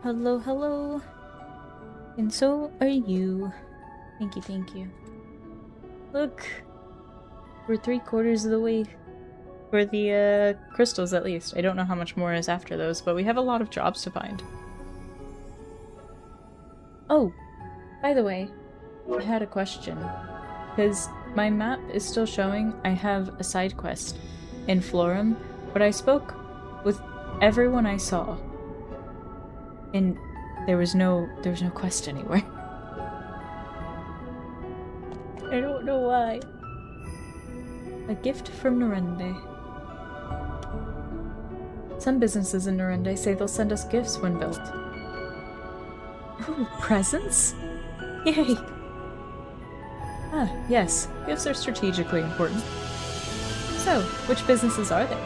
Hello, hello. And so are you. Thank you, thank you. Look, we're 3/4 of the way. For the crystals, at least. I don't know how much more is after those, but we have a lot of jobs to find. Oh, by the way, I had a question. Because my map is still showing I have a side quest in Florum, but I spoke with everyone I saw. And there was no quest anywhere. I don't know why. A gift from Norende. Some businesses in Norende say they'll send us gifts when built. Ooh, presents? Yay! Ah, yes. Gifts are strategically important. So, which businesses are there?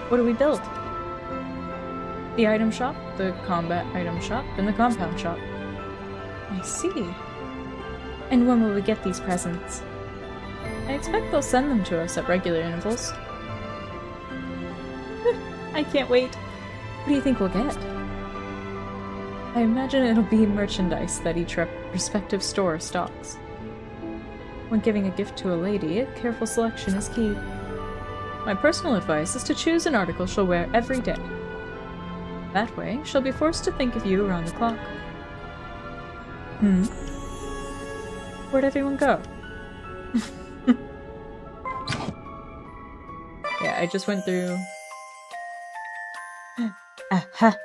What do we build? The item shop, the combat item shop, and the compound shop. I see. And when will we get these presents? I expect they'll send them to us at regular intervals. I can't wait. What do you think we'll get? I imagine it'll be merchandise that each respective store stocks. When giving a gift to a lady, careful selection is key. My personal advice is to choose an article she'll wear every day. That way, she'll be forced to think of you around the clock. Where'd everyone go? Yeah, I just went through... Aha!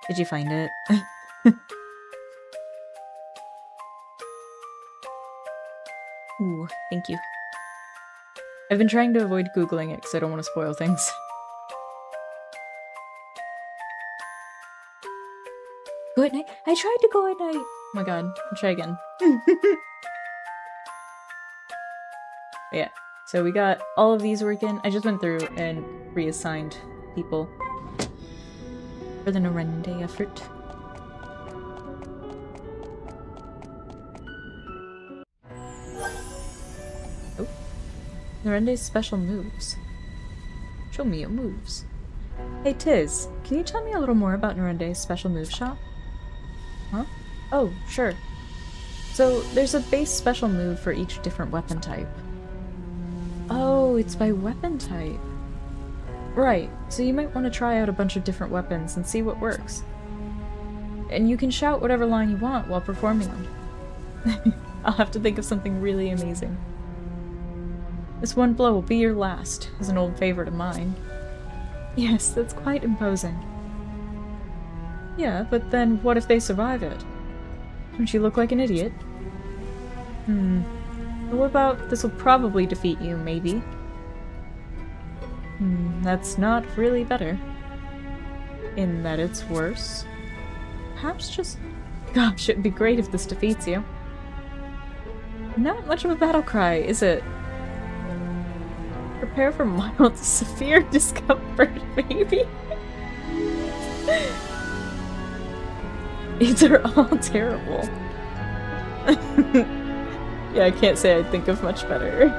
Did you find it? Ooh, thank you. I've been trying to avoid Googling it because I don't want to spoil things. Go at night? I tried to go at night! Oh my god, I'll try again. Yeah, so we got all of these working. I just went through and reassigned people for the Norende effort. Oh. Norende's special moves. Show me your moves. Hey Tiz, can you tell me a little more about Norende's special move shop? Huh? Oh, sure. So, there's a base special move for each different weapon type. Oh, it's by weapon type. Right, so you might want to try out a bunch of different weapons and see what works. And you can shout whatever line you want while performing them. I'll have to think of something really amazing. This one blow will be your last, is an old favorite of mine. Yes, that's quite imposing. Yeah, but then what if they survive it? Don't you look like an idiot? What about this will probably defeat you, maybe? That's not really better. In that it's worse. Perhaps just... Gosh, it'd be great if this defeats you. Not much of a battle cry, is it? Prepare for mild to severe discomfort, maybe? These are all terrible. Yeah, I can't say I think of much better.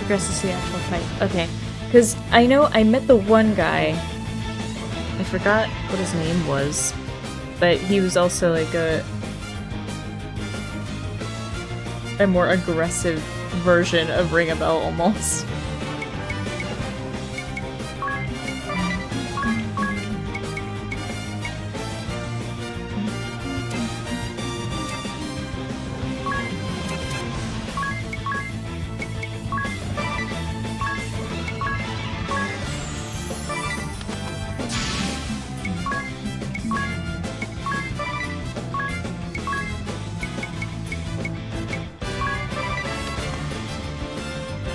Progresses the actual fight. Okay. Because I know I met the one guy. I forgot what his name was. But he was also like a more aggressive version of Ring a Bell almost.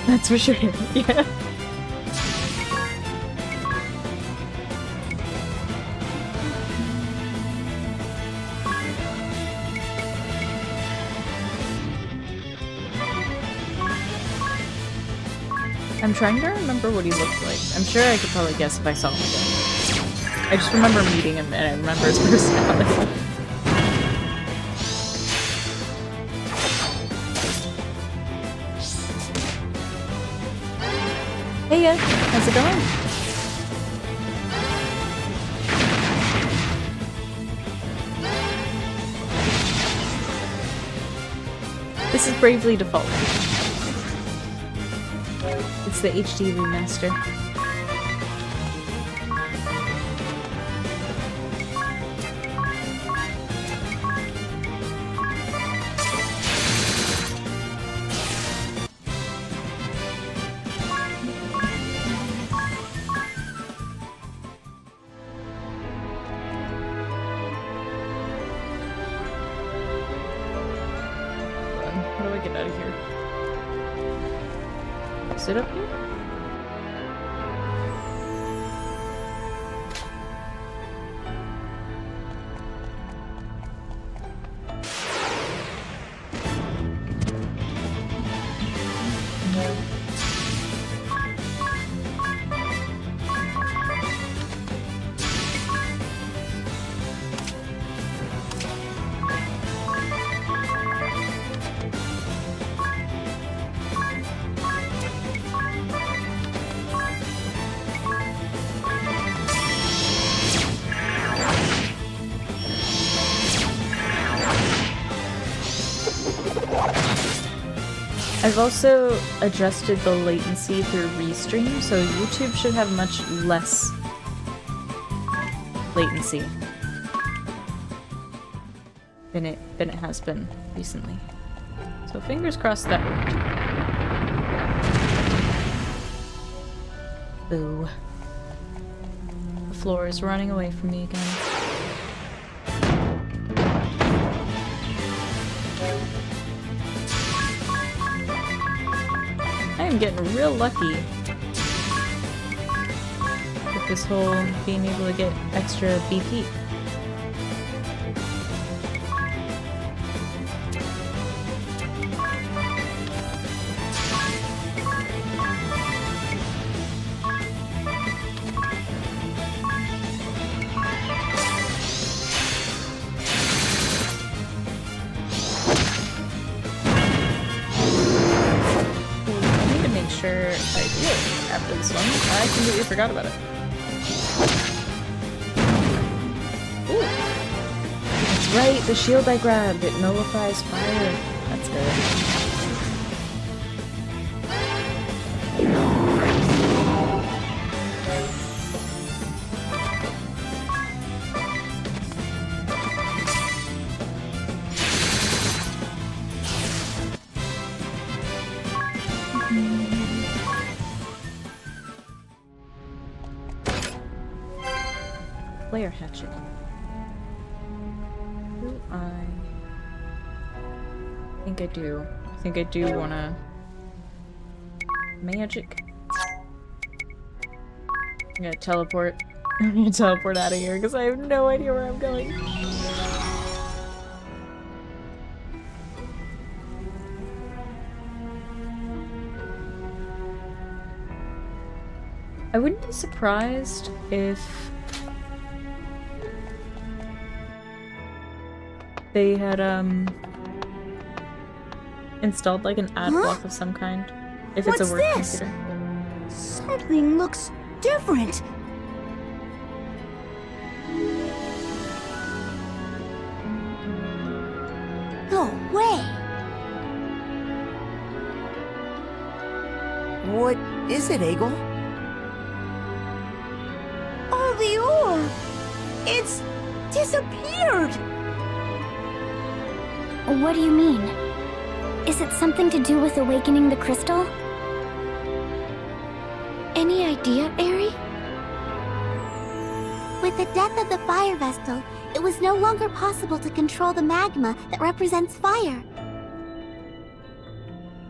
That's for sure, yeah. I'm trying to remember what he looked like. I'm sure I could probably guess if I saw him again. I just remember meeting him and I remember his personality. Hey, yeah, how's it going? This is Bravely Default. It's the HD remaster. How do I get out of here? Is it up here? I've also adjusted the latency through Restream, so YouTube should have much less latency than it has been recently. So fingers crossed that worked. Boo. The floor is running away from me again. I am getting real lucky with this whole being able to get extra BP. After this one, I completely forgot about it. Ooh. That's right, the shield I grabbed, it nullifies fire. That's good. flare hatchet. Do I think I do. I think I do wanna magic. I'm gonna teleport. I'm gonna teleport out of here because I have no idea where I'm going. I wouldn't be surprised if they had installed like an ad block of some kind. If it's a work computer. Something looks different. No way. What is it, Eagle? Oh, the ore! It's disappeared! What do you mean? Is it something to do with awakening the crystal? Any idea, Aerie? With the death of the fire vestal, it was no longer possible to control the magma that represents fire.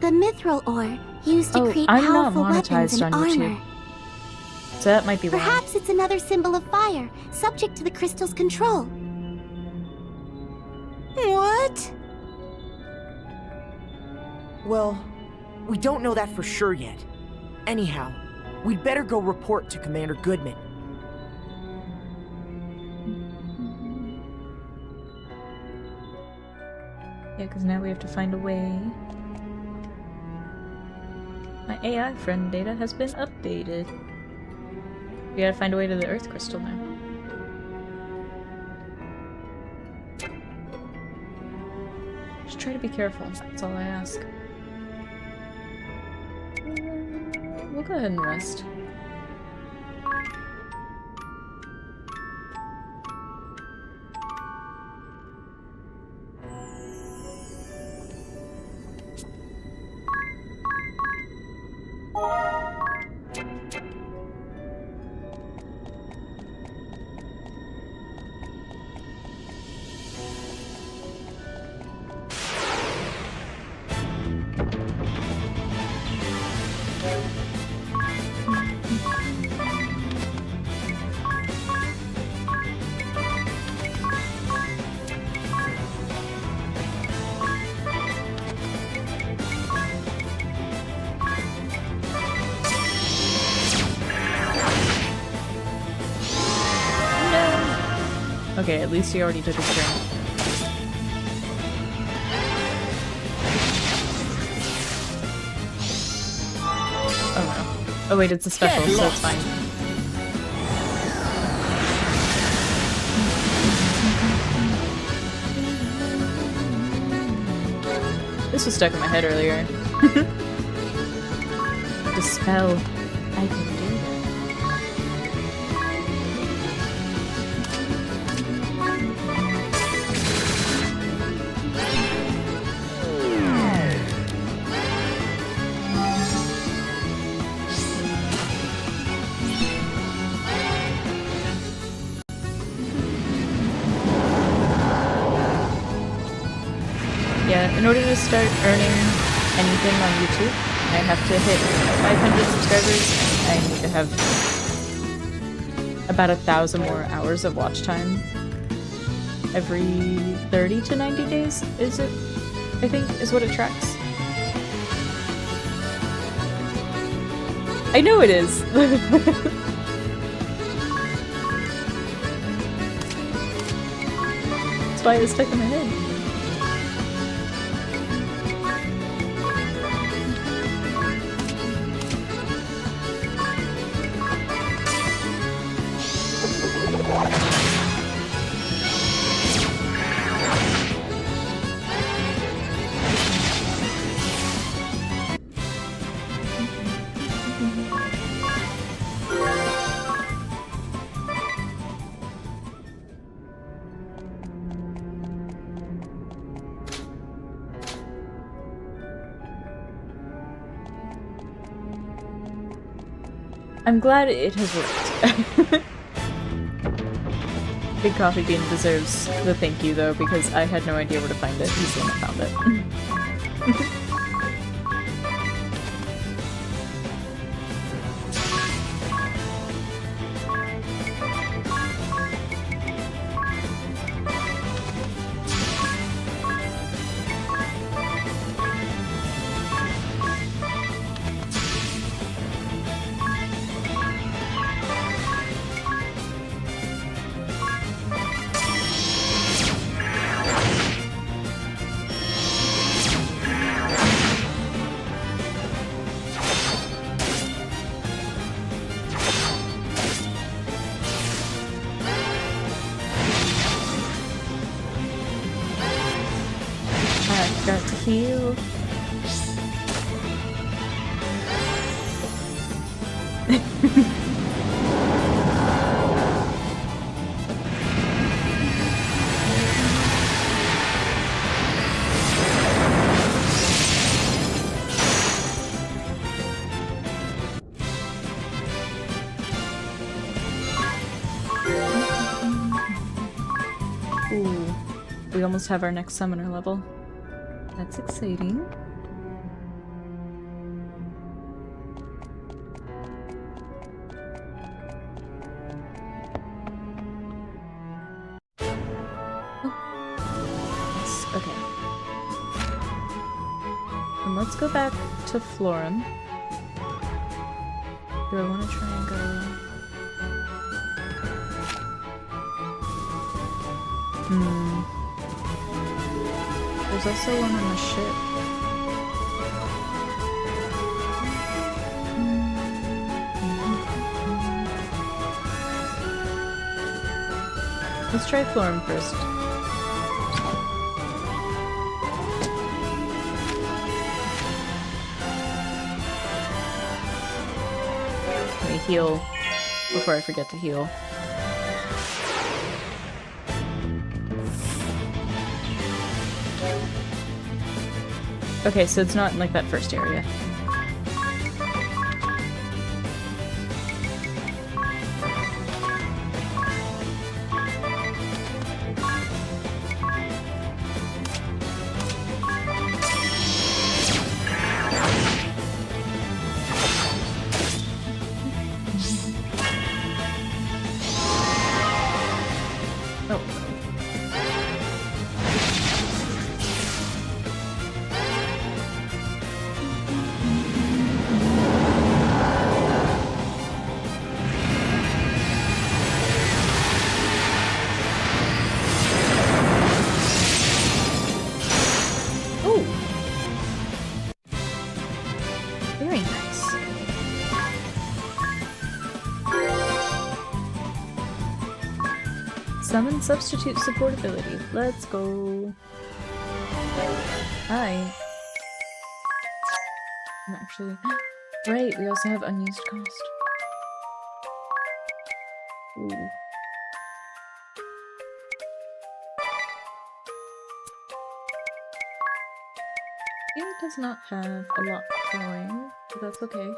The mithril ore used to create I'm not powerful weapons monetized and on armor. YouTube. So that might be why. Perhaps it's another symbol of fire, subject to the crystal's control. What? Well, we don't know that for sure yet. Anyhow, we'd better go report to Commander Goodman. Yeah, because now we have to find a way. My AI friend data has been updated. We gotta find a way to the Earth Crystal now. Just try to be careful, that's all I ask. We'll go ahead and rest. Okay, at least he already took his turn. Oh no. Oh wait, it's a special, so it's fine. This was stuck in my head earlier. Dispel. I can do that. Yeah, in order to start earning anything on YouTube, I have to hit 500 subscribers, and I need to have about 1,000 more hours of watch time every 30 to 90 days, is it? I think is what it tracks. I know it is! That's why it was stuck in my head. I'm glad it has worked. Big Coffee Bean deserves the thank you though, because I had no idea where to find it. He's the one that found it. Got to heal. Ooh, we almost have our next summoner level. That's exciting. Oh. Okay. And let's go back to Florum. Do I want to try and go... There's also one on the ship. Let's try Florum first. Let me heal before I forget to heal. Okay, so it's not in, like, that first area. Summon substitute support ability. Let's go. Hi. Actually, right, we also have unused cost. Ooh. It does not have a lot going, but that's okay.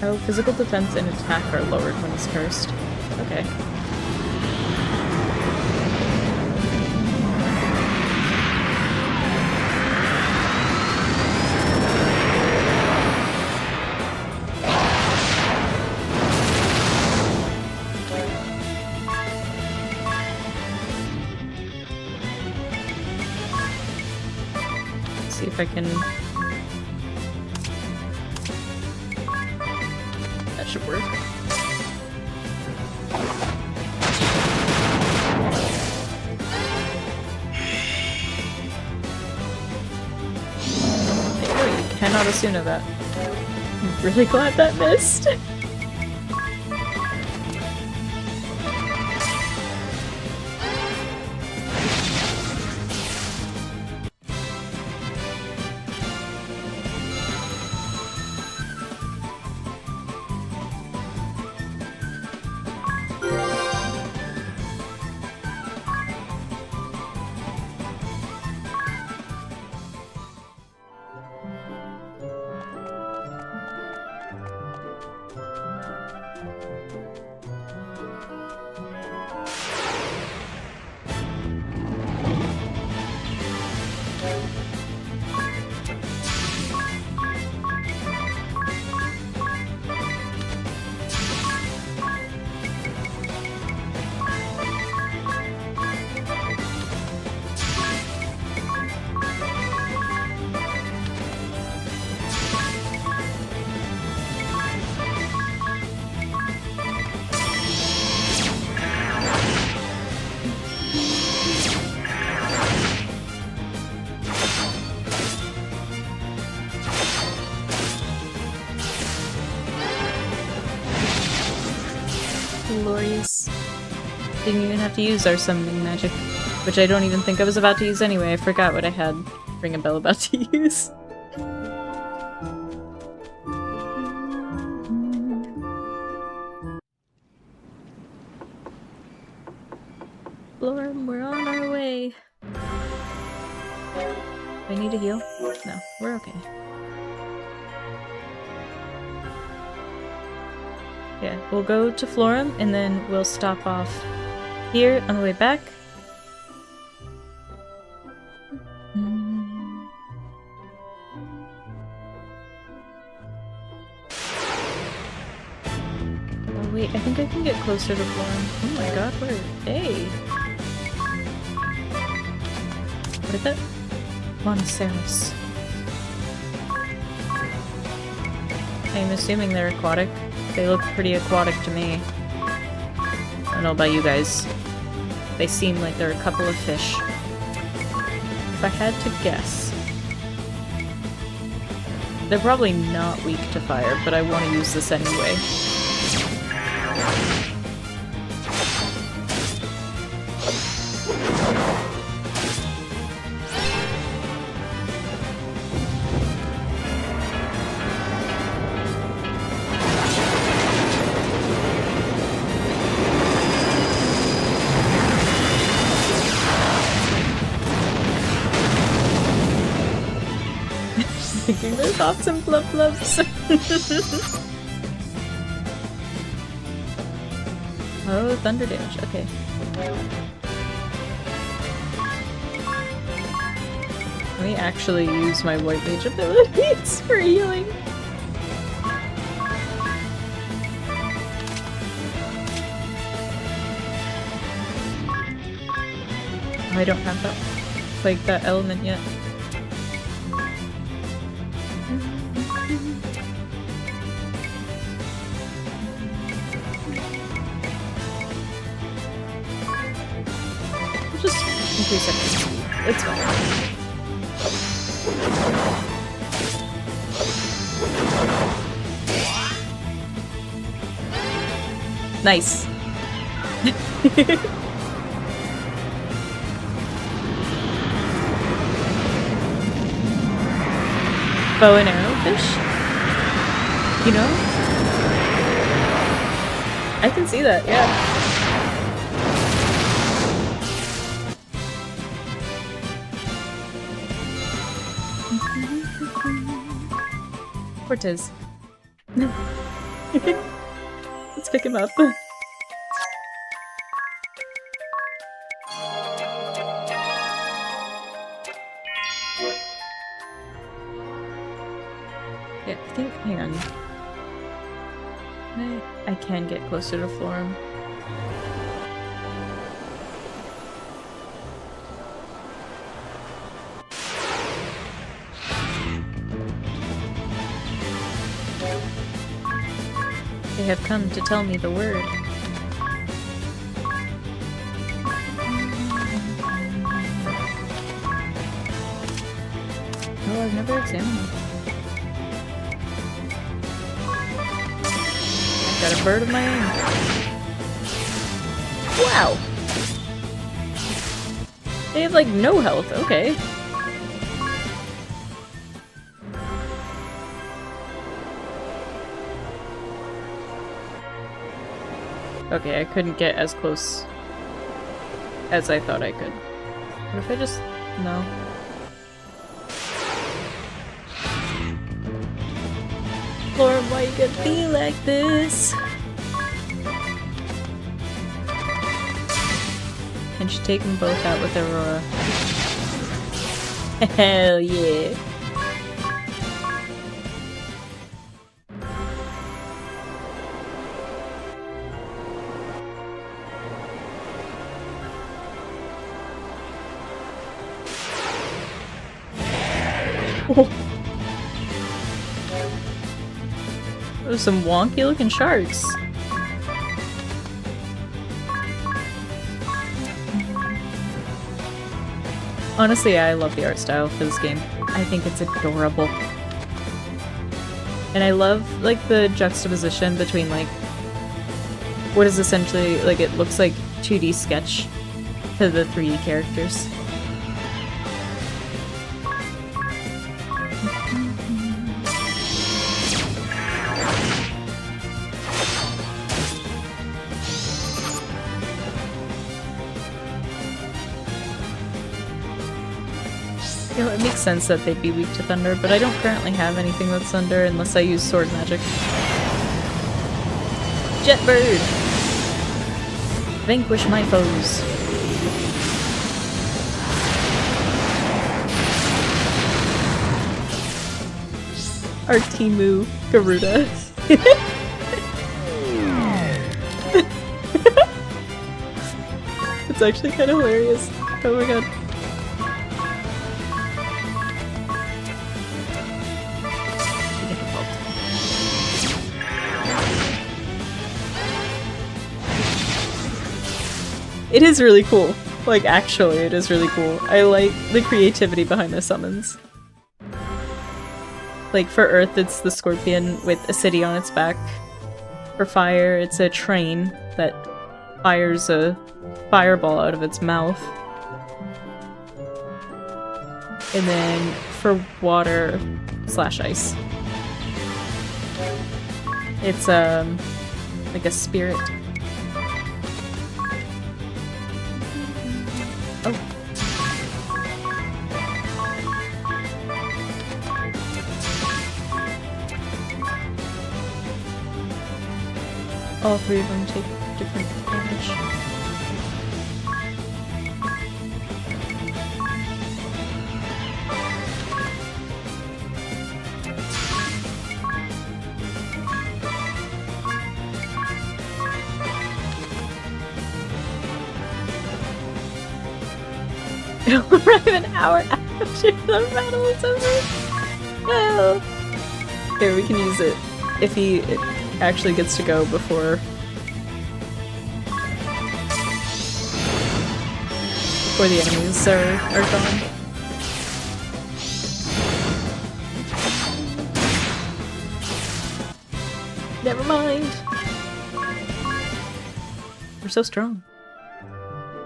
Oh, physical defense and attack are lowered when he's cursed. Okay. See if I can... That should work. There you go, you cannot assume of that. I'm really glad that missed. Glorious. Didn't even have to use our summoning magic, which I don't even think I was about to use anyway. I forgot what I had Ring a Bell about to use. Lauren, we're on our way. Do I need to heal? No, we're okay. Yeah, we'll go to Florum and then we'll stop off here on the way back. Oh wait, I think I can get closer to Florum. Oh my god, where? Hey! What is that? Monoceros. I'm assuming they're aquatic. They look pretty aquatic to me. I don't know about you guys. They seem like they're a couple of fish. If I had to guess... They're probably not weak to fire, but I want to use this anyway. Thinking their thoughts and flub flubs. Oh, thunder damage. Okay. Let me actually use my white mage abilities for healing. Oh, I don't have that, like, that element yet. Just increase everything speed. It's fine. Nice. Bow and arrow fish? You know? I can see that, yeah. Cortez. Let's pick him up. Yeah, I think. Hang on. I can get closer to Florum. They have come to tell me the word. Oh, I've never examined them. I've got a bird of my own. Wow! They have like no health, okay. Okay, I couldn't get as close as I thought I could. What if I just... no. Lauren, why you gonna be like this? Can she take them both out with Aurora? Hell yeah! Those are some wonky looking sharks. Honestly, I love the art style for this game. I think it's adorable. And I love, like, the juxtaposition between, like, what is essentially, like, it looks like 2D sketch to the 3D characters. You know, it makes sense that they'd be weak to thunder, but I don't currently have anything that's thunder unless I use sword magic. Jetbird! Vanquish my foes. Artimu Garuda. It's actually kind of hilarious. Oh my god. It is really cool. Like, actually, it is really cool. I like the creativity behind the summons. Like, for Earth, it's the scorpion with a city on its back. For fire, it's a train that fires a fireball out of its mouth. And then for water / ice, it's like a spirit. Oh. All three of them take different damage. It'll arrive an hour after the battle is over. No. Here, we can use it if he actually gets to go before the enemies are gone. Never mind. We're so strong.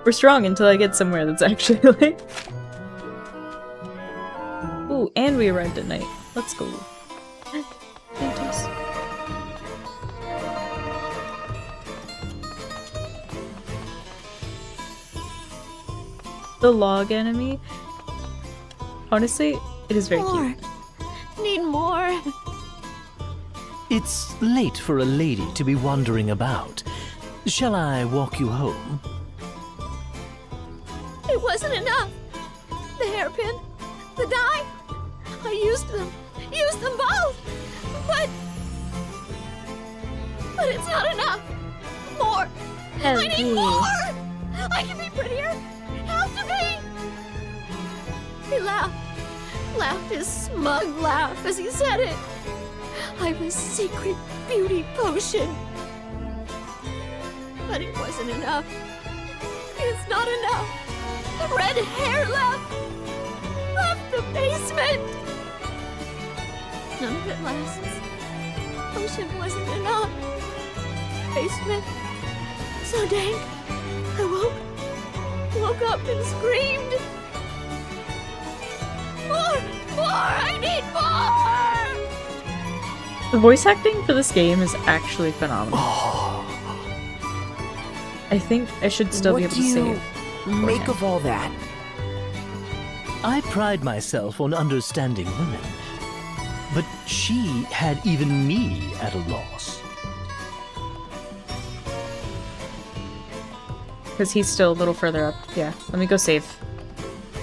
We're strong until I get somewhere that's actually like... Ooh, and we arrived at night. Let's go. Phantoms. The log enemy. Honestly, it is very cute. Need more. It's late for a lady to be wandering about. Shall I walk you home? It wasn't enough. The hairpin, the dye. I used them both. But it's not enough. More. I need more. I can be prettier. Have to be. He laughed his smug laugh as he said it. I'm a secret beauty potion. But it wasn't enough. It's not enough. Red hair left the basement. None of it lasts. Potion wasn't enough. Basement. So dank. I woke up and screamed. More! I need more! The voice acting for this game is actually phenomenal. I think I should still be able to save. What do you make of all that? I pride myself on understanding women, but she had even me at a loss. Because he's still a little further up. Yeah, let me go save.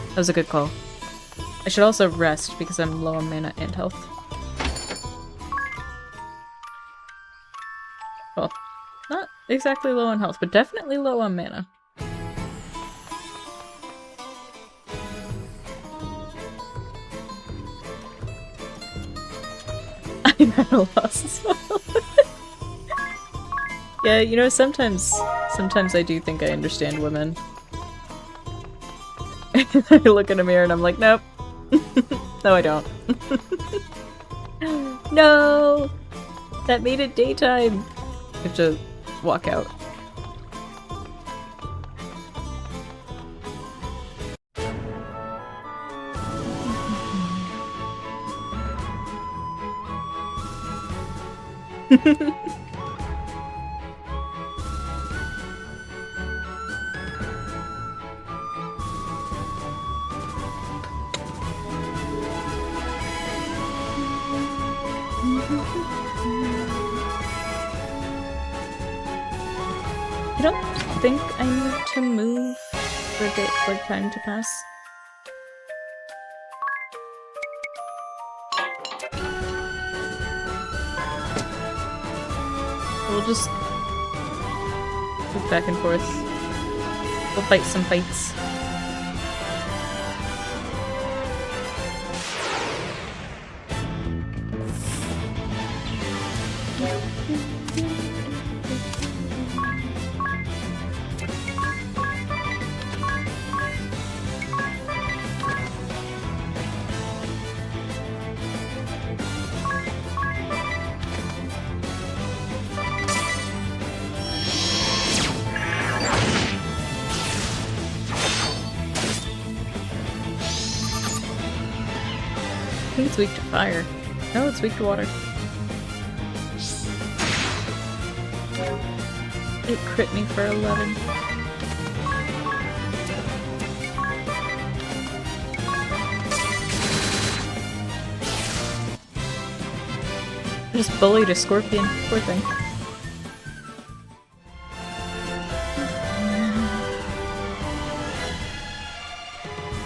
That was a good call. I should also rest because I'm low on mana and health. Well, not exactly low on health, but definitely low on mana. I'm at a loss as well. Yeah, you know, sometimes I do think I understand women. I look in a mirror and I'm like, nope. No, I don't. No! That made it daytime! I have to walk out. I don't think I need to move for a bit for time to pass. We'll just move back and forth. We'll fight some fights. I think it's weak to fire. No, it's weak to water. It crit me for 11. I just bullied a scorpion. Poor thing.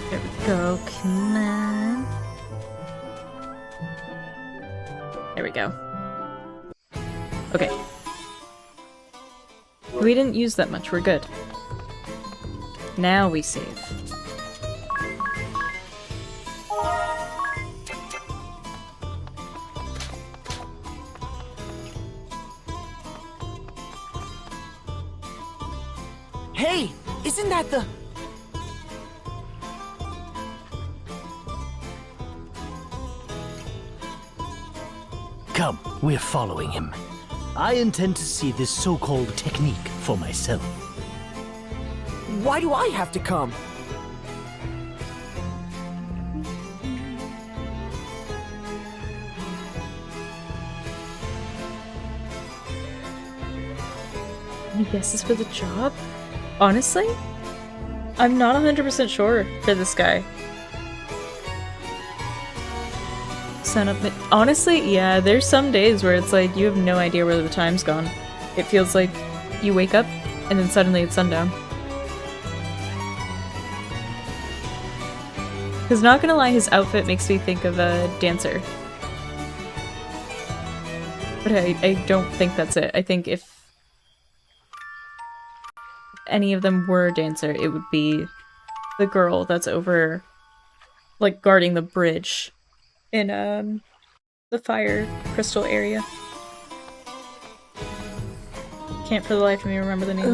There we go. Come on. There we go. Okay. We didn't use that much, we're good. Now we save. Hey! Isn't that the... Come, we're following him. I intend to see this so-called technique for myself. Why do I have to come? Any guesses for the job? Honestly, I'm not 100% sure for this guy. sun up. Honestly, yeah, there's some days where it's like you have no idea where the time's gone. It feels like you wake up and then suddenly it's sundown. Because not gonna lie, his outfit makes me think of a dancer. But I don't think that's it. I think if any of them were a dancer, it would be the girl that's over, like, guarding the bridge in, the fire crystal area. Can't for the life of me remember the name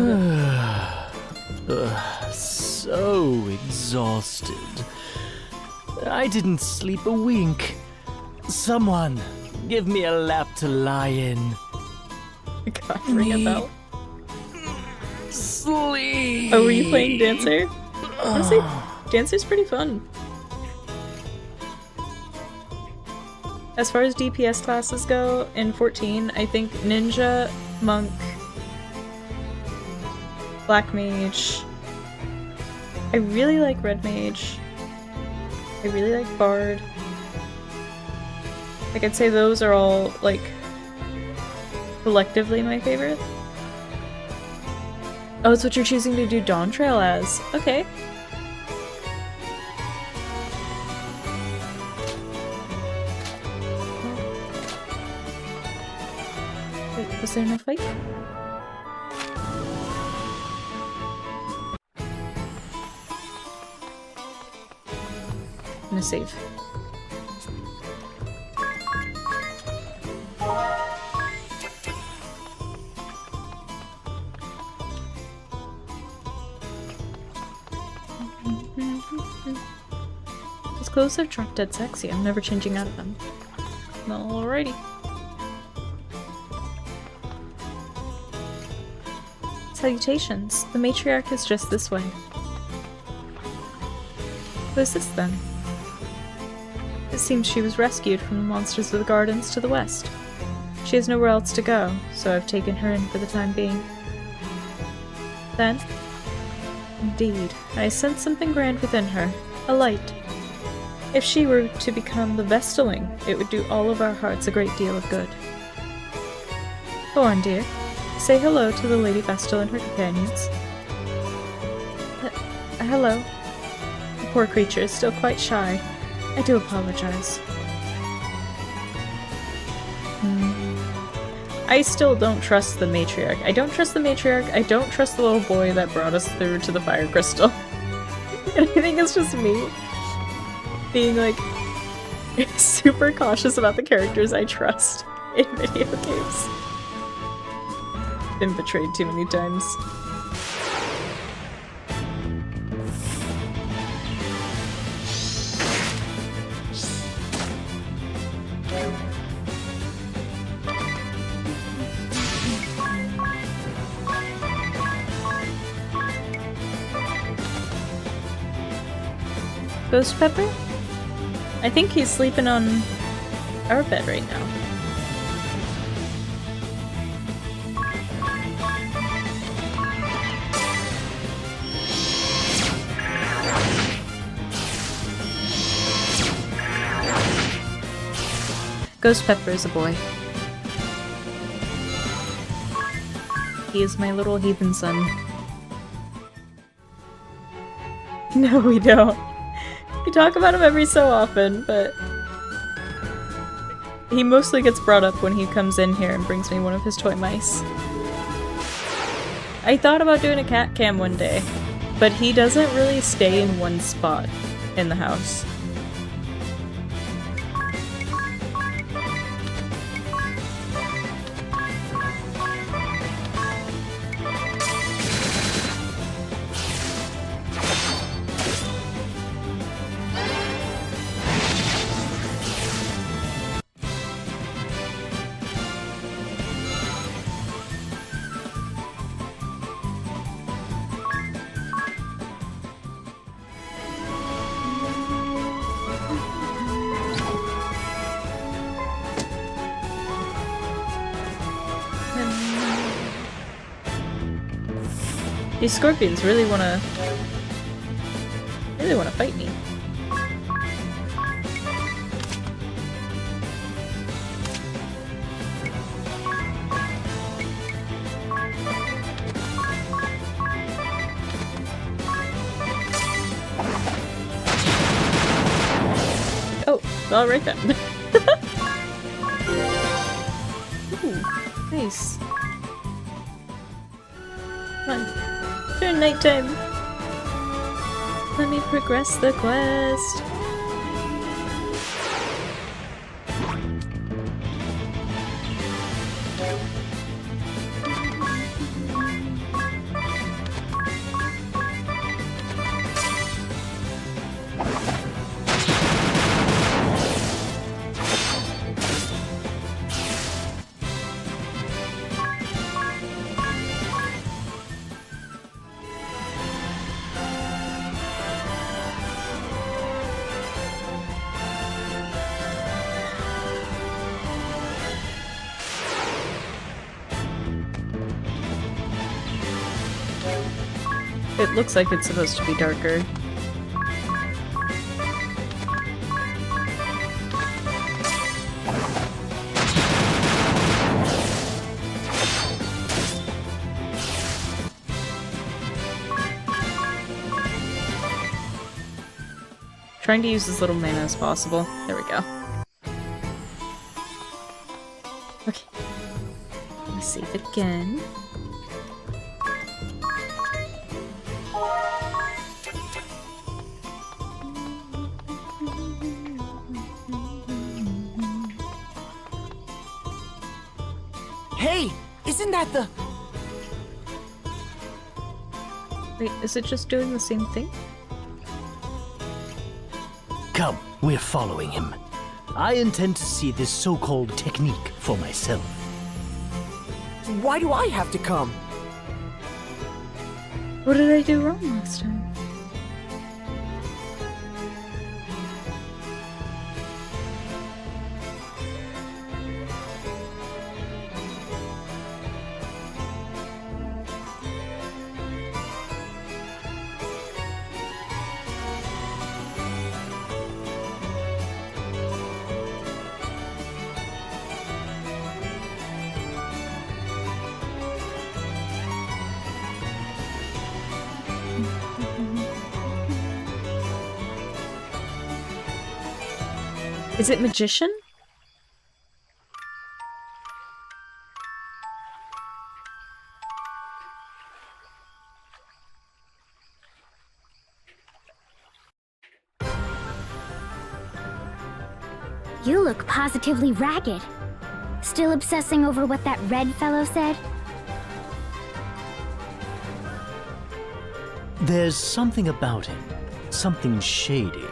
of it. So exhausted. I didn't sleep a wink. Someone, give me a lap to lie in. God, ring a bell. Sleep. Oh, were you playing Dancer? Honestly, Dancer's pretty fun. As far as DPS classes go, in 14, I think Ninja, Monk, Black Mage. I really like Red Mage. I really like Bard. Like, I'd say those are all, like, collectively my favorite. Oh, it's what you're choosing to do Dawn Trail as. Okay. Wait, was there no fight? I'm gonna save. His clothes are drop dead sexy. I'm never changing out of them. Alrighty. Salutations. The matriarch is just this way. Who is this then? It seems she was rescued from the monsters of the gardens to the west. She has nowhere else to go, so I've taken her in for the time being. Then? Indeed, I sense something grand within her. A light. If she were to become the Vestaling, it would do all of our hearts a great deal of good. Go on, dear. Say hello to the Lady Vestal and her companions. Hello. The poor creature is still quite shy. I do apologize. I still don't trust the matriarch. I don't trust the matriarch. I don't trust the little boy that brought us through to the fire crystal. And I think it's just me being like super cautious about the characters I trust in video games. Been betrayed too many times. Ghost Pepper? I think he's sleeping on our bed right now. Ghost Pepper is a boy. He is my little heathen son. No, we don't. We talk about him every so often, but he mostly gets brought up when he comes in here and brings me one of his toy mice. I thought about doing a cat cam one day, but he doesn't really stay in one spot in the house. These scorpions really wanna fight me. Alright then. Ooh, nice. Come on. Turn nighttime. Let me progress the quest. It looks like it's supposed to be darker. Trying to use as little mana as possible. There we go. Okay. Let me save again. Hey, isn't that the... Wait, is it just doing the same thing? Come, we're following him. I intend to see this so-called technique for myself. Why do I have to come? What did I do wrong last time? Is it magician? You look positively ragged. Still obsessing over what that red fellow said? There's something about him. Something shady.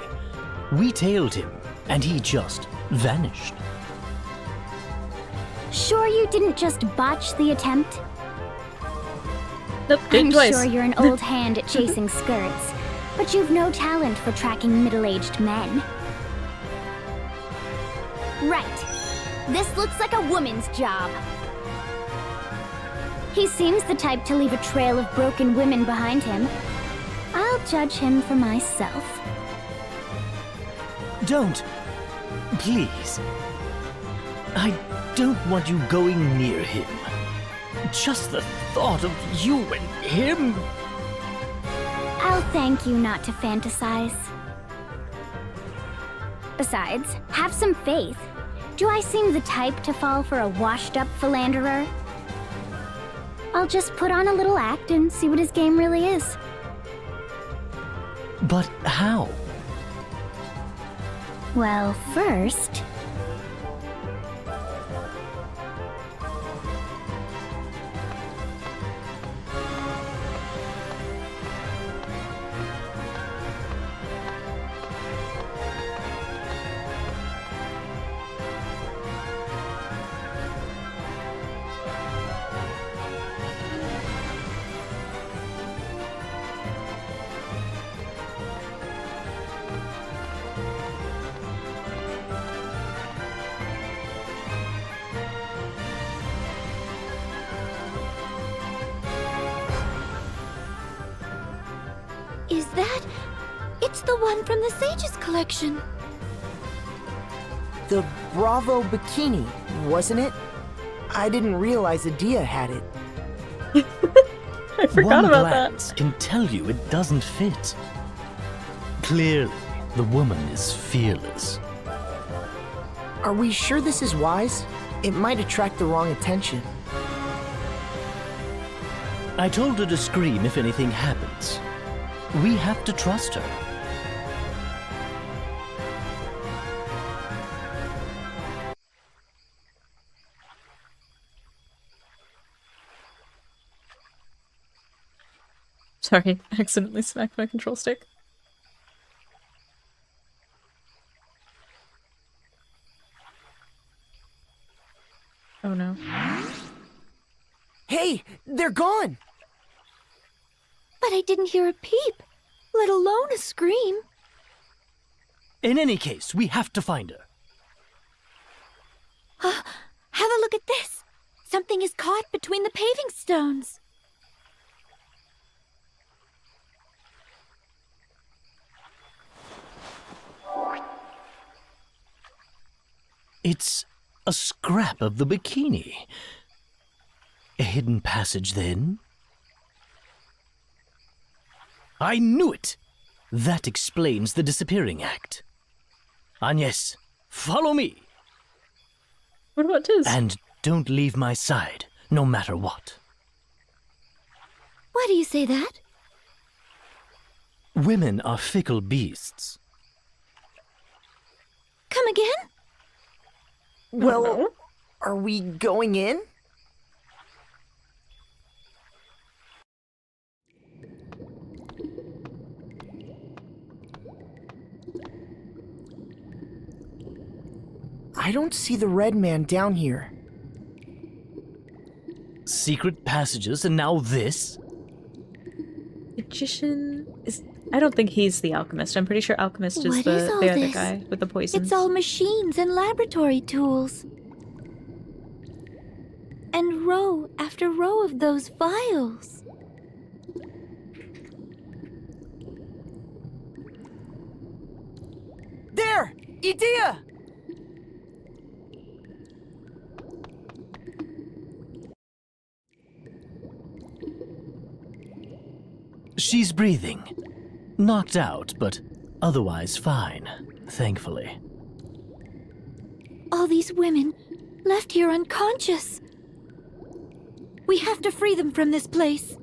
We tailed him, and he just vanished. Sure you didn't just botch the attempt? Nope, did I'm twice. sure you're an old hand at chasing skirts, but you've no talent for tracking middle-aged men. Right. This looks like a woman's job. He seems the type to leave a trail of broken women behind him. I'll judge him for myself. Don't. Please. I don't want you going near him. Just the thought of you and him. I'll thank you not to fantasize. Besides, have some faith. Do I seem the type to fall for a washed-up philanderer? I'll just put on a little act and see what his game really is. But how? Well, first... Is that... It's the one from the Sage's collection. The Bravo bikini, wasn't it? I didn't realize Adia had it. I forgot One about glance that. can tell you it doesn't fit. Clearly, the woman is fearless. Are we sure this is wise? It might attract the wrong attention. I told her to scream if anything happens. We have to trust her. Sorry, I accidentally smacked my control stick. Oh no. Hey, they're gone! But I didn't hear a peep, let alone a scream. In any case, we have to find her. Have a look at this. Something is caught between the paving stones. It's a scrap of the bikini. A hidden passage, then? I knew it! That explains the disappearing act. Agnes, follow me! What about Tiz? And don't leave my side, no matter what. Why do you say that? Women are fickle beasts. Come again? Well, are we going in? I don't see the red man down here. Secret passages, and now this? Magician is... I don't think he's the alchemist. I'm pretty sure alchemist is What is all the other this? guy with the poisons. It's all machines and laboratory tools. And row after row of those vials. There! Idea! She's breathing. Knocked out, but otherwise fine, thankfully. All these women left here unconscious. We have to free them from this place.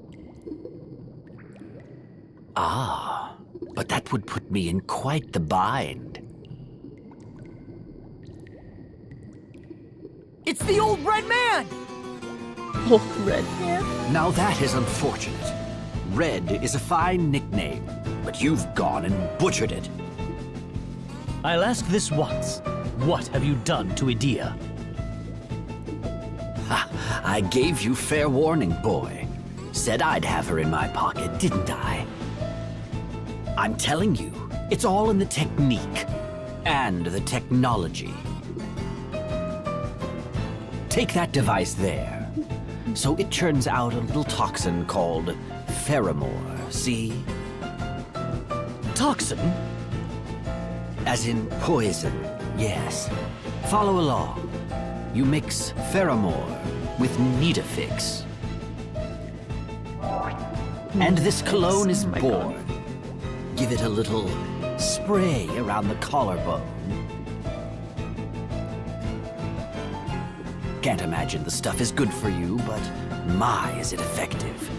Ah, but that would put me in quite the bind. It's the old red man! Oh, red man. Now that is unfortunate. Red is a fine nickname, but you've gone and butchered it. I'll ask this once. What have you done to Idea? Ha! I gave you fair warning, boy. Said I'd have her in my pocket, didn't I? I'm telling you, it's all in the technique and the technology. Take that device there. So it churns out a little toxin called pheromore, see? Toxin? As in poison, yes. Follow along. You mix pheromore with Nitafix. And this cologne is Oh my born. God. Give it a little spray around the collarbone. Can't imagine the stuff is good for you, but my, is it effective.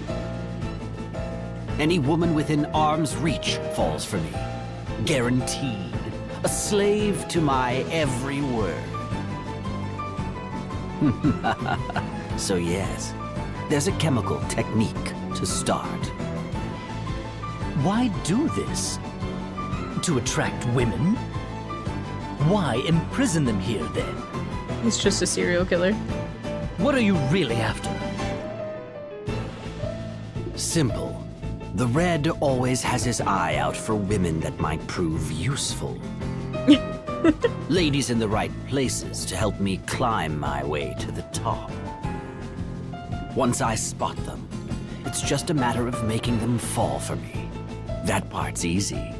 Any woman within arm's reach falls for me. Guaranteed. A slave to my every word. So yes, there's a chemical technique to start. Why do this? To attract women? Why imprison them here, then? He's just a serial killer. What are you really after? Simple. The Red always has his eye out for women that might prove useful. Ladies in the right places to help me climb my way to the top. Once I spot them, it's just a matter of making them fall for me. That part's easy.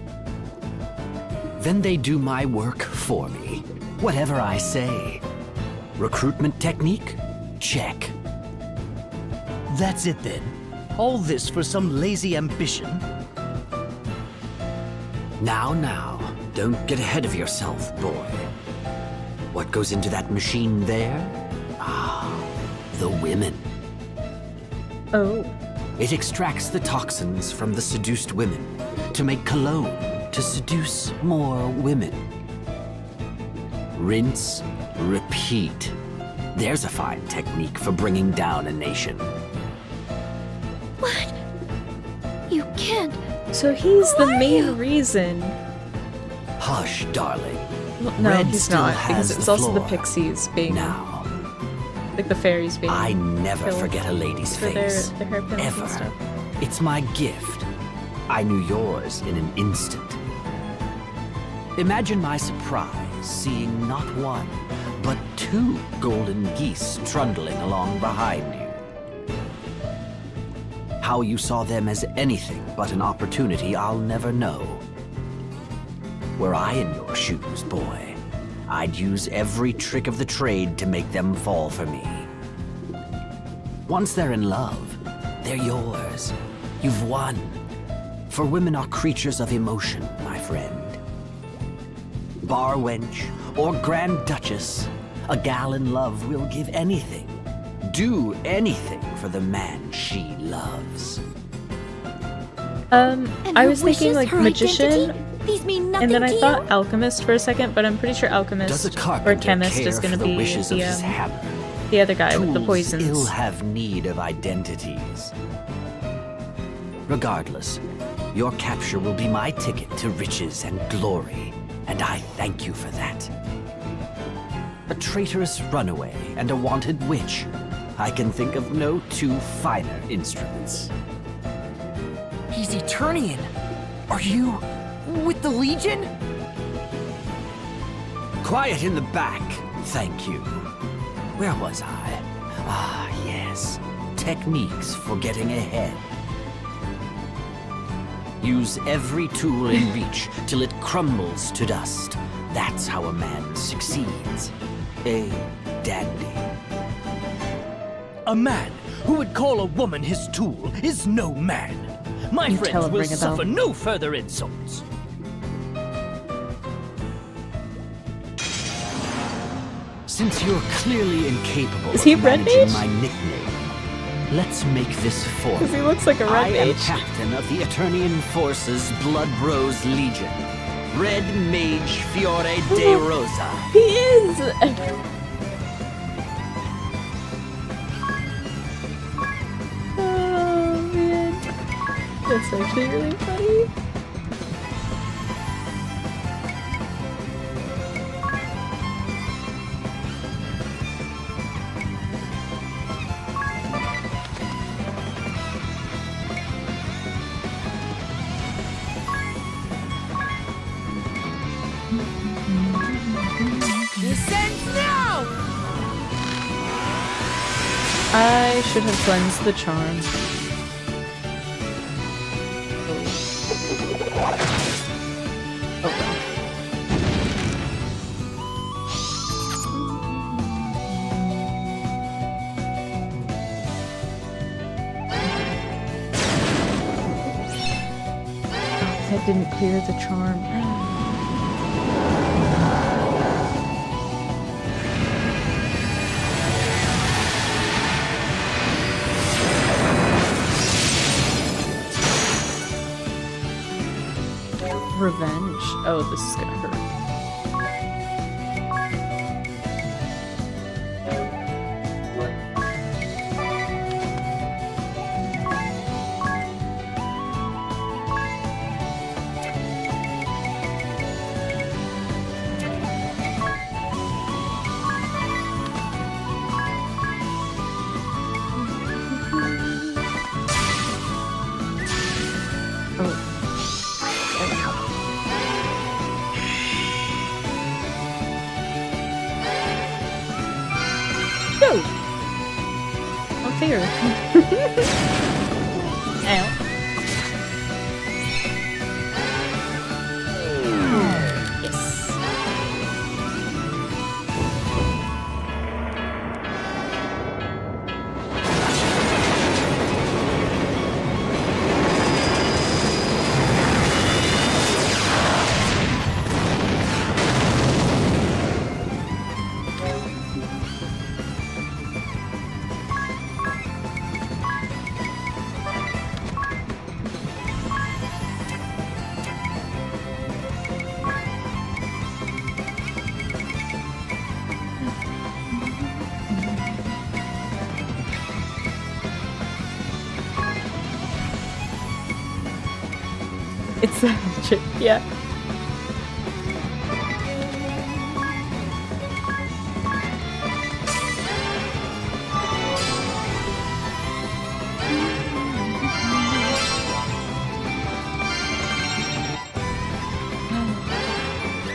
Then they do my work for me, whatever I say. Recruitment technique? Check. That's it, then? All this for some lazy ambition? Now, don't get ahead of yourself, boy. What goes into that machine there? Ah, the women. Oh. It extracts the toxins from the seduced women to make cologne to seduce more women. Rinse, repeat. There's a fine technique for bringing down a nation. What? You can't. So he's the main reason. Hush, darling. Well, no, Red he's still not, has because it's the also the floor. pixies being, Now, like the fairies being I never killed forget a lady's for their face. hairpins Ever. and stuff. It's my gift. I knew yours in an instant. Imagine my surprise seeing not one, but two golden geese trundling along behind you. How you saw them as anything but an opportunity, I'll never know. Were I in your shoes, boy, I'd use every trick of the trade to make them fall for me. Once they're in love, they're yours. You've won. For women are creatures of emotion, my friend. Bar wench or Grand Duchess, a gal in love will give anything, do anything for the man she loves. And I her was thinking wishes, like her magician, identity? These mean nothing and then to I you? thought alchemist for a second, but I'm pretty sure Does a alchemist or carpenter chemist care is going for to the be wishes of his hammer? the other guy with the Tools poisons. ill have need of identities. Regardless, your capture will be my ticket to riches and glory, and I thank you for that. A traitorous runaway and a wanted witch. I can think of no two finer instruments. He's Eternian. Are you with the Legion? Quiet in the back, thank you. Where was I? Ah, yes. Techniques for getting ahead. Use every tool in reach till it crumbles to dust. That's how a man succeeds. A dandy. A man who would call a woman his tool is no man. My You tell friends him, will ring a bell. suffer no further insults. Since you're clearly incapable Is he of Red managing Mage? my nickname, let's make this formal. Because he looks like a red I am mage. captain of the Eternian Forces Blood Rose Legion. Red Mage Fiore de Rosa. He is! Oh man. That's actually really funny. Descend now! I should have cleansed the charm. That didn't clear the charm. Revenge. Oh, this is gonna hurt. Go! Oh dear. Ow. Yes. Yeah.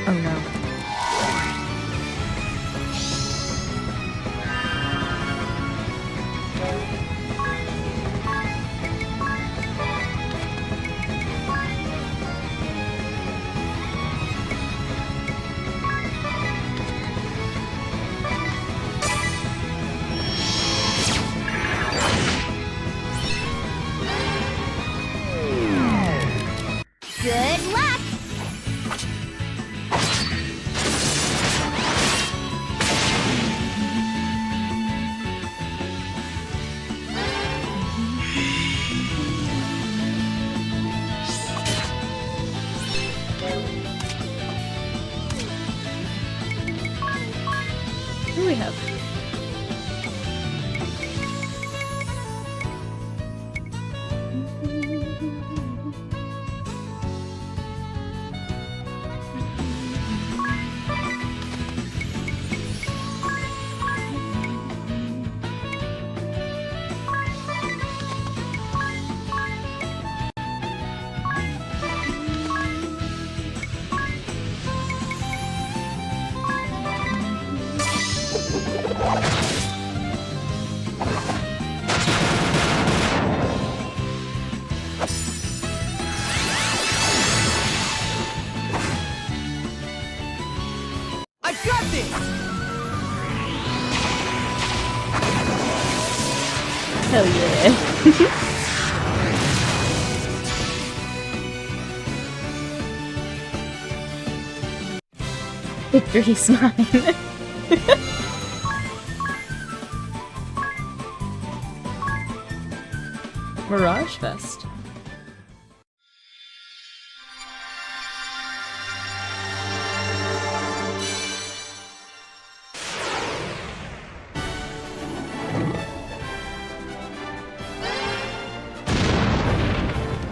Oh no. Good luck! Who do we have? I got this! Hell yeah. Victory's mine. Mirage Fest.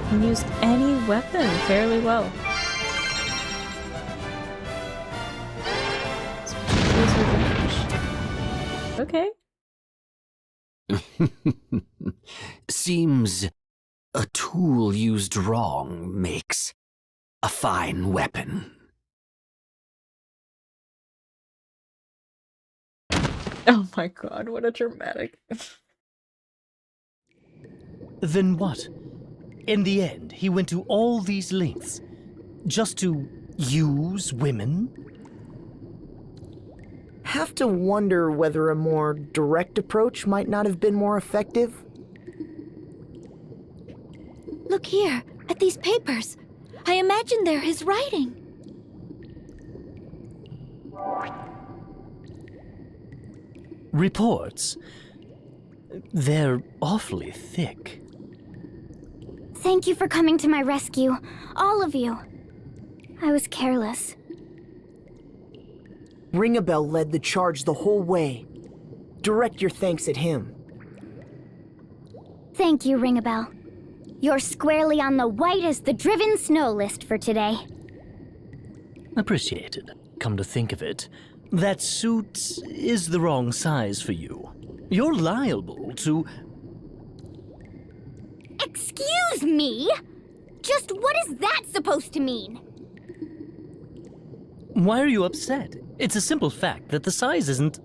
Can use any weapon fairly well. Okay. Seems a tool used wrong makes a fine weapon. Oh my god, what a dramatic. Then what? In the end, he went to all these lengths just to use women? Have to wonder whether a more direct approach might not have been more effective. Look here, at these papers. I imagine they're his writing. Reports? They're awfully thick. Thank you for coming to my rescue, all of you. I was careless. Ringabel led the charge the whole way. Direct your thanks at him. Thank you, Ringabel. You're squarely on the white as the driven snow list for today. Appreciated. Come to think of it, that suit is the wrong size for you. You're liable to... Excuse me? Just what is that supposed to mean? Why are you upset? It's a simple fact that the size isn't...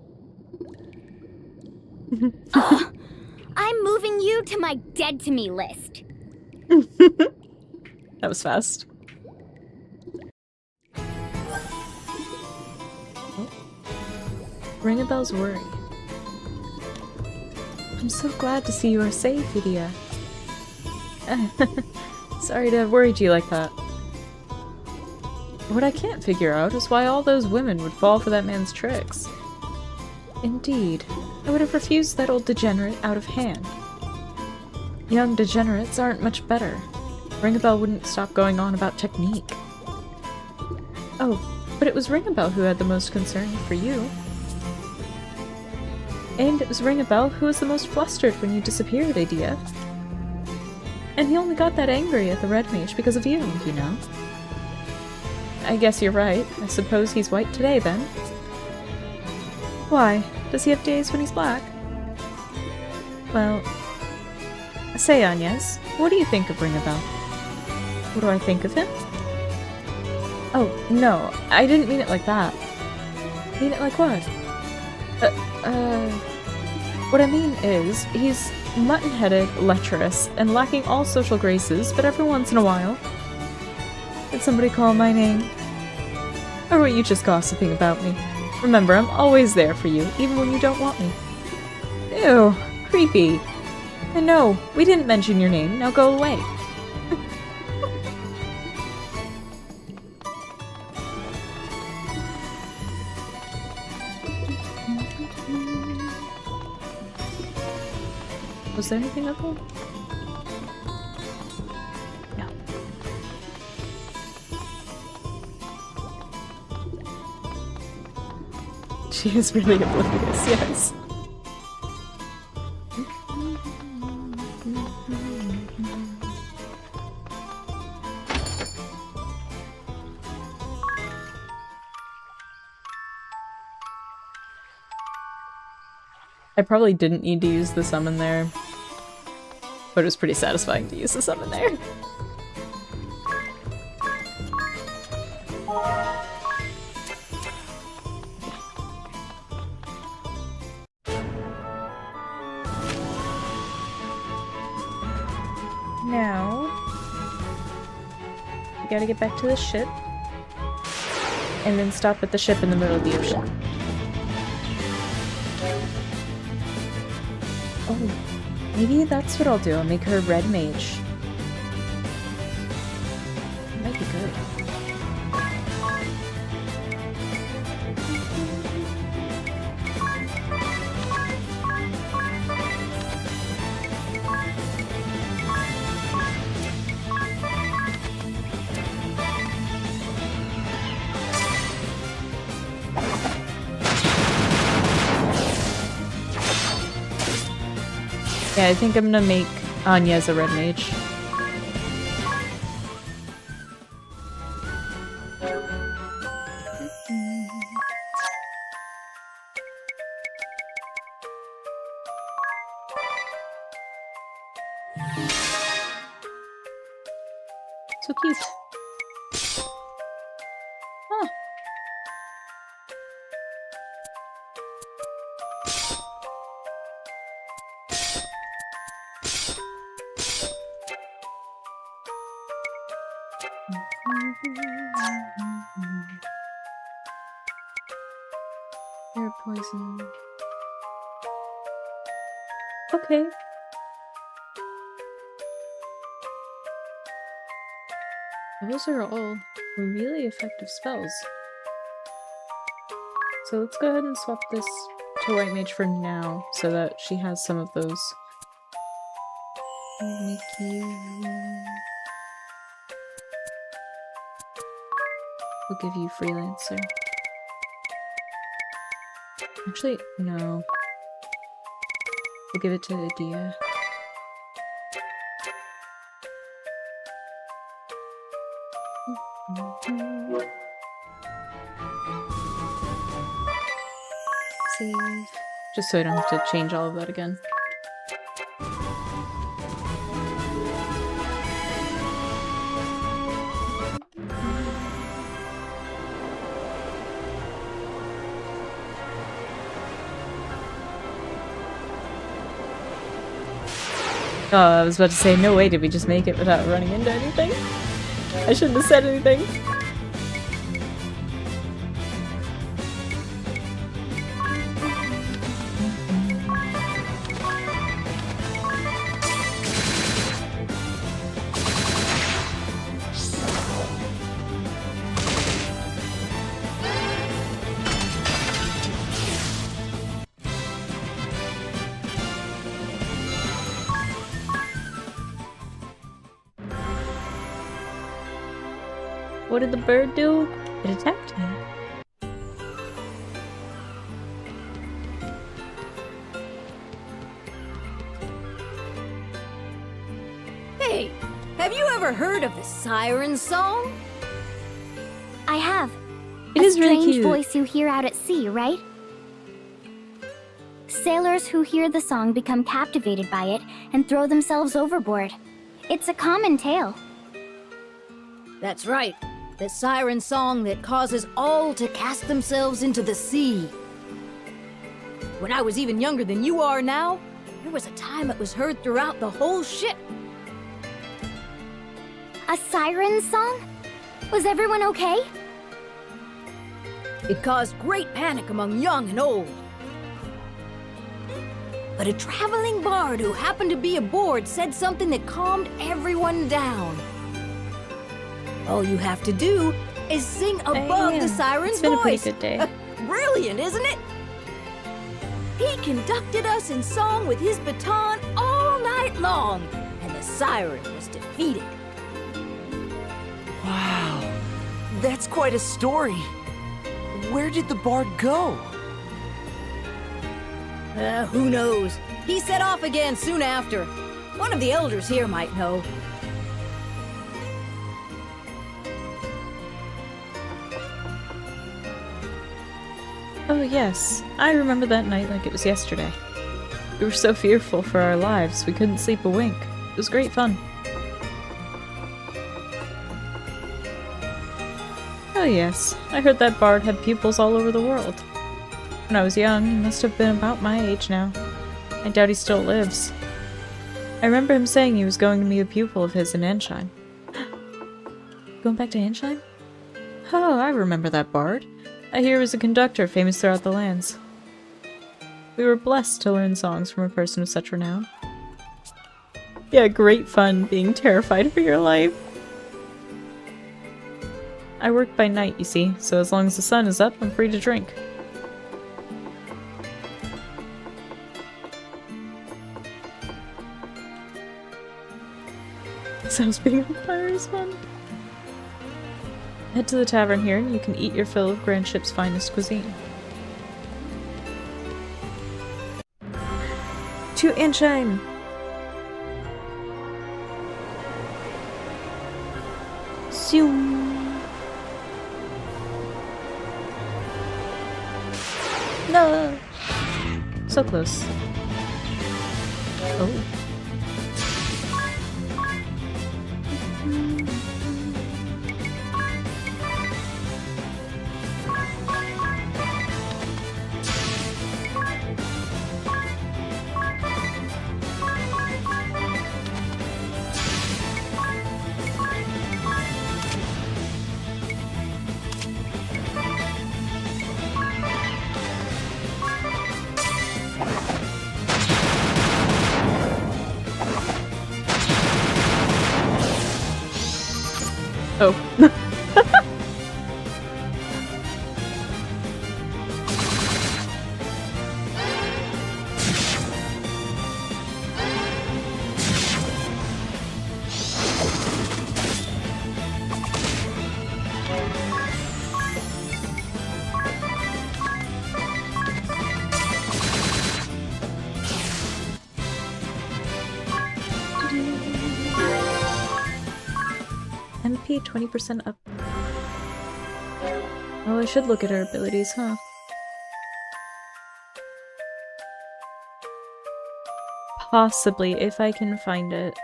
I'm moving you to my dead to me list. That was fast. Oh. Ringabel's worry. I'm so glad to see you are safe, Idia. Sorry to have worried you like that. What I can't figure out is why all those women would fall for that man's tricks. Indeed, I would have refused that old degenerate out of hand. Young degenerates aren't much better. Ringabel wouldn't stop going on about technique. Oh, but it was Ringabel who had the most concern for you. And it was Ringabel who was the most flustered when you disappeared, Idia. And he only got that angry at the red mage because of you, you know? I guess you're right. I suppose he's white today, then. Why? Does he have days when he's black? Well... Say, Agnes, what do you think of Ringabel? What do I think of him? Oh, no, I didn't mean it like that. Mean it like what? What I mean is, he's mutton-headed, lecherous, and lacking all social graces, but every once in a while... Did somebody call my name? Or were you just gossiping about me? Remember, I'm always there for you, even when you don't want me. Ew, creepy. And no, we didn't mention your name, now go away. Was there anything up there? No. She is really oblivious, yes. I probably didn't need to use the summon there, but it was pretty satisfying to use the summon there. Now, we gotta get back to the ship, and then stop at the ship in the middle of the ocean. Oh, maybe that's what I'll do. I'll make her a red mage. Might be good. Yeah, I think I'm gonna make Anya as a red mage. So cute. Huh. Air poison. Okay. Those are all really effective spells. So let's go ahead and swap this to White Mage for now, so that she has some of those. I'll make you... We'll give you Freelancer. Actually, no. We'll give it to Adia. Save. Just so I don't have to change all of that again. Oh, I was about to say, no way did we just make it without running into anything? I shouldn't have said anything. What did the bird do? It attacked me. Hey, Have you ever heard of the siren song? I have. It A is really strange cute. voice you hear out at sea, right? Sailors who hear the song become captivated by it and throw themselves overboard. It's a common tale. That's right. The siren song that causes all to cast themselves into the sea. When I was even younger than you are now, there was a time it was heard throughout the whole ship. A siren song? Was everyone okay? It caused great panic among young and old. But a traveling bard who happened to be aboard said something that calmed everyone down. All you have to do is sing above the siren's It's been a pretty voice. good day. Brilliant, isn't it? He conducted us in song with his baton all night long, and the siren was defeated. Wow. That's quite a story. Where did the bard go? Who knows? He set off again soon after. One of the elders here might know. Oh yes, I remember that night like it was yesterday. We were so fearful for our lives, we couldn't sleep a wink. It was great fun. Oh yes, I heard that bard had pupils all over the world. When I was young, he must have been about my age now. I doubt he still lives. I remember him saying he was going to meet a pupil of his in Ansheim. Going back to Ansheim? Oh, I remember that bard. I hear he was a conductor famous throughout the lands. We were blessed to learn songs from a person of such renown. Yeah, great fun being terrified for your life. I work by night, you see, so as long as the sun is up, I'm free to drink. Sounds being on fire is fun. Head to the tavern here and you can eat your fill of Grand Ship's finest cuisine. To Ansheim! Zoom! No! So close. Oh. Oh. MP 20% up. Oh, I should look at her abilities, huh? Possibly, if I can find it.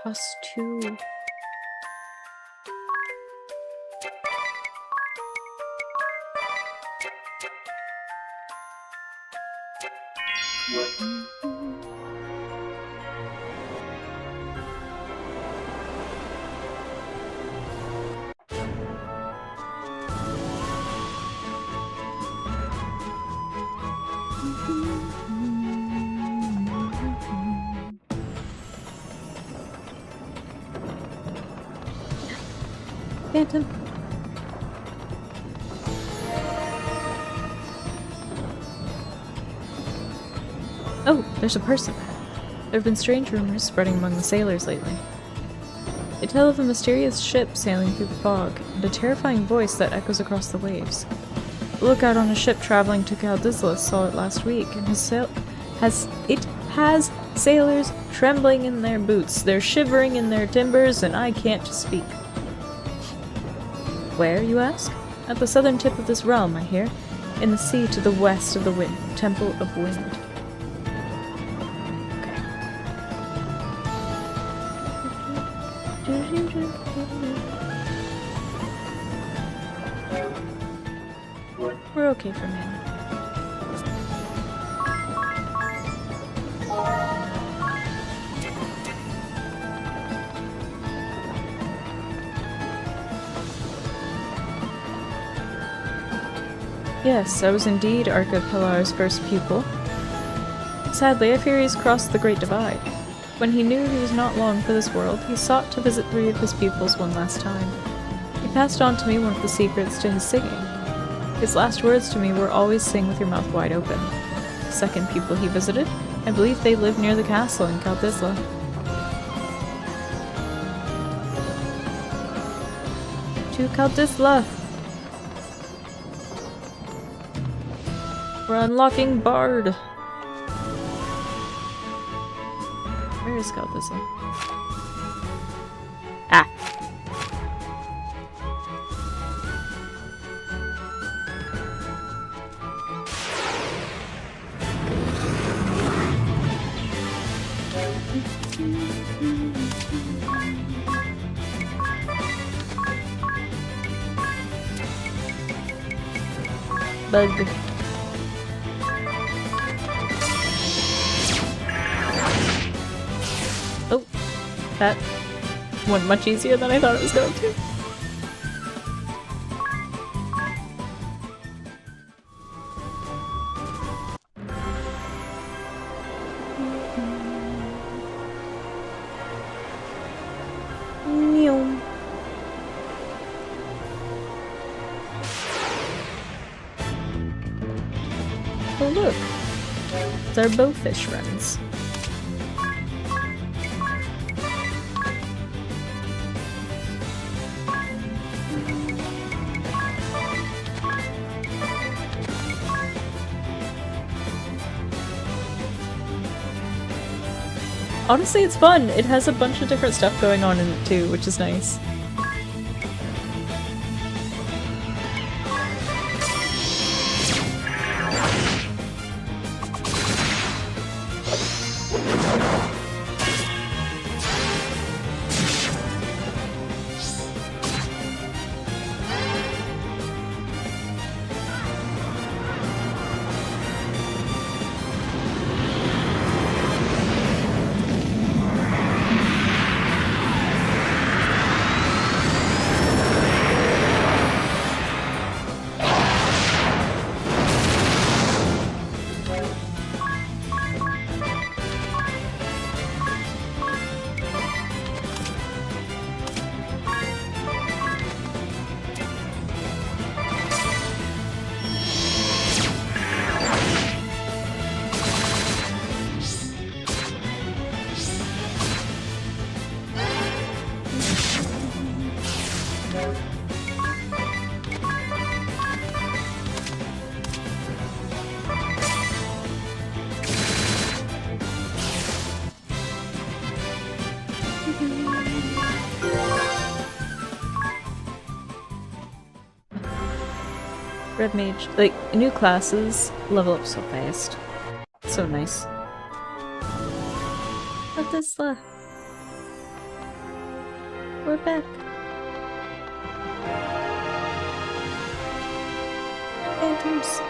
Cost 2. Phantom. Oh, there's a person. There have been strange rumors spreading among the sailors lately. They tell of a mysterious ship sailing through the fog, and a terrifying voice that echoes across the waves. The lookout on a ship traveling to Kaldisla saw it last week, and has sailors trembling in their boots. They're shivering in their timbers, and I can't speak. Where, you ask? At the southern tip of this realm, I hear. In the sea to the west of the Temple of Wind. We're okay for now. Yes, I was indeed Arca Pilar's first pupil. Sadly, I fear he's crossed the Great Divide. When he knew he was not long for this world, he sought to visit 3 of his pupils one last time. He passed on to me one of the secrets to his singing. His last words to me were always sing with your mouth wide open. The second pupil he visited, I believe they live near the castle in Kaldisla. To Kaldisla! We're unlocking Bard! Where is Kaldisla? Ah! Bug. Oh, that went much easier than I thought it was going to. Meow. Oh look, it's our bowfish friends. Honestly, it's fun. It has a bunch of different stuff going on in it too, which is nice. Red Mage, like, new classes level up so fast. So nice. What is left? We're back. Phantoms.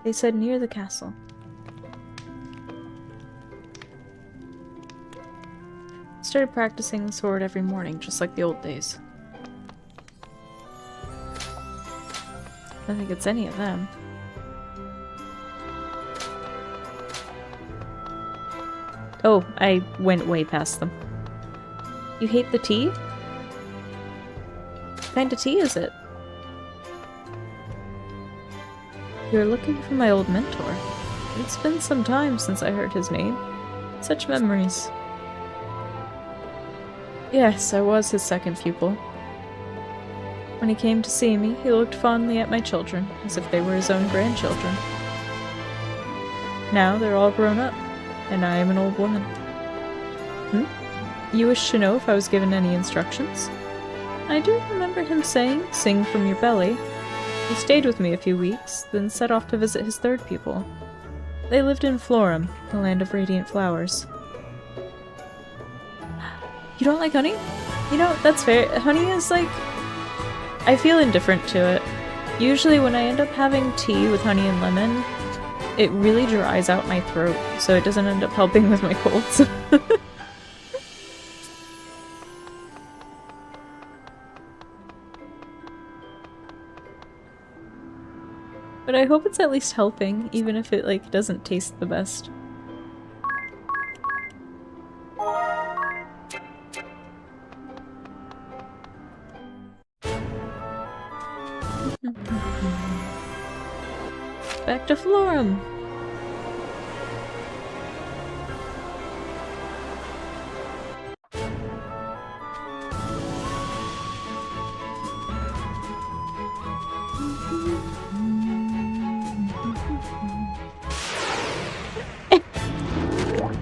They said near the castle. Started practicing the sword every morning, just like the old days. I don't think it's any of them. Oh, I went way past them. You hate the tea? What kind of tea is it? You're looking for my old mentor. It's been some time since I heard his name. Such memories. Yes, I was his second pupil. When he came to see me, he looked fondly at my children, as if they were his own grandchildren. Now they're all grown up, and I am an old woman. You wish to know if I was given any instructions? I do remember him saying, "Sing from your belly." He stayed with me a few weeks, then set off to visit his third pupil. They lived in Florum, the land of radiant flowers. You don't like honey? You know, that's fair. Honey is like... I feel indifferent to it. Usually when I end up having tea with honey and lemon, it really dries out my throat, so it doesn't end up helping with my colds. But I hope it's at least helping, even if it, like, doesn't taste the best. Back to Florum!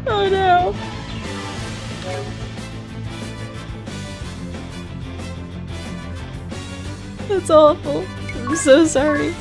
Oh no! That's awful. I'm so sorry.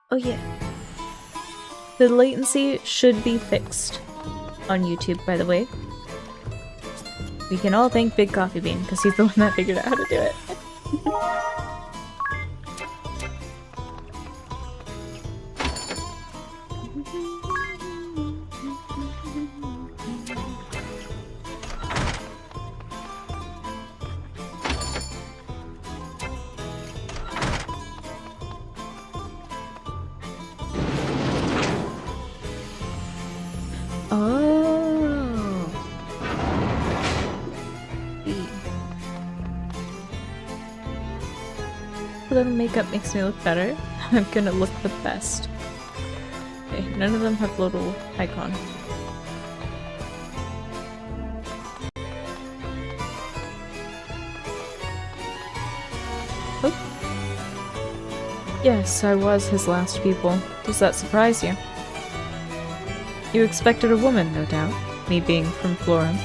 Oh yeah. The latency should be fixed on YouTube, by the way. We can all thank Big Coffee Bean, because he's the one that figured out how to do it. Little makeup makes me look better. I'm gonna look the best. Okay, none of them have little icon. Oh. Yes, I was his last pupil. Does that surprise you? You expected a woman, no doubt, me being from Florum.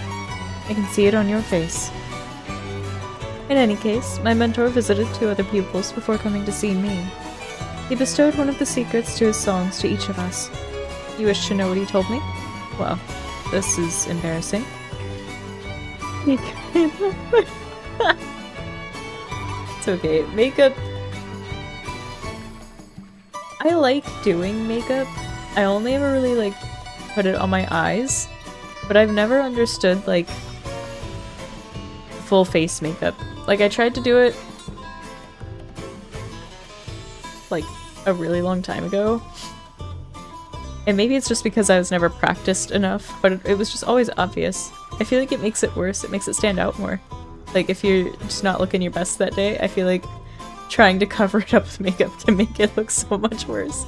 I can see it on your face. In any case, my mentor visited 2 other pupils before coming to see me. He bestowed one of the secrets to his songs to each of us. You wish to know what he told me? Well, this is embarrassing. It's okay. Makeup... I like doing makeup. I only ever really, like, put it on my eyes. But I've never understood, like, full face makeup. Like, I tried to do it, like, a really long time ago. And maybe it's just because I was never practiced enough, but it was just always obvious. I feel like it makes it worse, it makes it stand out more. Like, if you're just not looking your best that day, I feel like trying to cover it up with makeup can make it look so much worse.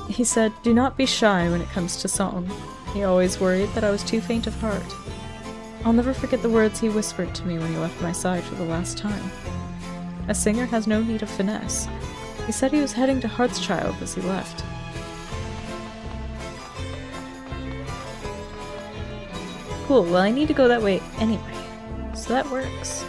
He said, "Do not be shy when it comes to song." He always worried that I was too faint of heart. I'll never forget the words he whispered to me when he left my side for the last time. A singer has no need of finesse. He said he was heading to Heartschild as he left. Cool, well I need to go that way anyway, so that works.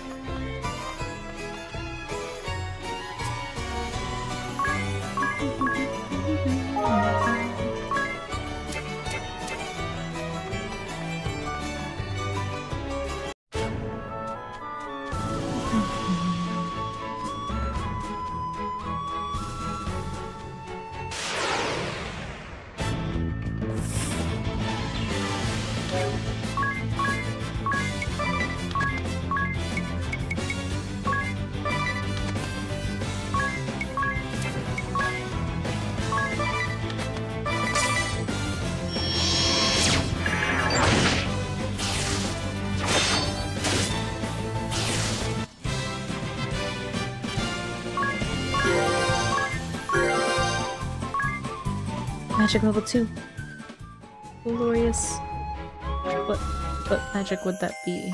Magic level 2. Glorious. What magic would that be?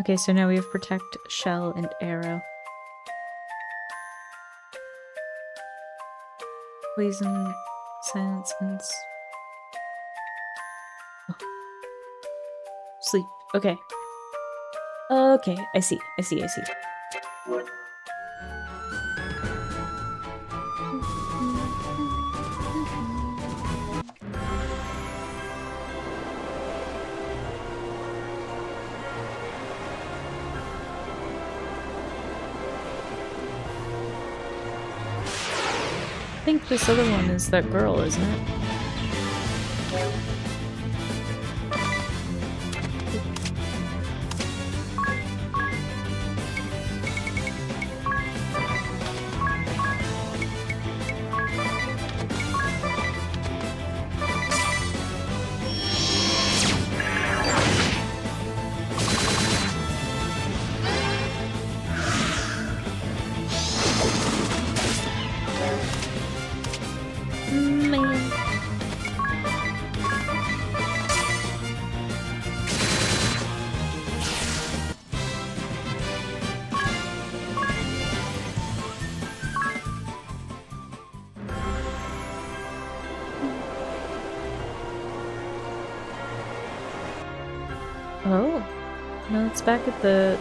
Okay, so now we have Protect, Shell, and Arrow. Poison, Silence, and... Oh. Sleep. Okay. Okay, I see. I think this other one is that girl, isn't it? Oh, no, it's back at the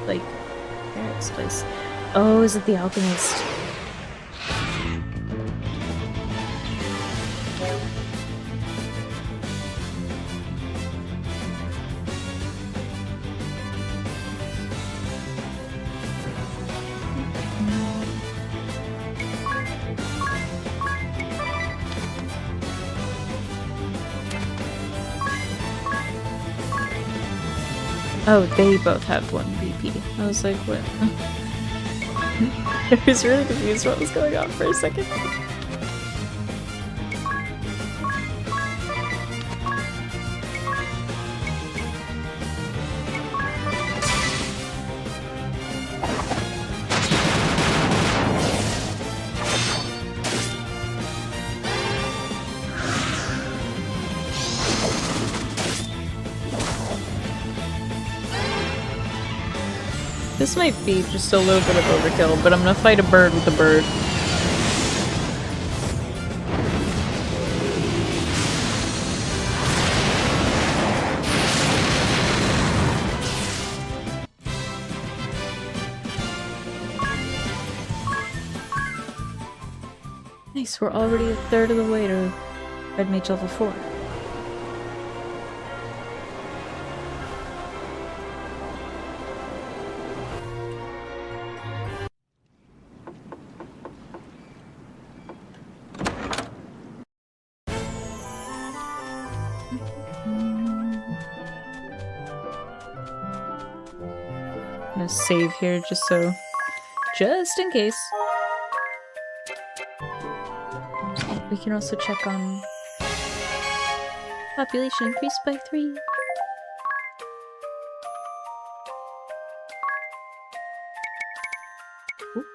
like, Eric's place. Oh, is it the alchemist? Oh, they both have 1 BP. I was like, what? I was really confused what was going on for a second. This might be just a little bit of overkill, but I'm gonna fight a bird with a bird. Nice, we're already a third of the way to Red Mage level 4. I'm gonna save here just in case. We can also check on population increased by 3. Ooh.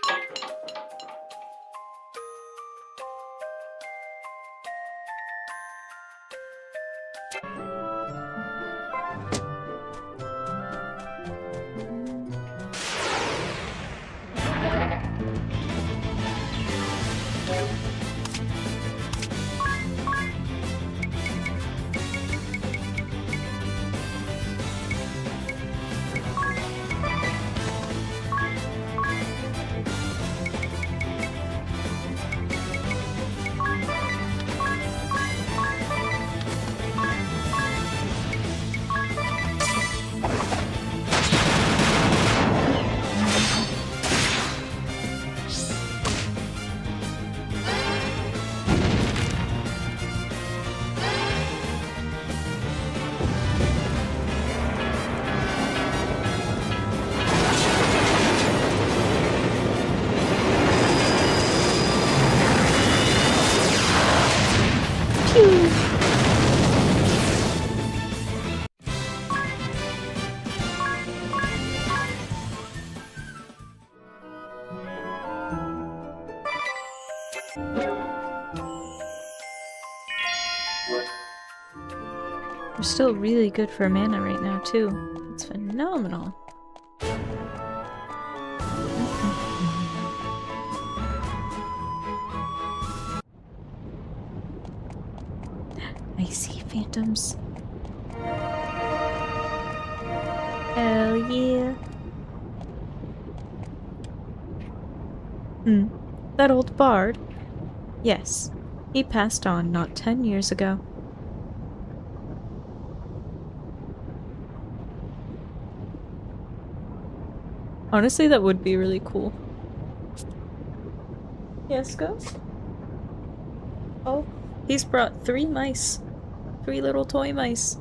We're still really good for mana right now, too. It's phenomenal. I see phantoms. Hell yeah. That old bard? Yes. He passed on not 10 years ago. Honestly, that would be really cool. Yes, Ghost? Oh, he's brought 3 mice. 3 little toy mice.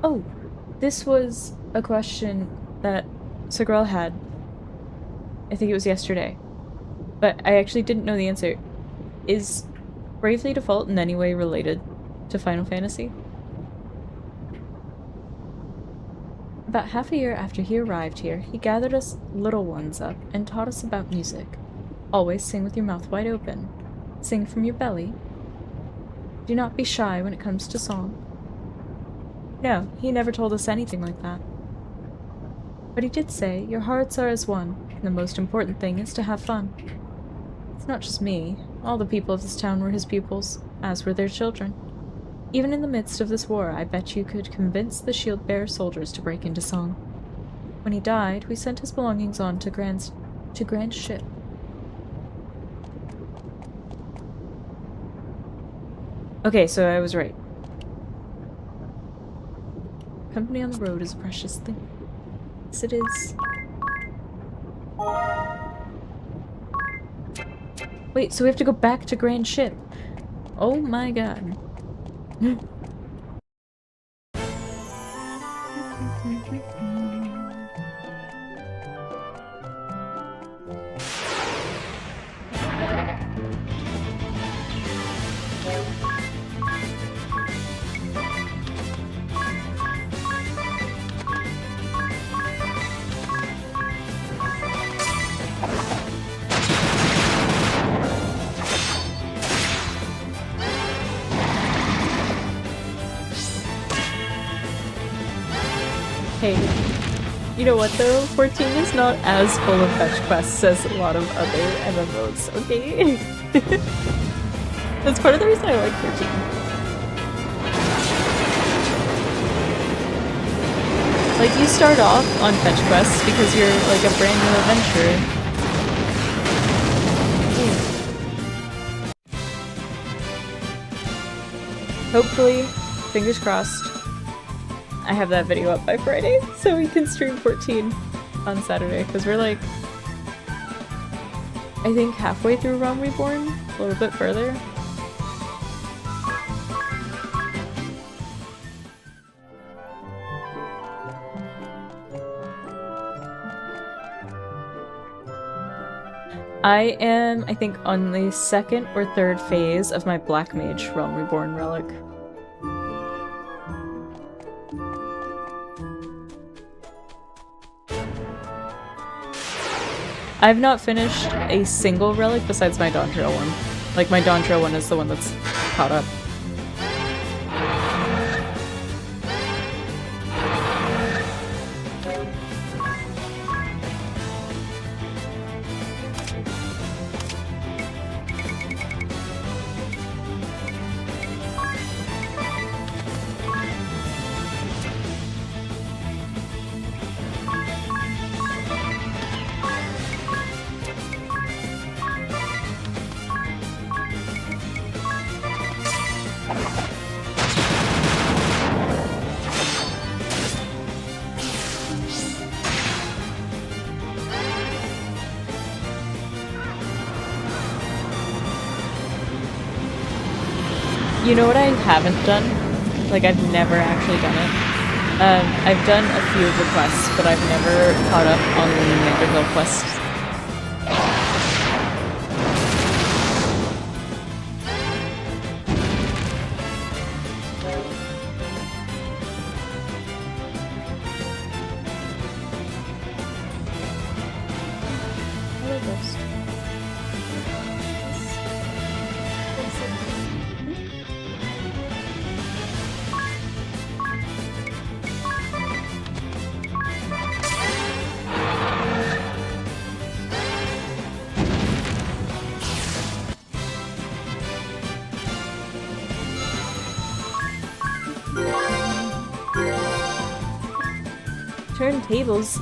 Oh, this was a question that Sagrel had. I think it was yesterday. But I actually didn't know the answer. Is Bravely Default in any way related to Final Fantasy? About half a year after he arrived here, he gathered us little ones up and taught us about music. Always sing with your mouth wide open. Sing from your belly. Do not be shy when it comes to song. No, he never told us anything like that. But he did say, your hearts are as one, and the most important thing is to have fun. It's not just me. All the people of this town were his pupils, as were their children. Even in the midst of this war, I bet you could convince the shield-bearer soldiers to break into song. When he died, we sent his belongings on to Grand Ship. Okay, so I was right. Company on the road is a precious thing. Yes, it is. Wait, so we have to go back to Grand Ship. Oh my god. Hey, you know what though? 14 is not as full of fetch quests as a lot of other MMOs, okay? That's part of the reason I like 13. Like, you start off on fetch quests because you're like a brand new adventurer. Hopefully, fingers crossed, I have that video up by Friday, so we can stream 14 on Saturday, because we're like, I think halfway through Realm Reborn, a little bit further. I am, I think, on the 2nd or 3rd phase of my Black Mage Realm Reborn relic. I've not finished a single relic besides my Dawntrail one. Like, my Dawntrail one is the one that's caught up. You know what I haven't done? Like, I've never actually done it. I've done a few of the quests, but I've never caught up on the Manderville quests. Hello, Ghost. Turntables.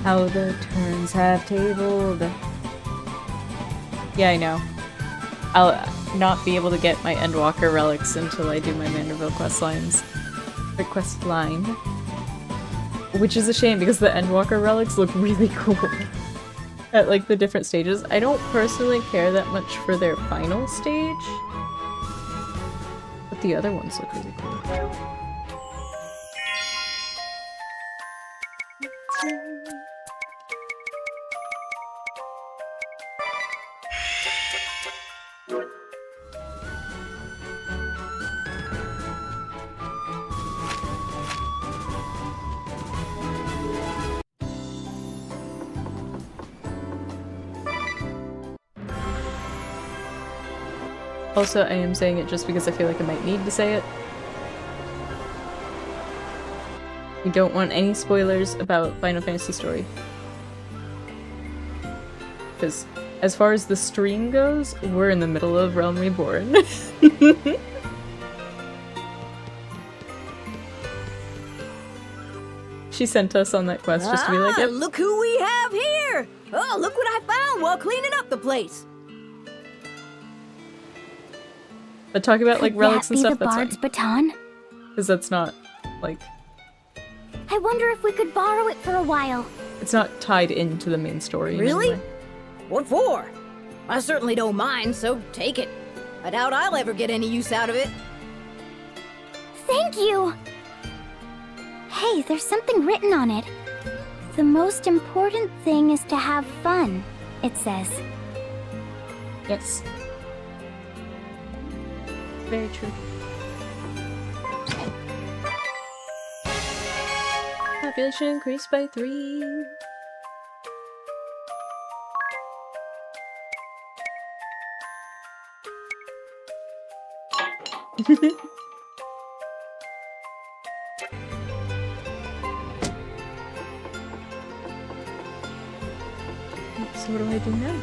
How the turns have tabled. Yeah, I know. I'll not be able to get my Endwalker relics until I do my Manderville quest lines. The quest line. Which is a shame because the Endwalker relics look really cool. At like the different stages. I don't personally care that much for their final stage. But the other ones look really cool. Also, I am saying it just because I feel like I might need to say it. I don't want any spoilers about Final Fantasy story. Because as far as the stream goes, we're in the middle of Realm Reborn. She sent us on that quest just to be like, yep. Look who we have here! Oh, look what I found while cleaning up the place! But talk about like Could relics that and be stuff, the that's Bard's fine. baton? Because that's not, like, I wonder if we could borrow it for a while. it's not tied into the main story. in any Really? way. What for? I certainly don't mind, so take it. I doubt I'll ever get any use out of it. Thank you! Hey, there's something written on it. The most important thing is to have fun, it says. Yes. Very true. Population increased by 3. So what do I do now?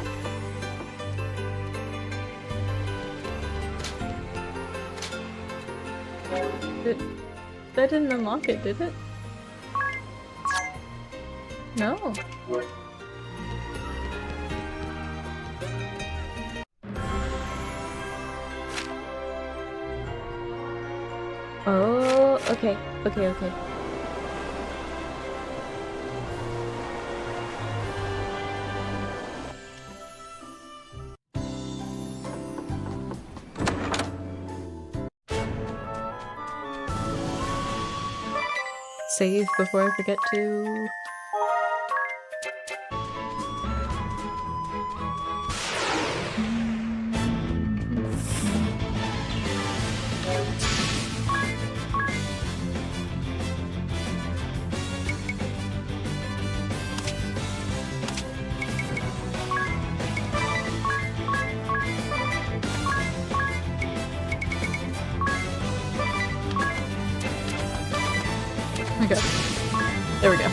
That didn't unlock it, did it? No. Oh, okay, okay. Save before I forget to. Oh my god. There we go.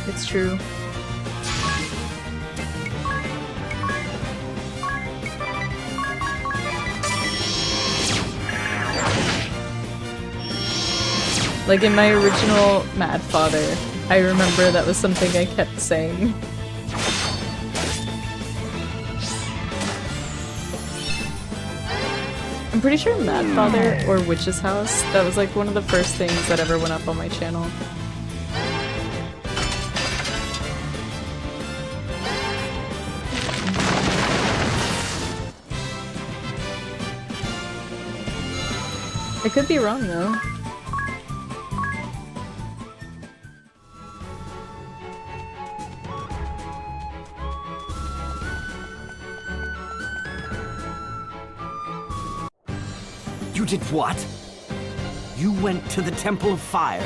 It's true. Like in my original Mad Father, I remember that was something I kept saying. I'm pretty sure Mad Father or Witch's House, that was like one of the first things that ever went up on my channel. I could be wrong though. You did what? You went to the Temple of Fire?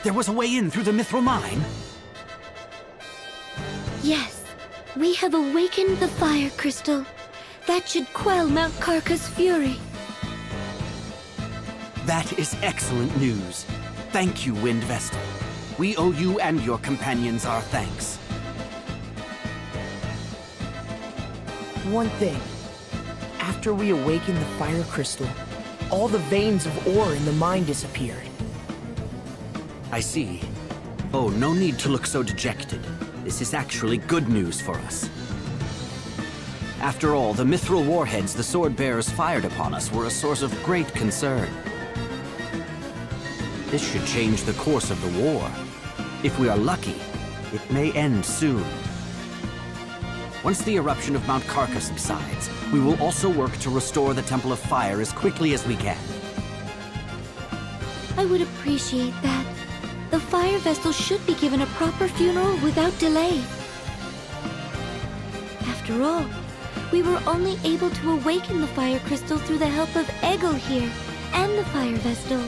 There was a way in through the Mithril Mine? Yes, we have awakened the fire crystal. That should quell Mount Karka's fury. That is excellent news. Thank you, Wind Vestal. We owe you and your companions our thanks. One thing. After we awakened the fire crystal, all the veins of ore in the mine disappeared. I see. Oh, no need to look so dejected. This is actually good news for us. After all, the mithril warheads the sword bearers fired upon us were a source of great concern. This should change the course of the war. If we are lucky, it may end soon. Once the eruption of Mount Karka subsides, we will also work to restore the Temple of Fire as quickly as we can. I would appreciate that. The fire vestal should be given a proper funeral without delay. After all, we were only able to awaken the fire crystal through the help of Egil here and the fire vestal.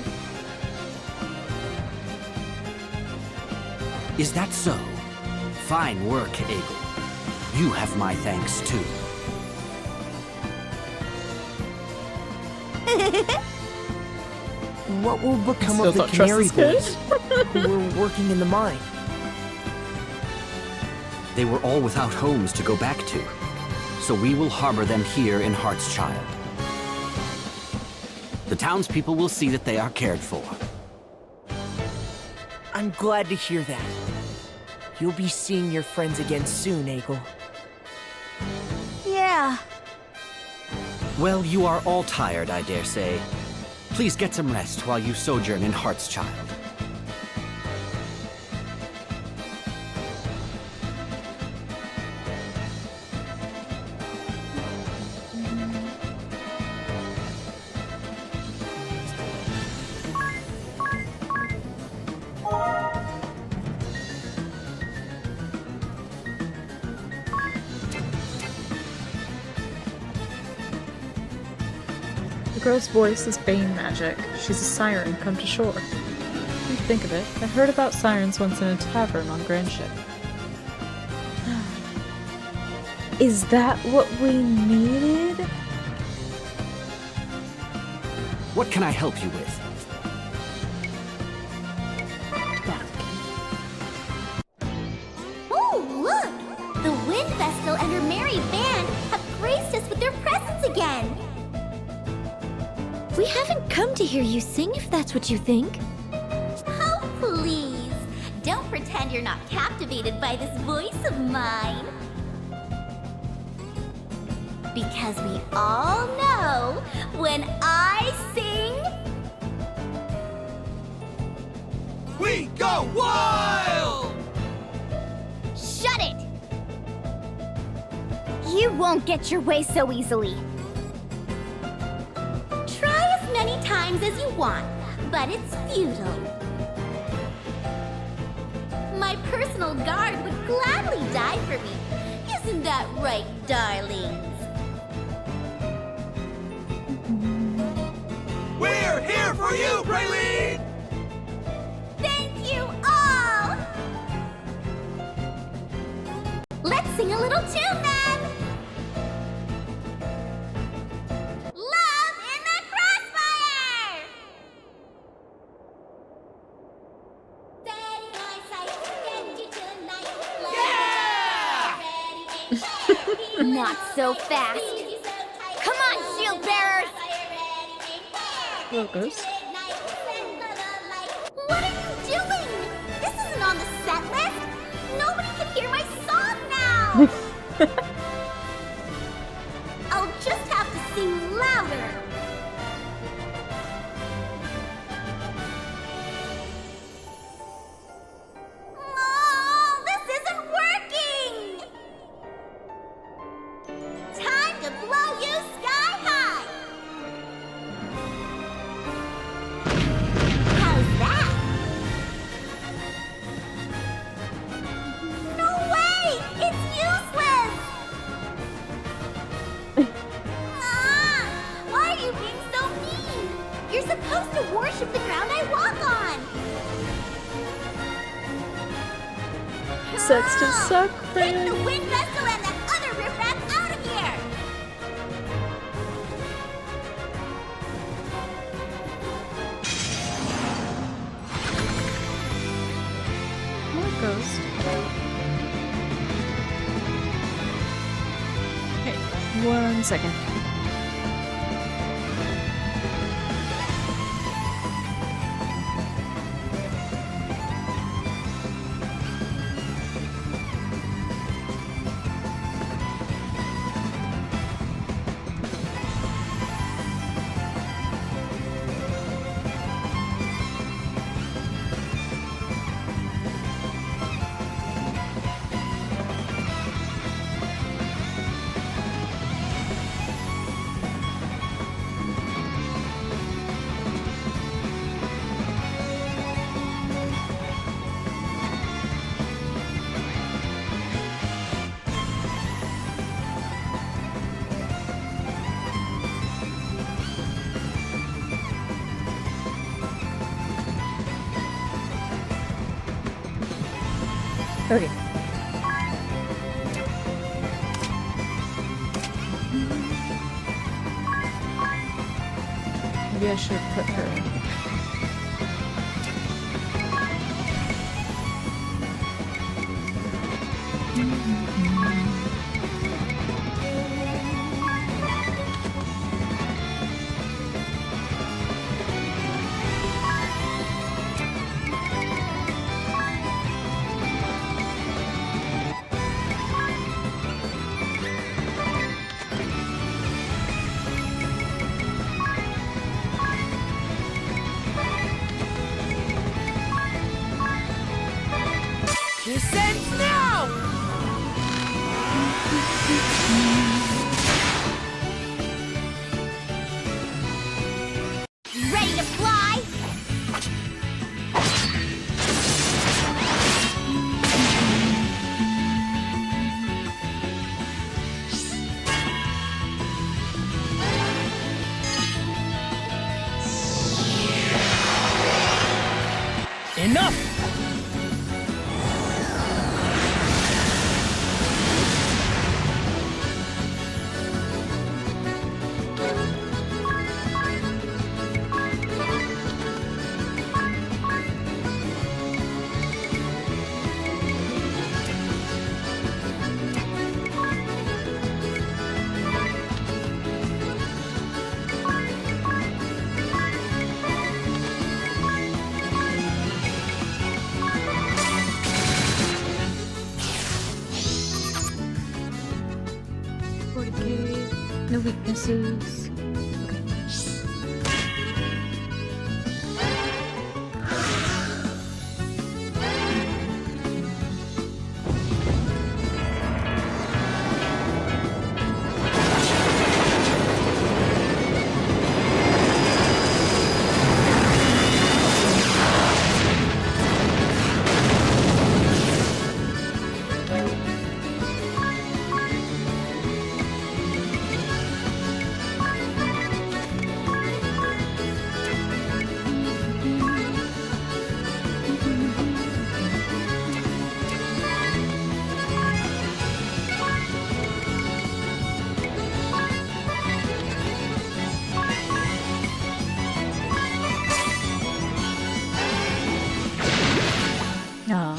Is that so? Fine work, Egil. You have my thanks, too. What will become Still of the don't trust canary this boys who were working in the mine? They were all without homes to go back to, so we will harbor them here in Heartschild. The townspeople will see that they are cared for. I'm glad to hear that. You'll be seeing your friends again soon, Egil. Yeah. Well, you are all tired, I dare say. Please get some rest while you sojourn in Heartschild. The girl's voice is Bane magic. She's a siren come to shore. When you think of it, I heard about sirens once in a tavern on Grand Ship. Is that what we needed? What can I help you with? Oh, look! The Wind Vestal and her merry band have graced us with their presence again. We haven't come to hear you sing if that's what you think. Oh, please. Don't pretend you're not captivated by this voice of mine. Because we all know when I sing, We go wild! shut it! You won't get your way so easily. Try as many times as you want, but it's futile. My personal guard would gladly die for me. Isn't that right, darlings? We're here for you, Praline! Thank you all! Let's sing a little tune then! Love in the Crossfire! Steady my sight, get you tonight. Yeah! Not so fast. Come on, shield bearers! Logos. What are you doing? This isn't on the set list. Nobody can hear my song now. I'll just have to sing louder. Oh, this isn't working. Time to blow you sky high. How's that? No way! It's useless! Why are you chose to worship the ground I walk on. Sucks to suck, Get the friend. wind vessel and that other riffraff out of here! More ghost. Okay, 1 second. Okay. Maybe I should put her. Descent now! Ready to fly? Enough! No weaknesses. Ah.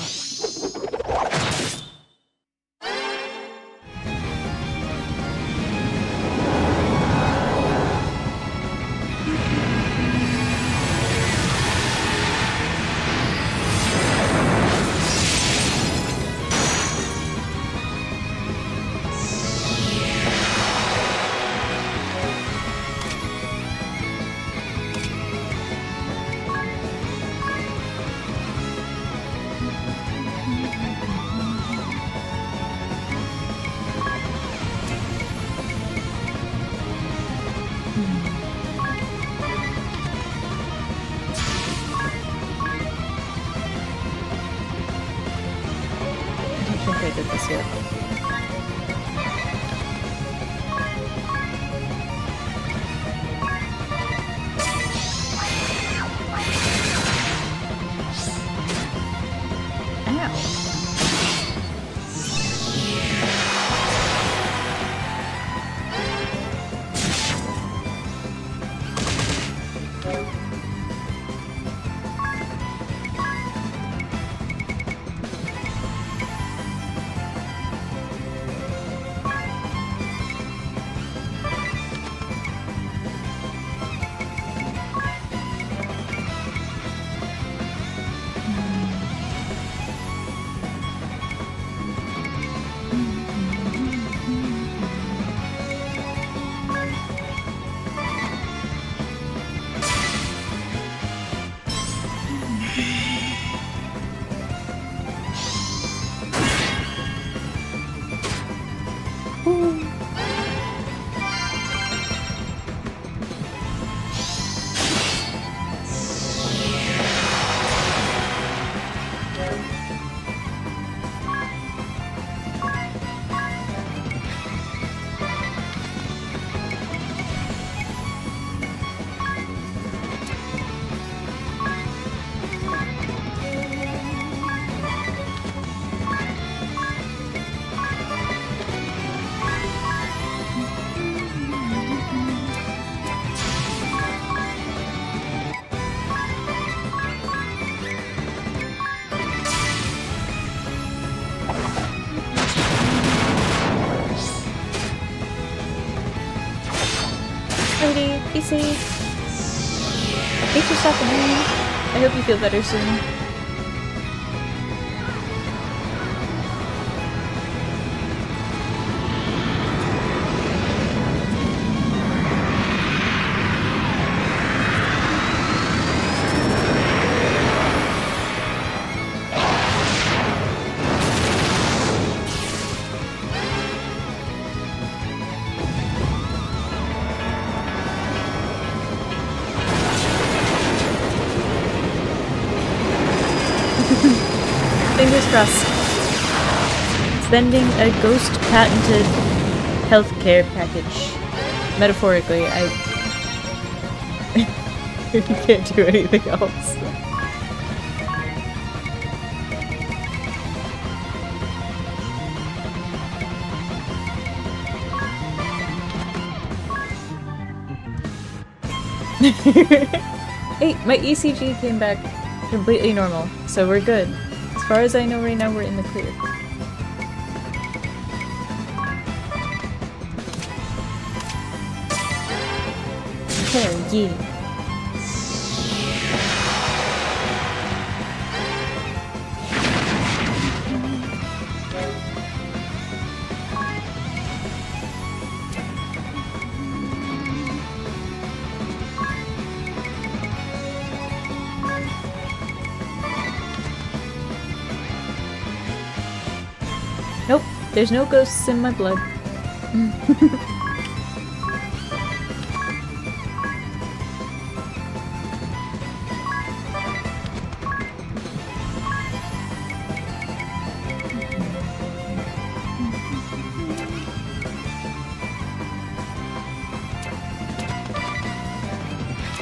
I think I did this yet. Sweetie, be safe. Thanks for stopping in. I hope you feel better soon. Fingers crossed. Sending a ghost patented healthcare package. Metaphorically, I can't do anything else. Hey, my ECG came back completely normal, so we're good. As far as I know right now, we're in the clear. Hell yeah. Nope, there's no ghosts in my blood.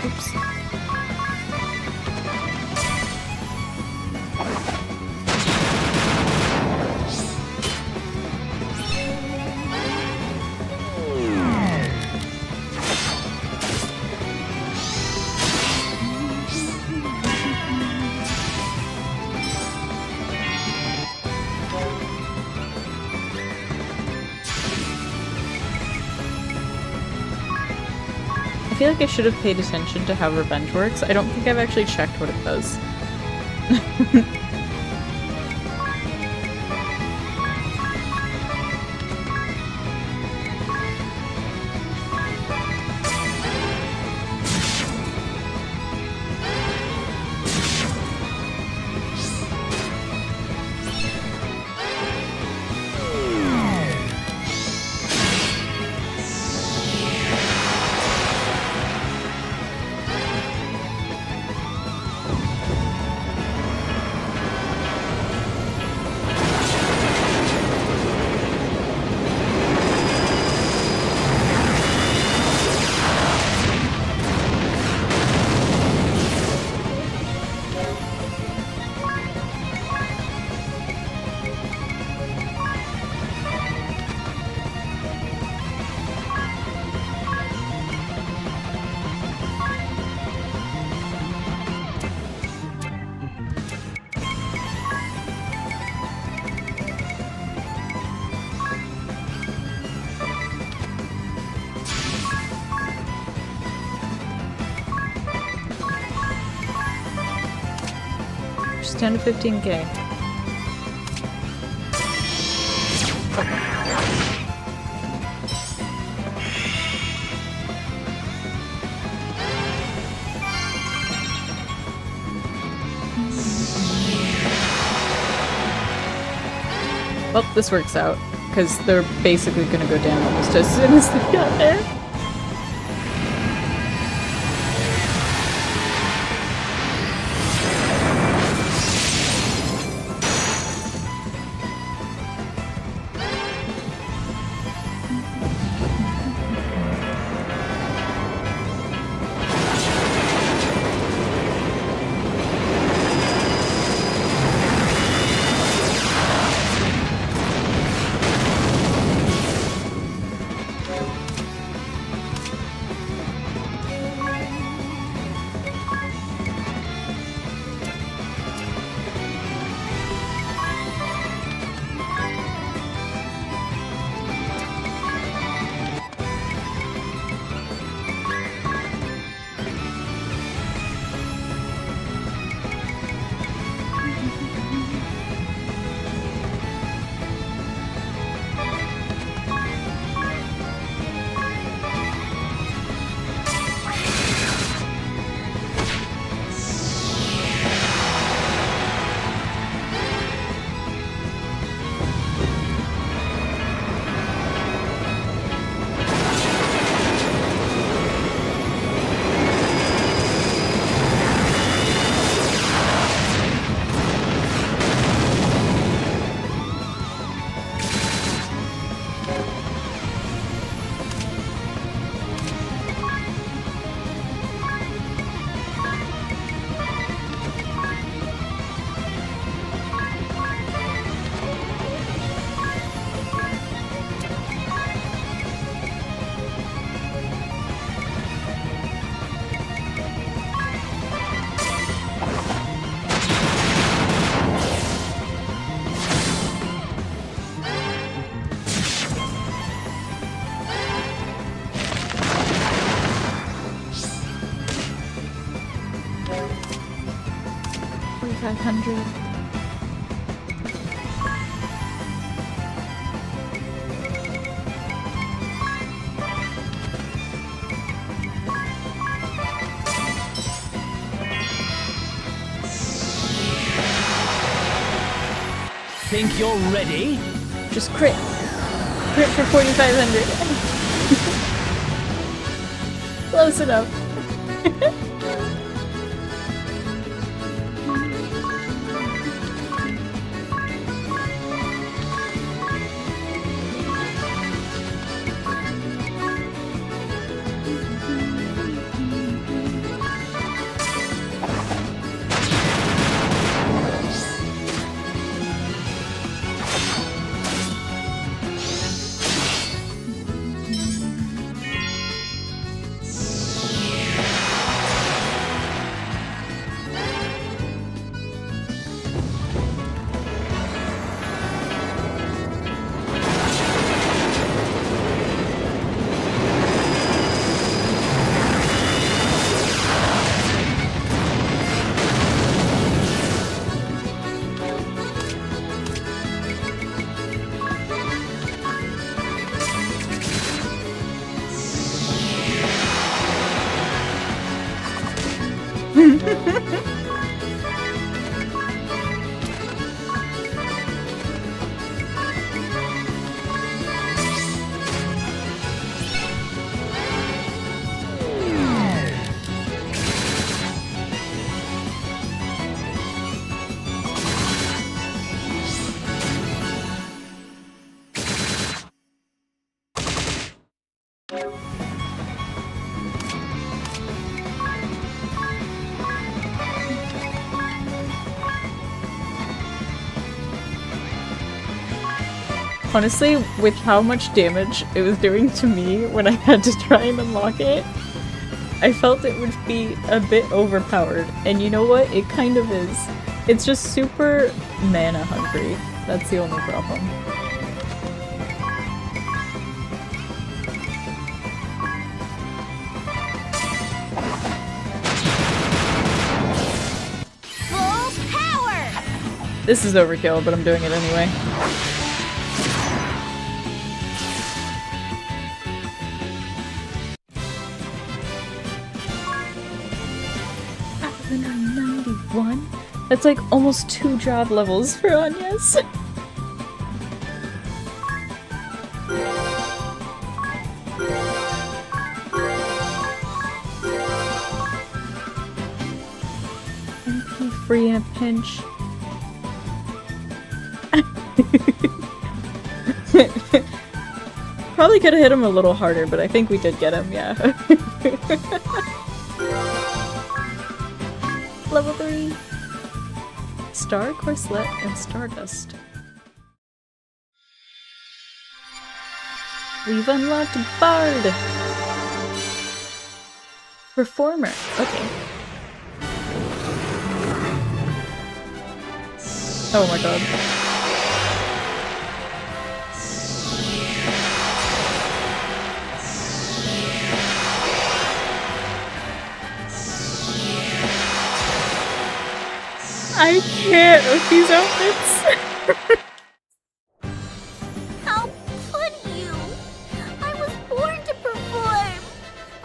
Oops. I feel like I should have paid attention to how revenge works. I don't think I've actually checked what it does. Just 10 to 15k. Well, this works out, because they're basically gonna go down almost as soon as they got there. 4,500. Think you're ready? Just crit. Crit for 4,500. Close enough. Honestly, with how much damage it was doing to me when I had to try and unlock it, I felt it would be a bit overpowered. And you know what? It kind of is. It's just super mana hungry. That's the only problem. Full power! This is overkill, but I'm doing it anyway. That's like almost 2 job levels for Anya's. MP free in a pinch. Probably could have hit him a little harder, but I think we did get him, yeah. Level 3. Star, Corselet, and Stardust. We've unlocked Bard! Performer. Okay. Oh my god. I can't with these outfits. How could you? I was born to perform.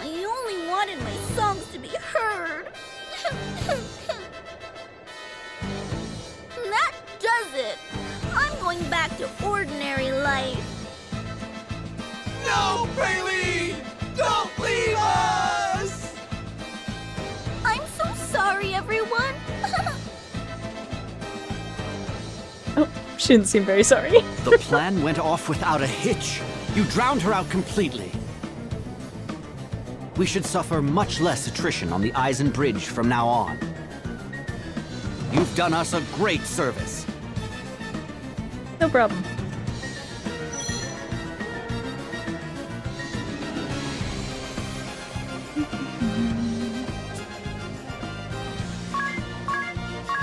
I only wanted my songs to be heard. That does it. I'm going back to ordinary life. No, Praline! Don't leave us! I'm so sorry, everyone. Oh, she didn't seem very sorry. The plan went off without a hitch. You drowned her out completely. We should suffer much less attrition on the Eisen Bridge from now on. You've done us a great service. No problem.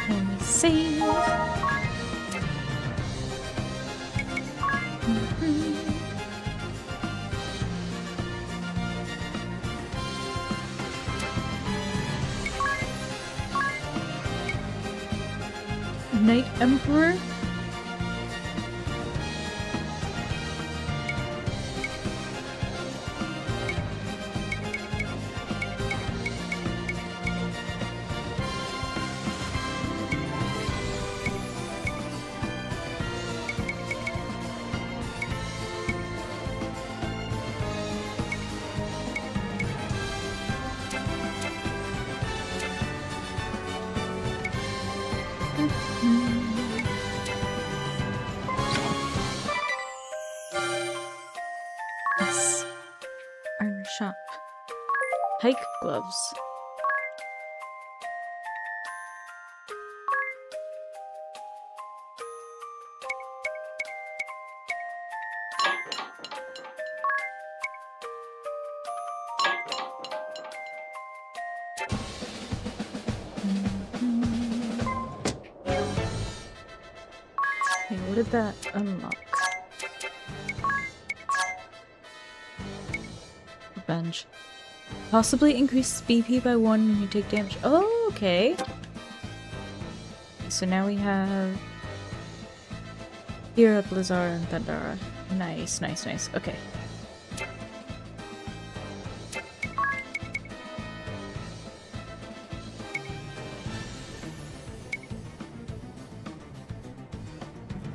Let me see. Night Emperor? Yes. Armor shop. Hike gloves. Okay, what did that unlock? Revenge. Possibly increase BP by 1 when you take damage. Oh, okay. So now we have Hira, Blizzard, and Thundara. Nice, nice, nice. Okay.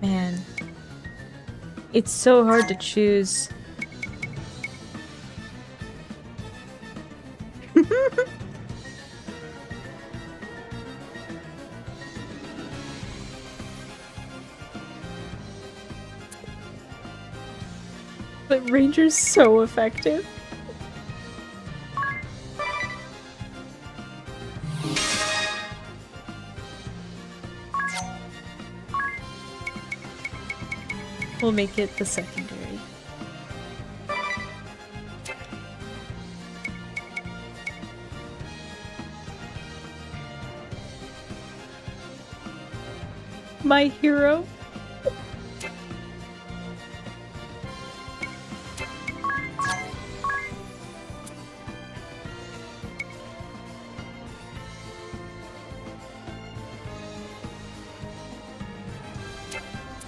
Man. It's so hard to choose. But Ranger's so effective. We'll make it the secondary. My hero.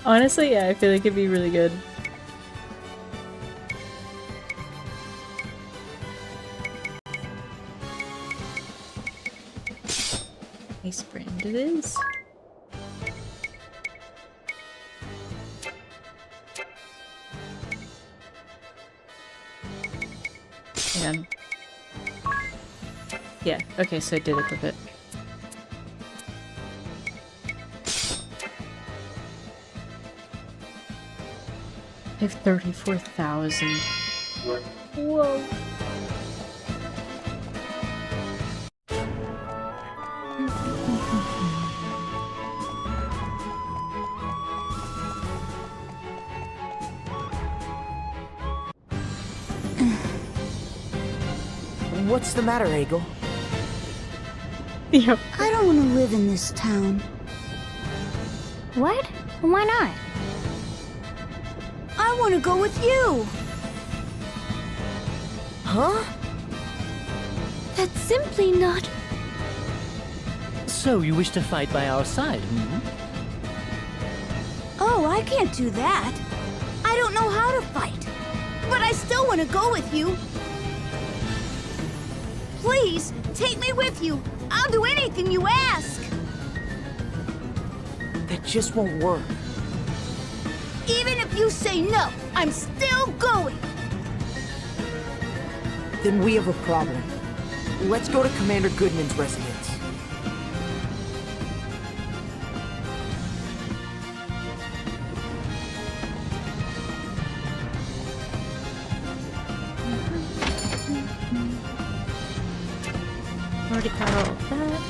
Honestly, yeah, I feel like it'd be really good. Nice brand it is. Man. Yeah, okay, so I did it with it. I have 34,000. Whoa. What's the matter, Eagle? Yep. I don't want to live in this town. What? Why not? I want to go with you. Huh? That's simply not... So you wish to fight by our side, hmm? Oh, I can't do that. I don't know how to fight. But I still want to go with you. Please, take me with you. I'll do anything you ask. That just won't work. Even if you say no, I'm still going. Then we have a problem. Let's go to Commander Goodman's residence. Already got all of that.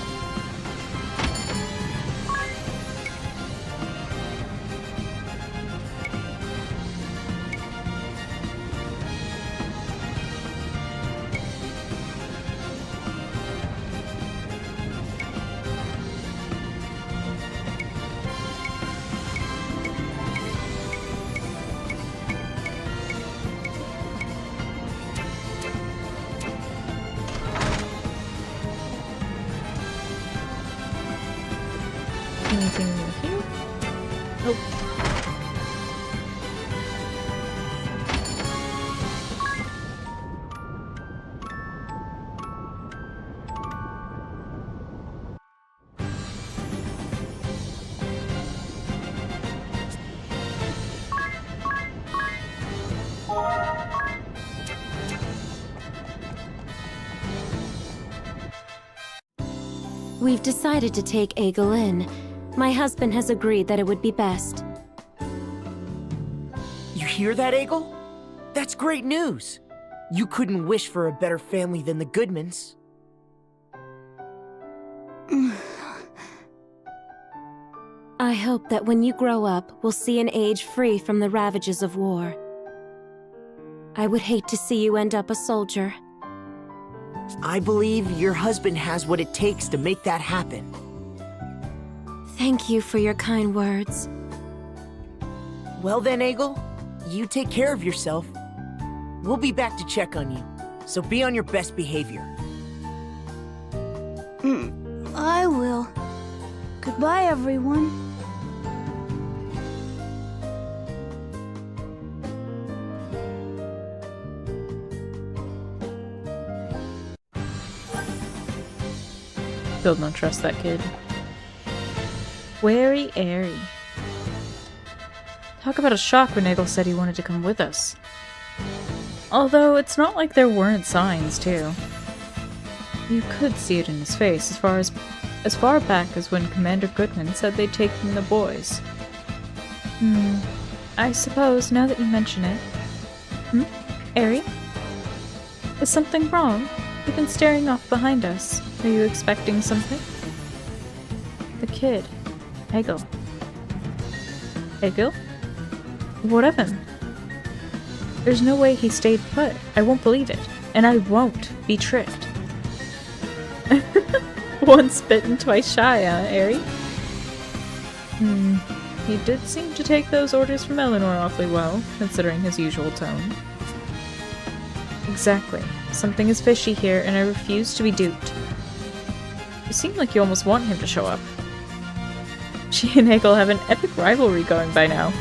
Anything here? Nope. We've decided to take Egel in. My husband has agreed that it would be best. You hear that, Egel? That's great news. You couldn't wish for a better family than the Goodmans. I hope that when you grow up, we'll see an age free from the ravages of war. I would hate to see you end up a soldier. I believe your husband has what it takes to make that happen. Thank you for your kind words. Well then, Egel, you take care of yourself. We'll be back to check on you, so be on your best behavior. I will. Goodbye, everyone. Still don't trust that kid. Wary airy. Talk about a shock when Egel said he wanted to come with us. Although, it's not like there weren't signs, too. You could see it in his face as far back as when Commander Goodman said they'd taken the boys. I suppose, now that you mention it. Airy? Is something wrong? You've been staring off behind us. Are you expecting something? The kid. Egel. Egel? What of him? There's no way he stayed put. I won't believe it. And I won't be tricked. Once bitten, twice shy, Airy? He did seem to take those orders from Eleanor awfully well, considering his usual tone. Exactly. Something is fishy here, and I refuse to be duped. You seem like you almost want him to show up. She and Egel have an epic rivalry going by now.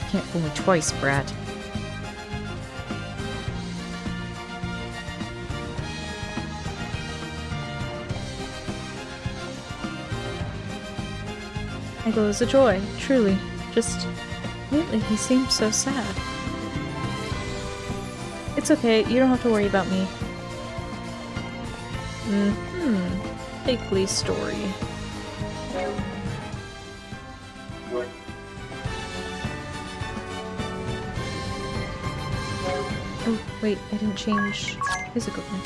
Can't fool me twice, brat. Egel is a joy, truly. Just lately he seems so sad. It's okay, you don't have to worry about me. Fakely story. Oh, wait, I didn't change his equipment.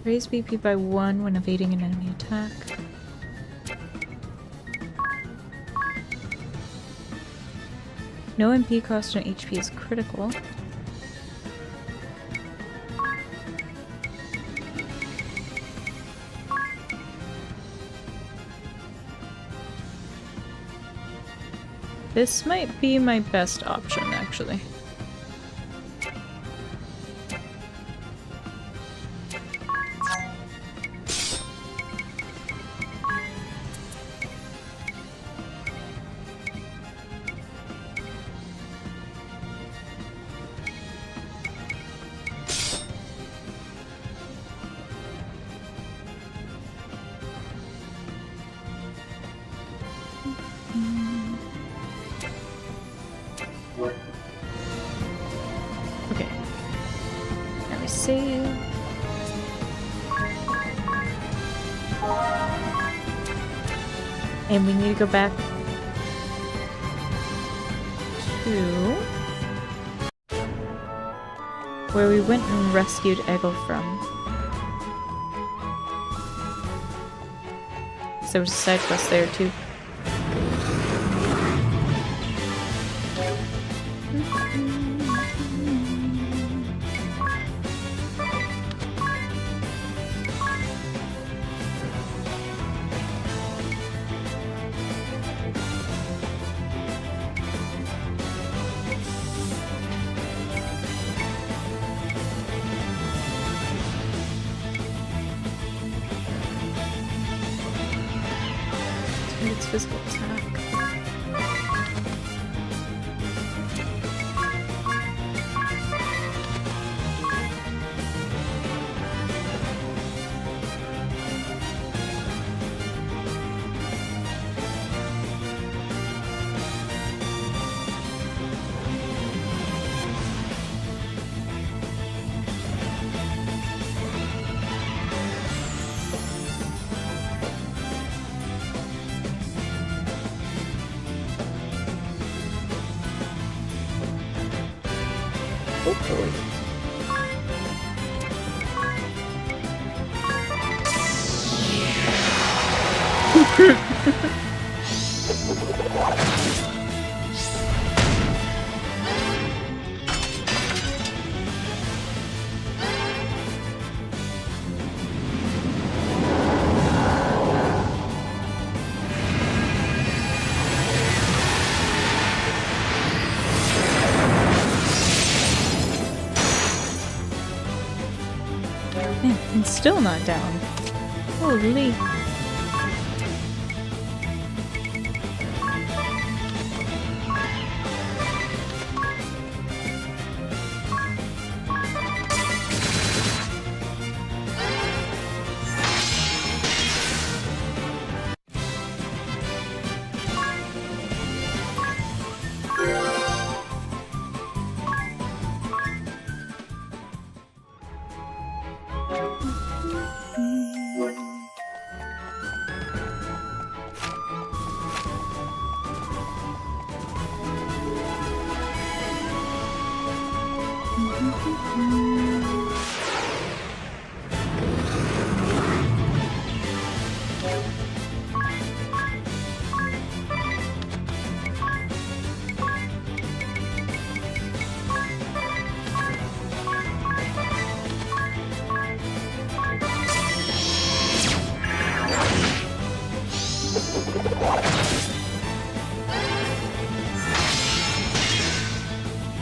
Raise BP by 1 when evading an enemy attack. No MP cost on HP is critical. This might be my best option, actually. Okay. Let me see. And we need to go back to where we went and rescued Egel from. there was a side quest there too. Its physical attack. Hopefully. Man, and still not down. Holy.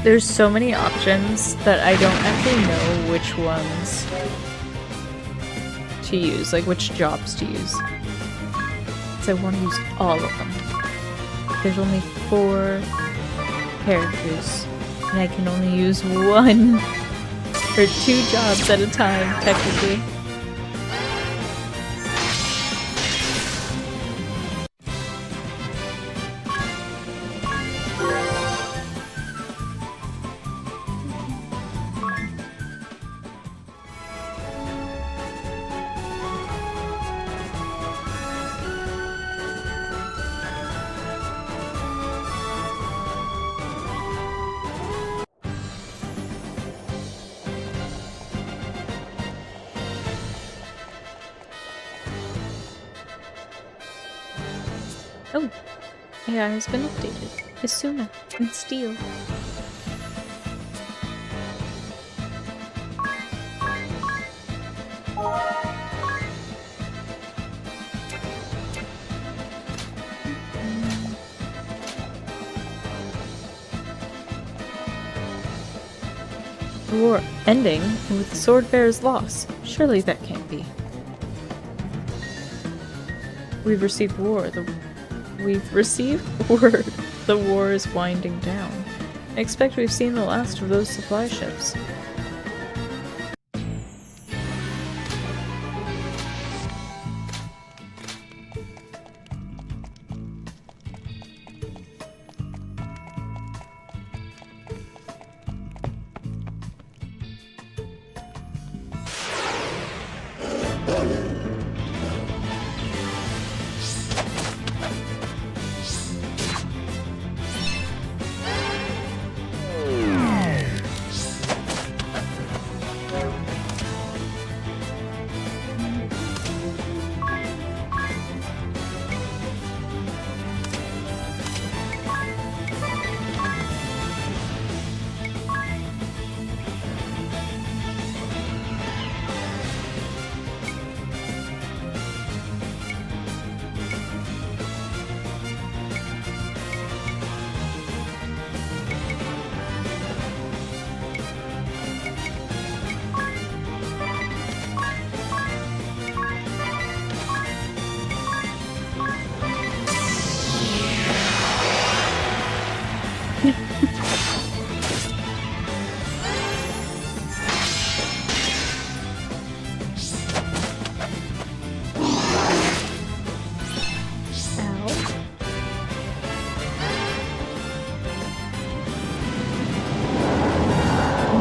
There's so many options that I don't actually know which ones to use, like which jobs to use. So I want to use all of them. There's only 4 characters, and I can only use 1 or 2 jobs at a time, technically. Oh, AI has been updated. Asuna and Steel. The war ending, and with the Sword Bearer's loss. Surely that can't be. We've received word the war is winding down. I expect we've seen the last of those supply ships.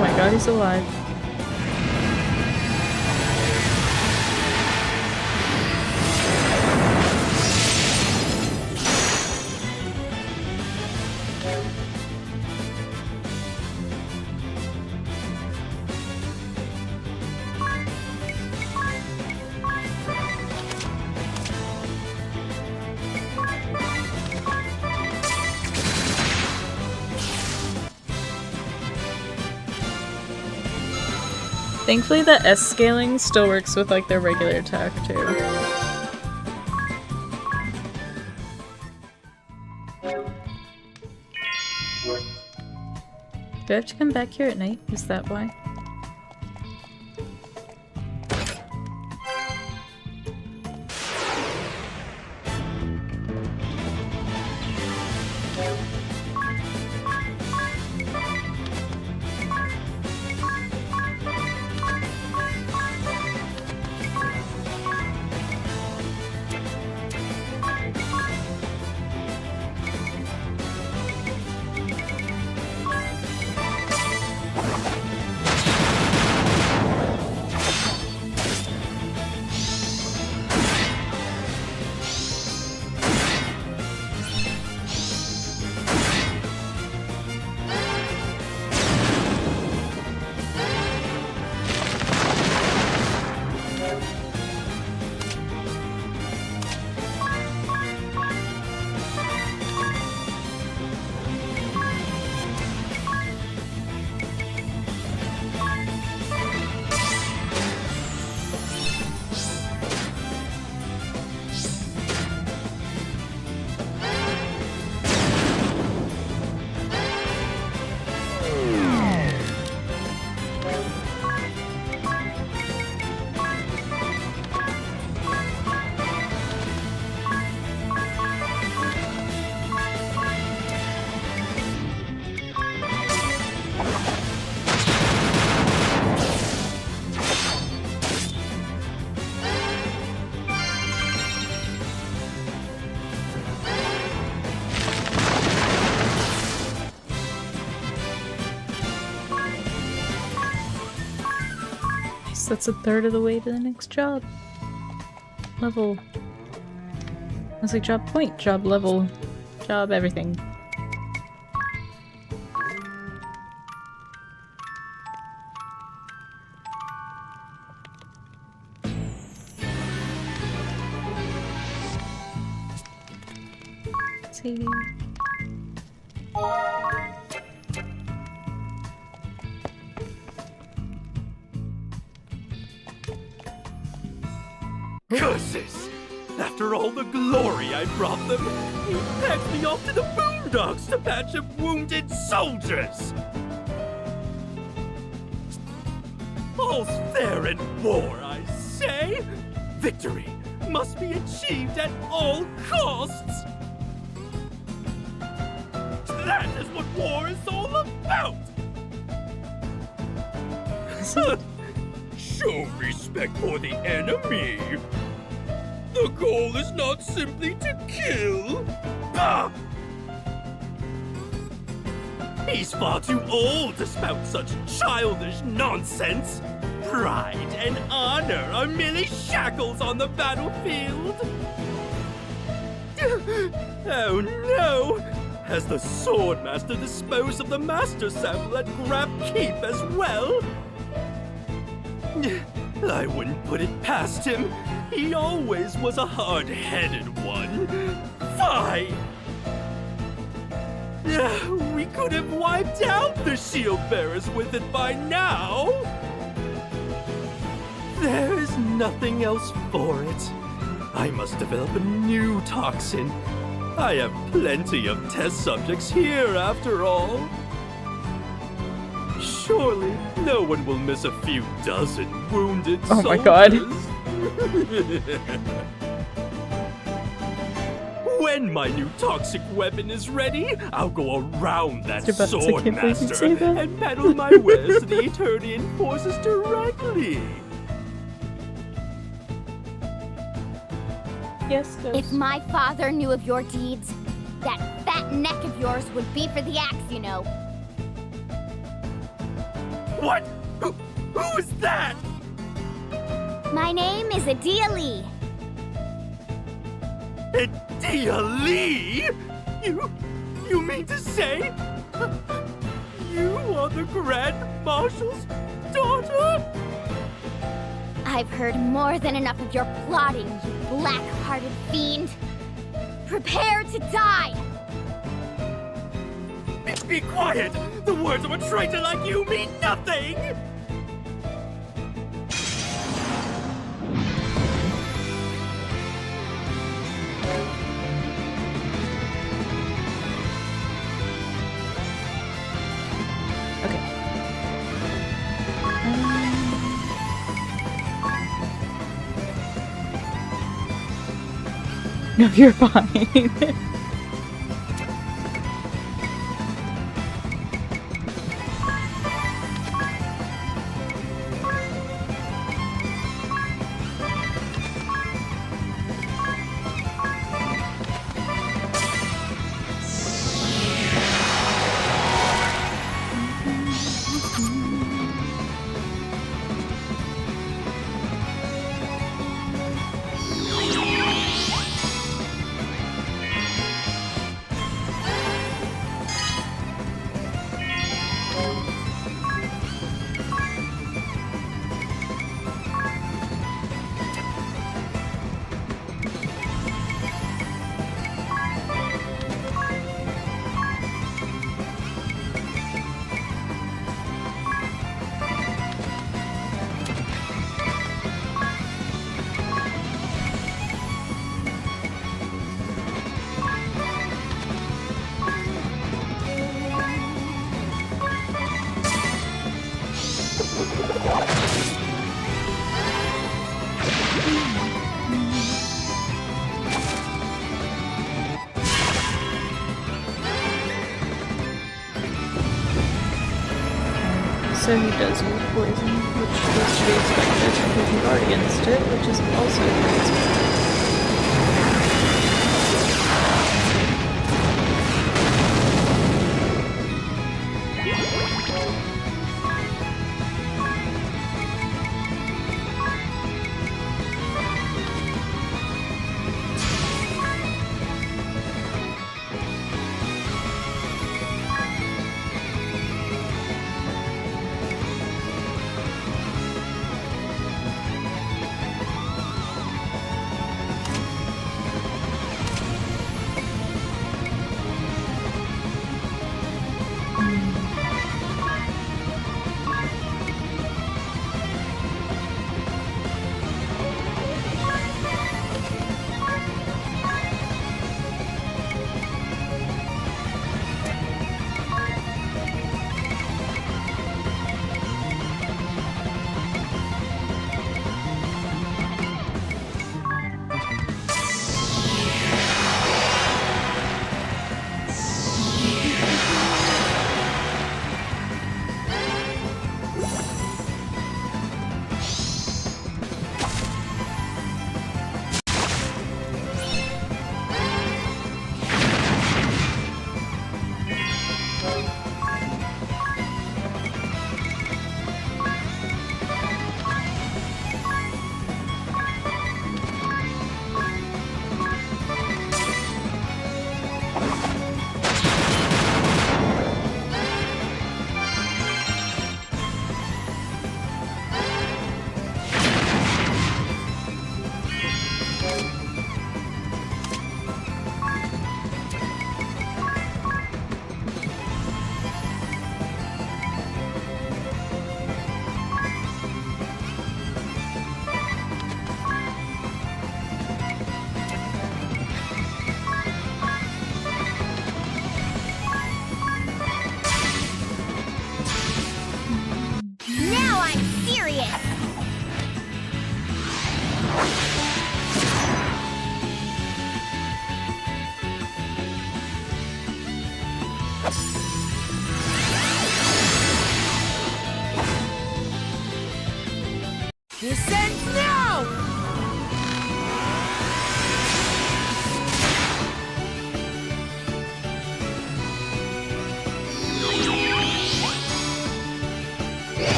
my god, he's alive. Thankfully the S scaling still works with like their regular attack too. Do I have to come back here at night? Is that why? That's a third of the way to the next job. Level. I was like job point, job level, job everything. Let's see. Curses! After all the glory I brought them, he packed me off to the boondocks to patch up wounded soldiers! All's fair in war, I say! Victory must be achieved at all costs! That is what war is all about! Show respect for the enemy! The goal is not simply to kill! Bah! He's far too old to spout such childish nonsense! Pride and honor are merely shackles on the battlefield! Oh no! Has the Swordmaster disposed of the Master Sample at Grab Keep as well? I wouldn't put it past him. He always was a hard-headed one. Fine! We could have wiped out the shield bearers with it by now! There's nothing else for it. I must develop a new toxin. I have plenty of test subjects here, after all. Surely, no one will miss a few dozen wounded soldiers. Oh my god. When my new toxic weapon is ready, I'll go around that Sword Swordmaster and peddle my wares to the Eternian forces directly. Yes, If my father knew of your deeds, that fat neck of yours would be for the axe, you know. What? Who is that? My name is Adia Lee. Adia Lee? You mean to say? You are the Grand Marshal's daughter? I've heard more than enough of your plotting, you black-hearted fiend. Prepare to die! Be quiet! The words of a traitor like you mean nothing! No, you're fine. So he does use poison, which was to be expected because he guard against it, which is also to be expected.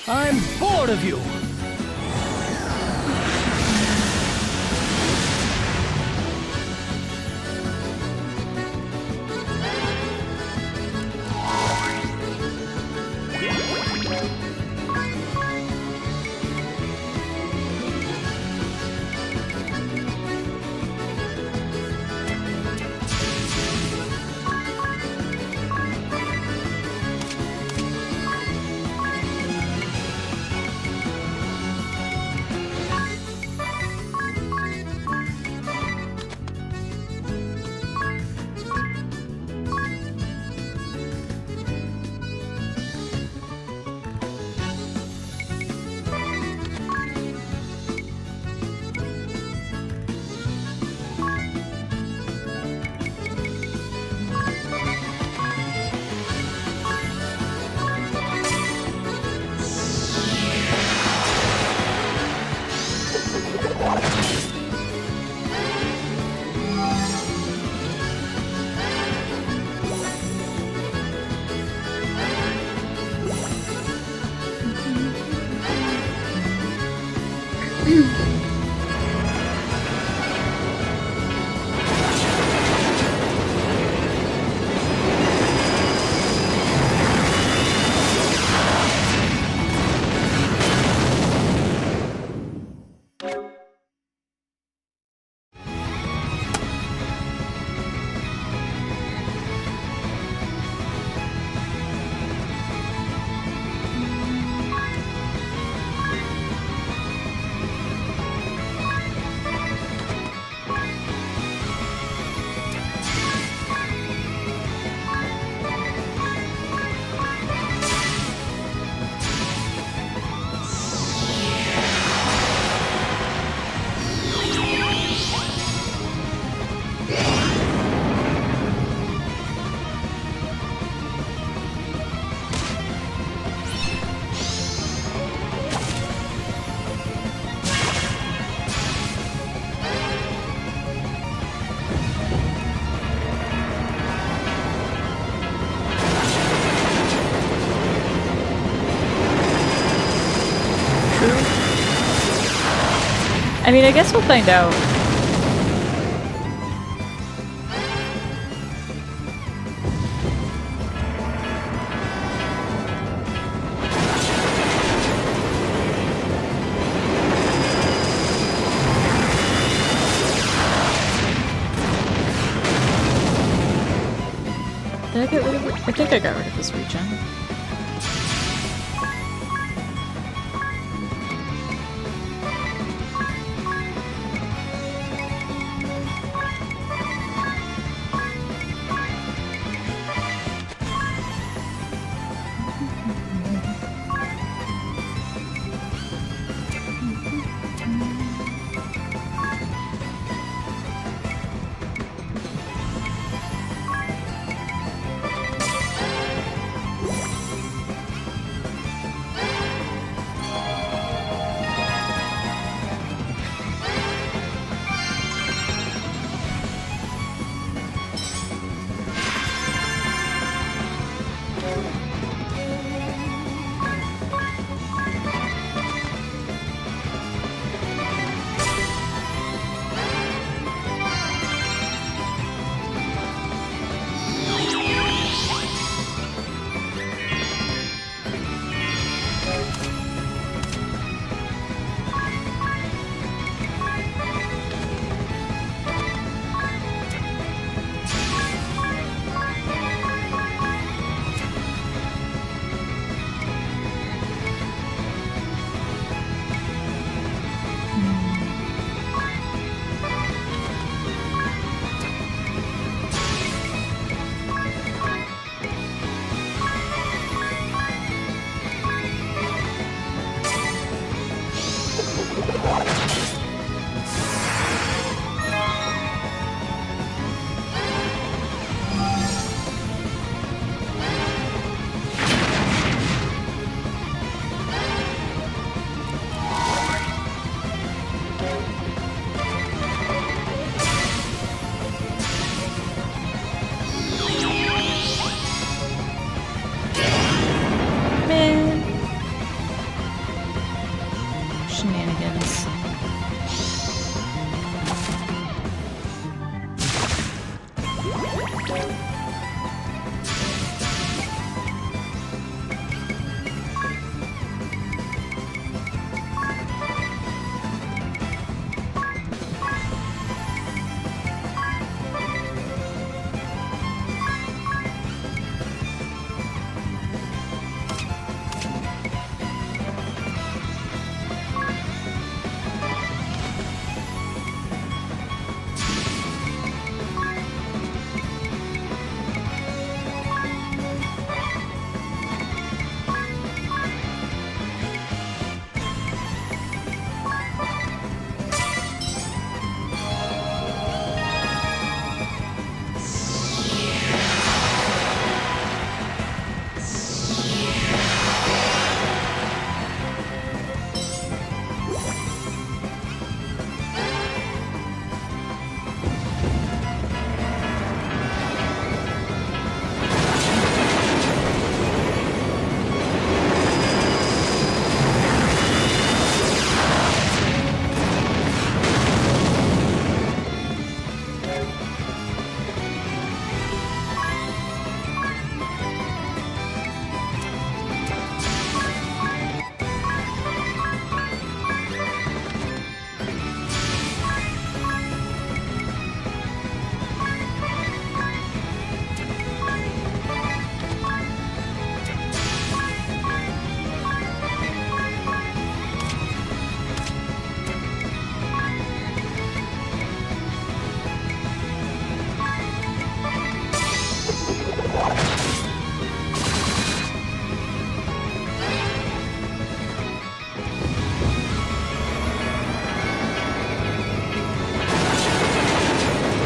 I'm bored of you! I mean, I guess we'll find out. Did I get rid of it? I think I got rid of this regen.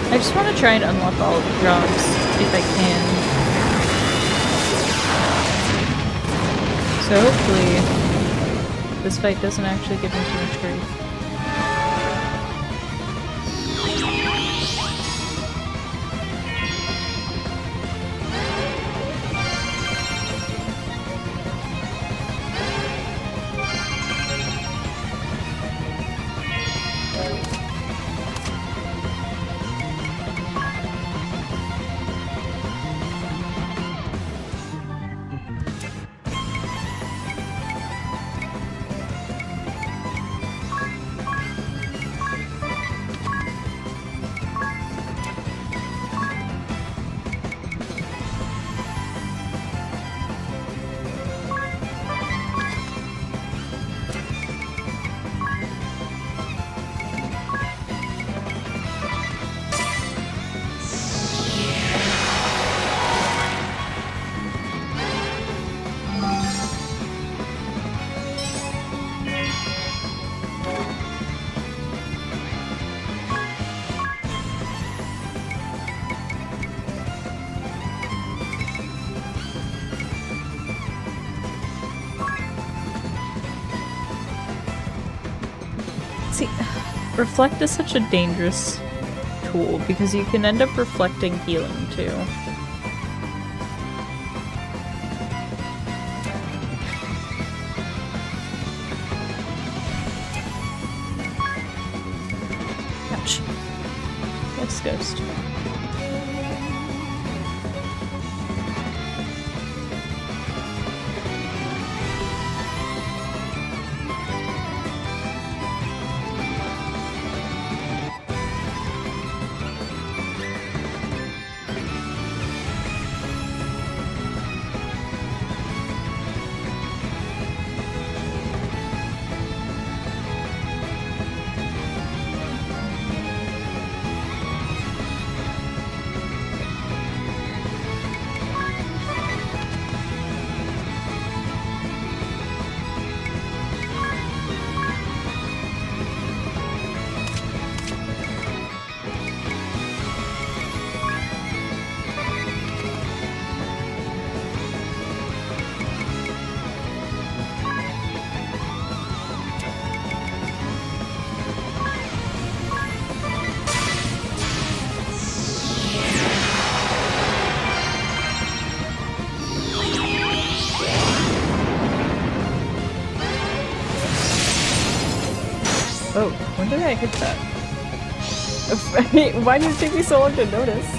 I just want to try and unlock all of the drops if I can. So hopefully this fight doesn't actually give me too much grief. See, reflect is such a dangerous tool because you can end up reflecting healing too. Ouch. Yes, ghost. Oh, when did I hit that? Why did it take me so long to notice?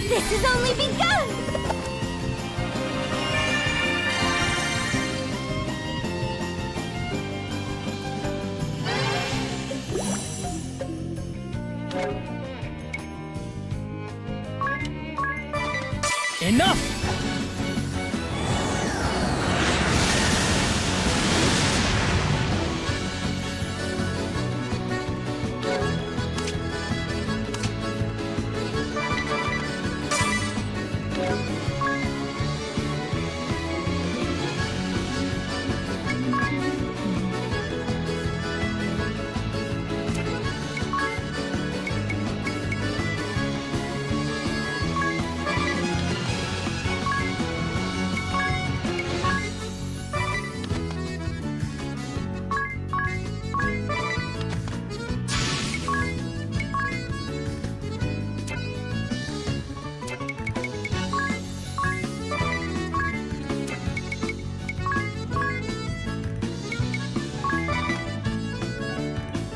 This has only begun! Enough!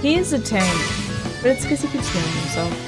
He is a tank, but it's because he keeps healing himself.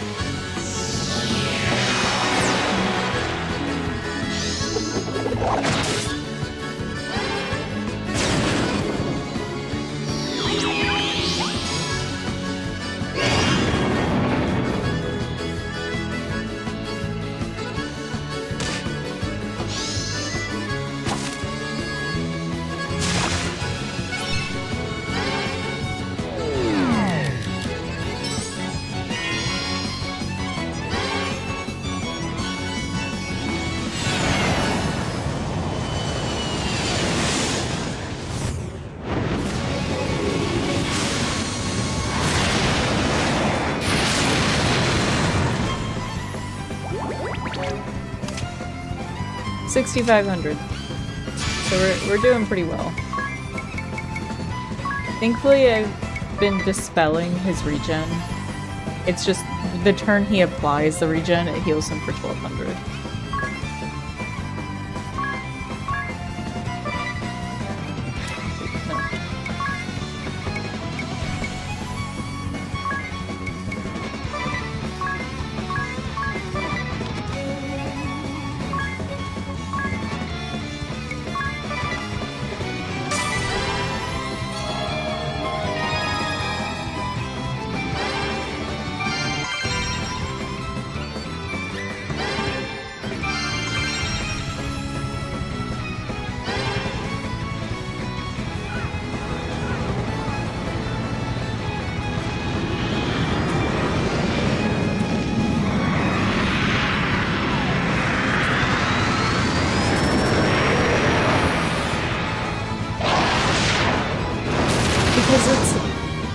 $6,500. So we're doing pretty well. Thankfully, I've been dispelling his regen. It's just the turn he applies the regen, it heals him for 1,200.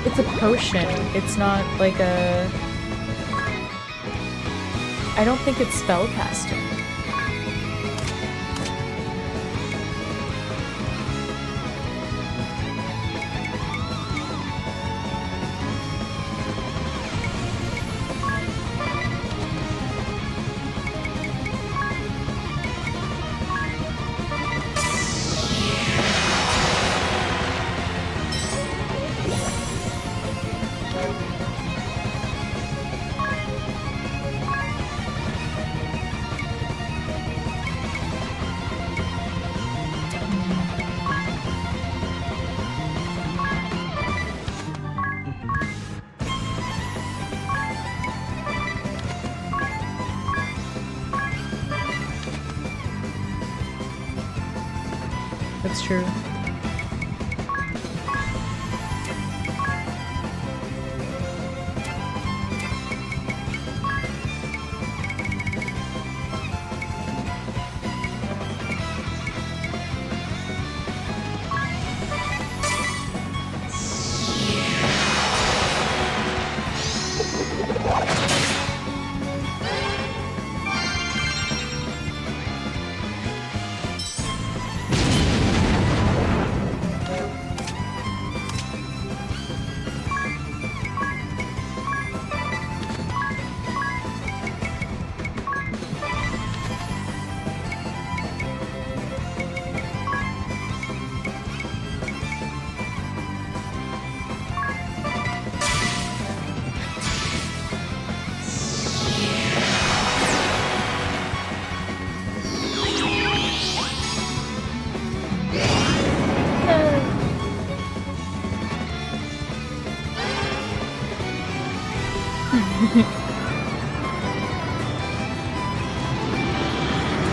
It's a potion. It's not like a... I don't think it's spellcasting. That's true.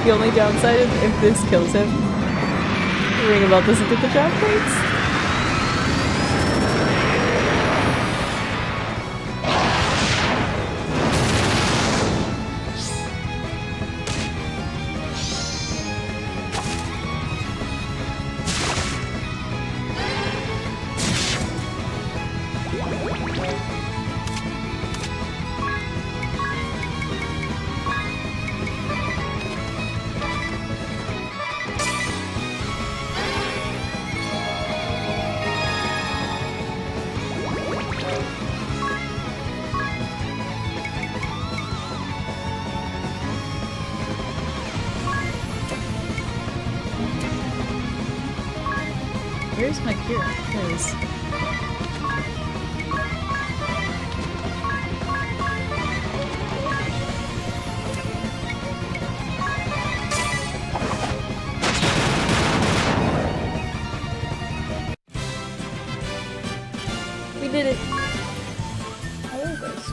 The only downside is if this kills him, Ringabel doesn't get the job points. Where's my cure? There it is. We did it! Hello, Ghost.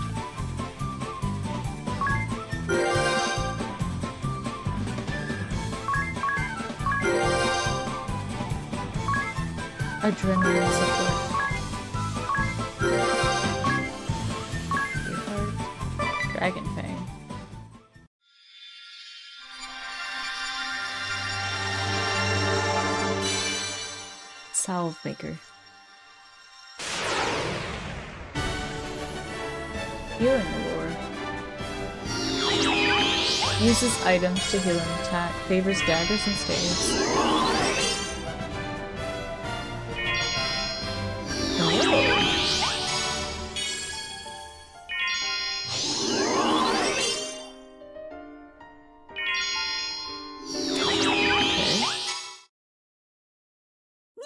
Adrenaline support. Dragon Fang. Salve Maker. Healing Allure. Uses items to heal an attack. Favors daggers and staves.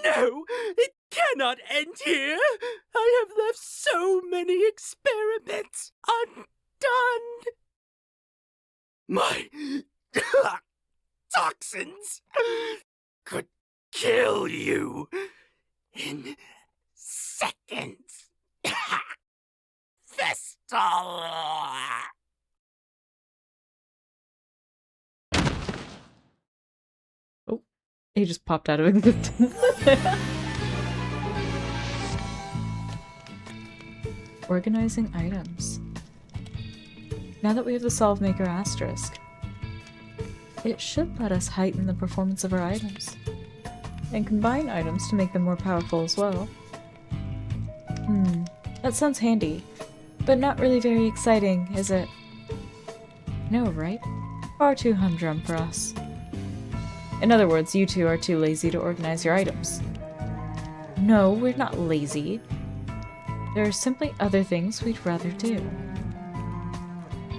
No! It cannot end here! I have left so many experiments undone! My toxins could kill you in seconds. Festal! Oh, he just popped out of existence. Organizing items. Now that we have the Solve Maker asterisk, it should let us heighten the performance of our items. And combine items to make them more powerful as well. That sounds handy, but not really very exciting, is it? No, right? Far too humdrum for us. In other words, you two are too lazy to organize your items. No, we're not lazy. There are simply other things we'd rather do.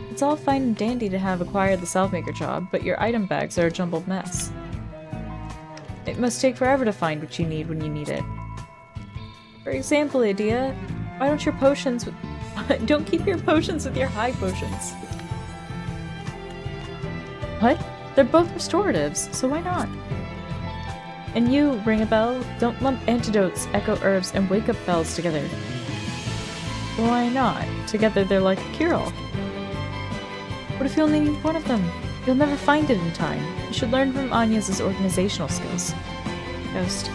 It's all fine and dandy to have acquired the Salvemaker job, but your item bags are a jumbled mess. It must take forever to find what you need when you need it. For example, Idea, why don't your potions don't keep your potions with your high potions? What? They're both restoratives, so why not? And you, Ring a Bell, don't lump antidotes, echo herbs, and wake-up bells together. Why not? Together they're like a cure-all. What if you only need one of them? You'll never find it in time. You should learn from Anya's organizational skills. Ghost.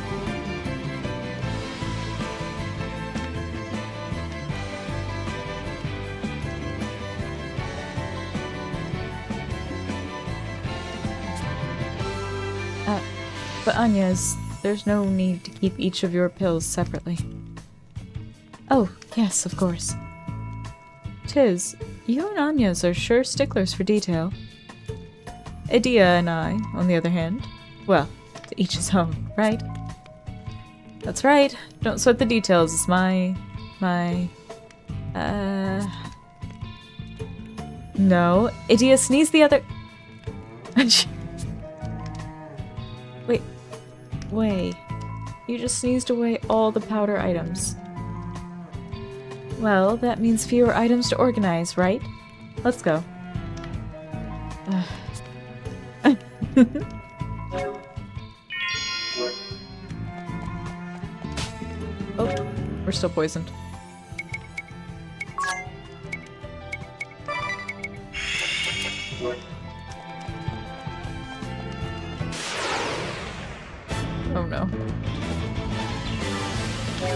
But Anya's, there's no need to keep each of your pills separately. Oh, yes, of course. Tiz, you and Anya's are sure sticklers for detail. Idea and I, on the other hand, well, to each his own, right? That's right. Don't sweat the details. It's No. Idea, sneeze the other... Wait. You just sneezed away all the powder items. Well, that means fewer items to organize, right? Let's go. Oh, we're still poisoned. Oh no.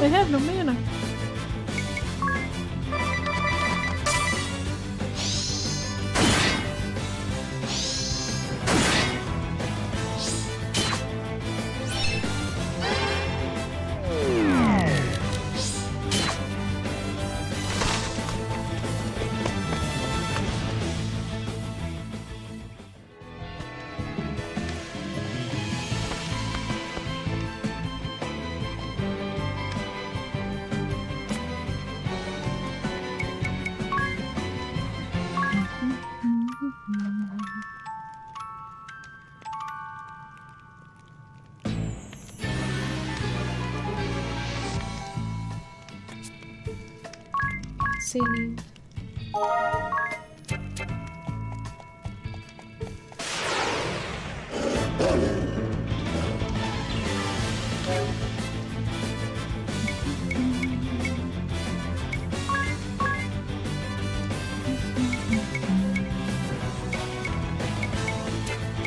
They have no mana. Save.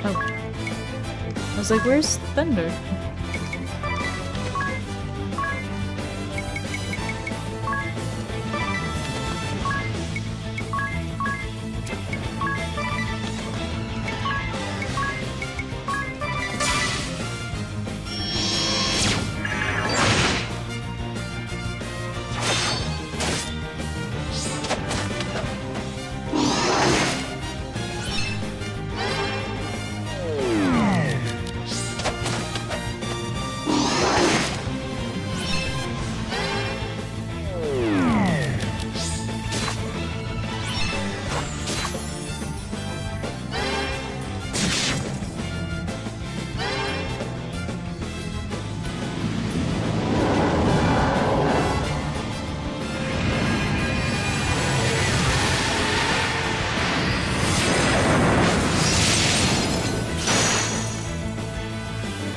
Oh. I was like, where's Thunder?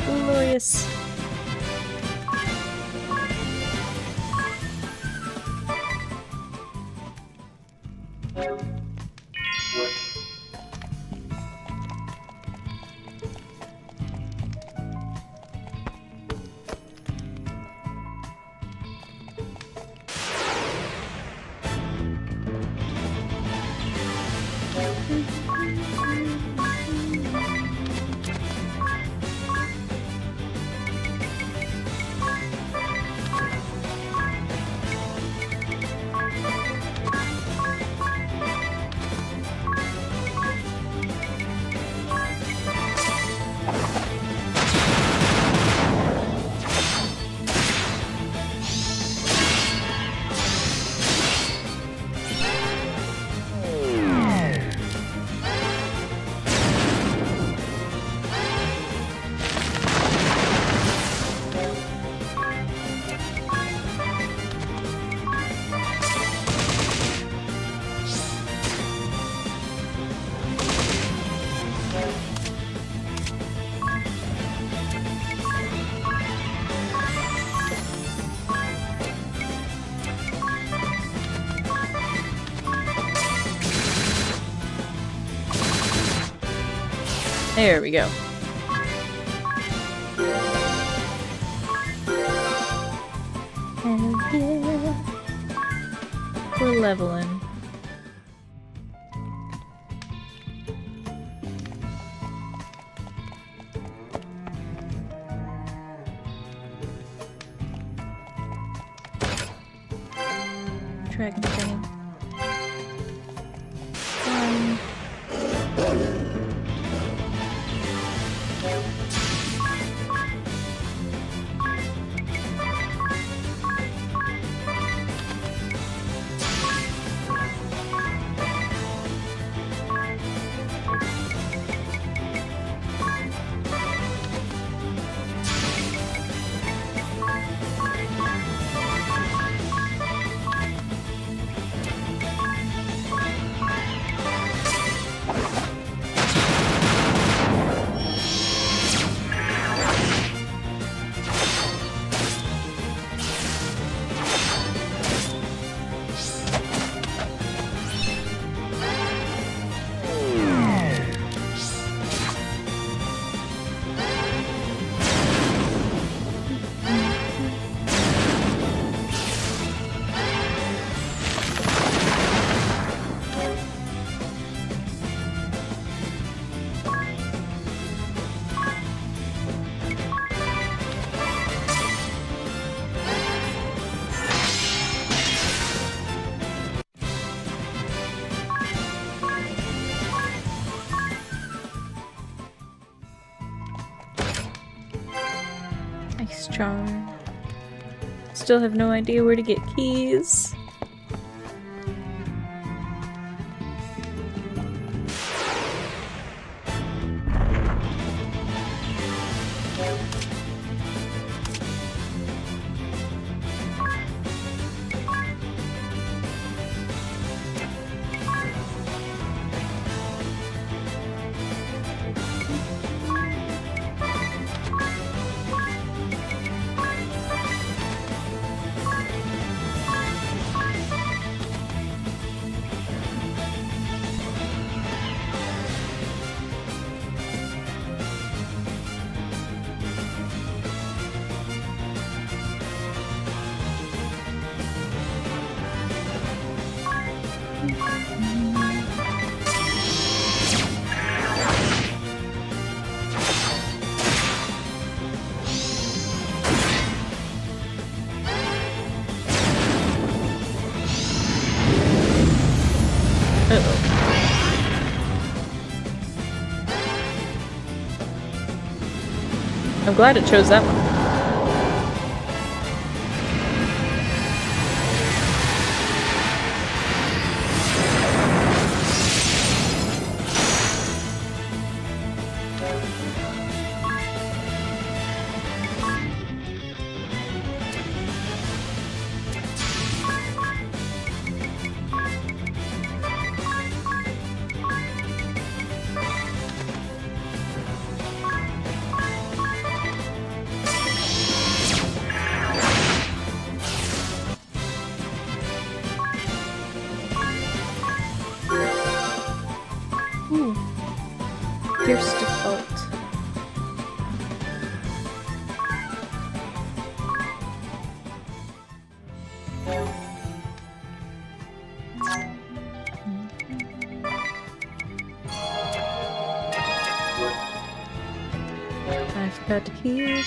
Glorious. There we go. Hell yeah. We're leveling. Dragon thing. Nice charm. Still have no idea where to get keys. I'm glad it chose that one. Fierce default. I forgot to heal.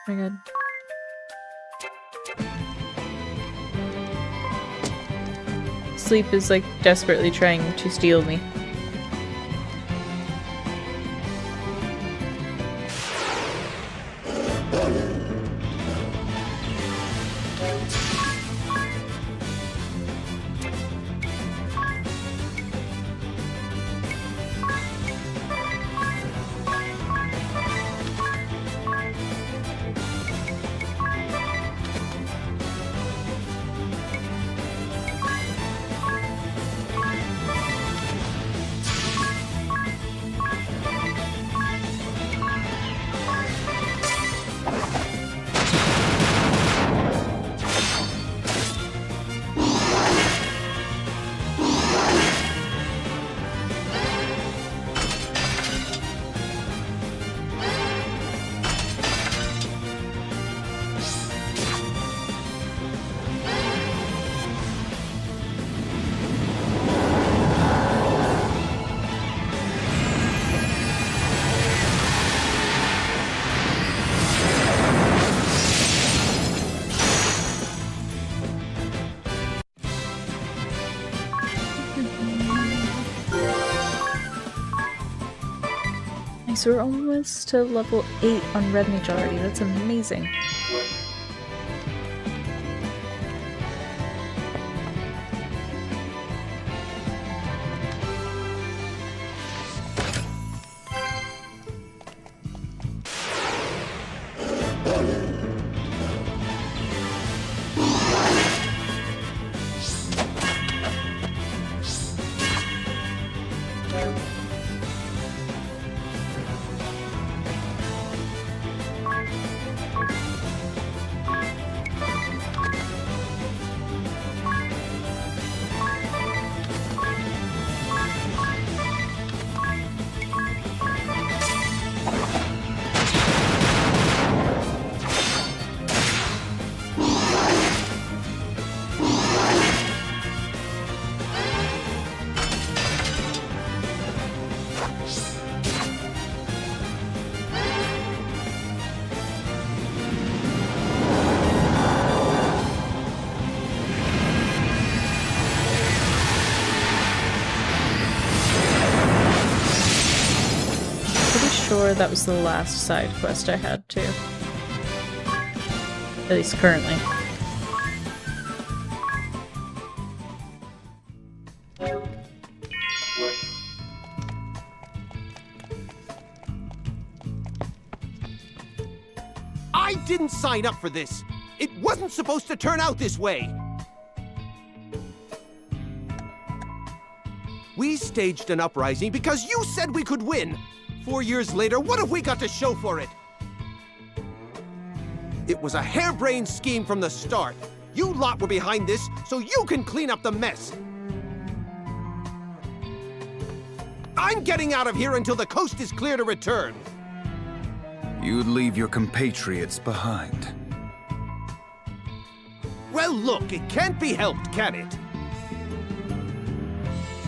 Oh my god. Sleep is like desperately trying to steal me. So we're almost to level 8 on Red Mage already. That's amazing. that was the last side quest I had too. At least currently. I didn't sign up for this. It wasn't supposed to turn out this way. We staged an uprising because you said we could win. 4 years later, what have we got to show for it? It was a harebrained scheme from the start. You lot were behind this, so you can clean up the mess. I'm getting out of here until the coast is clear to return. You'd leave your compatriots behind. Well, look, it can't be helped, can it?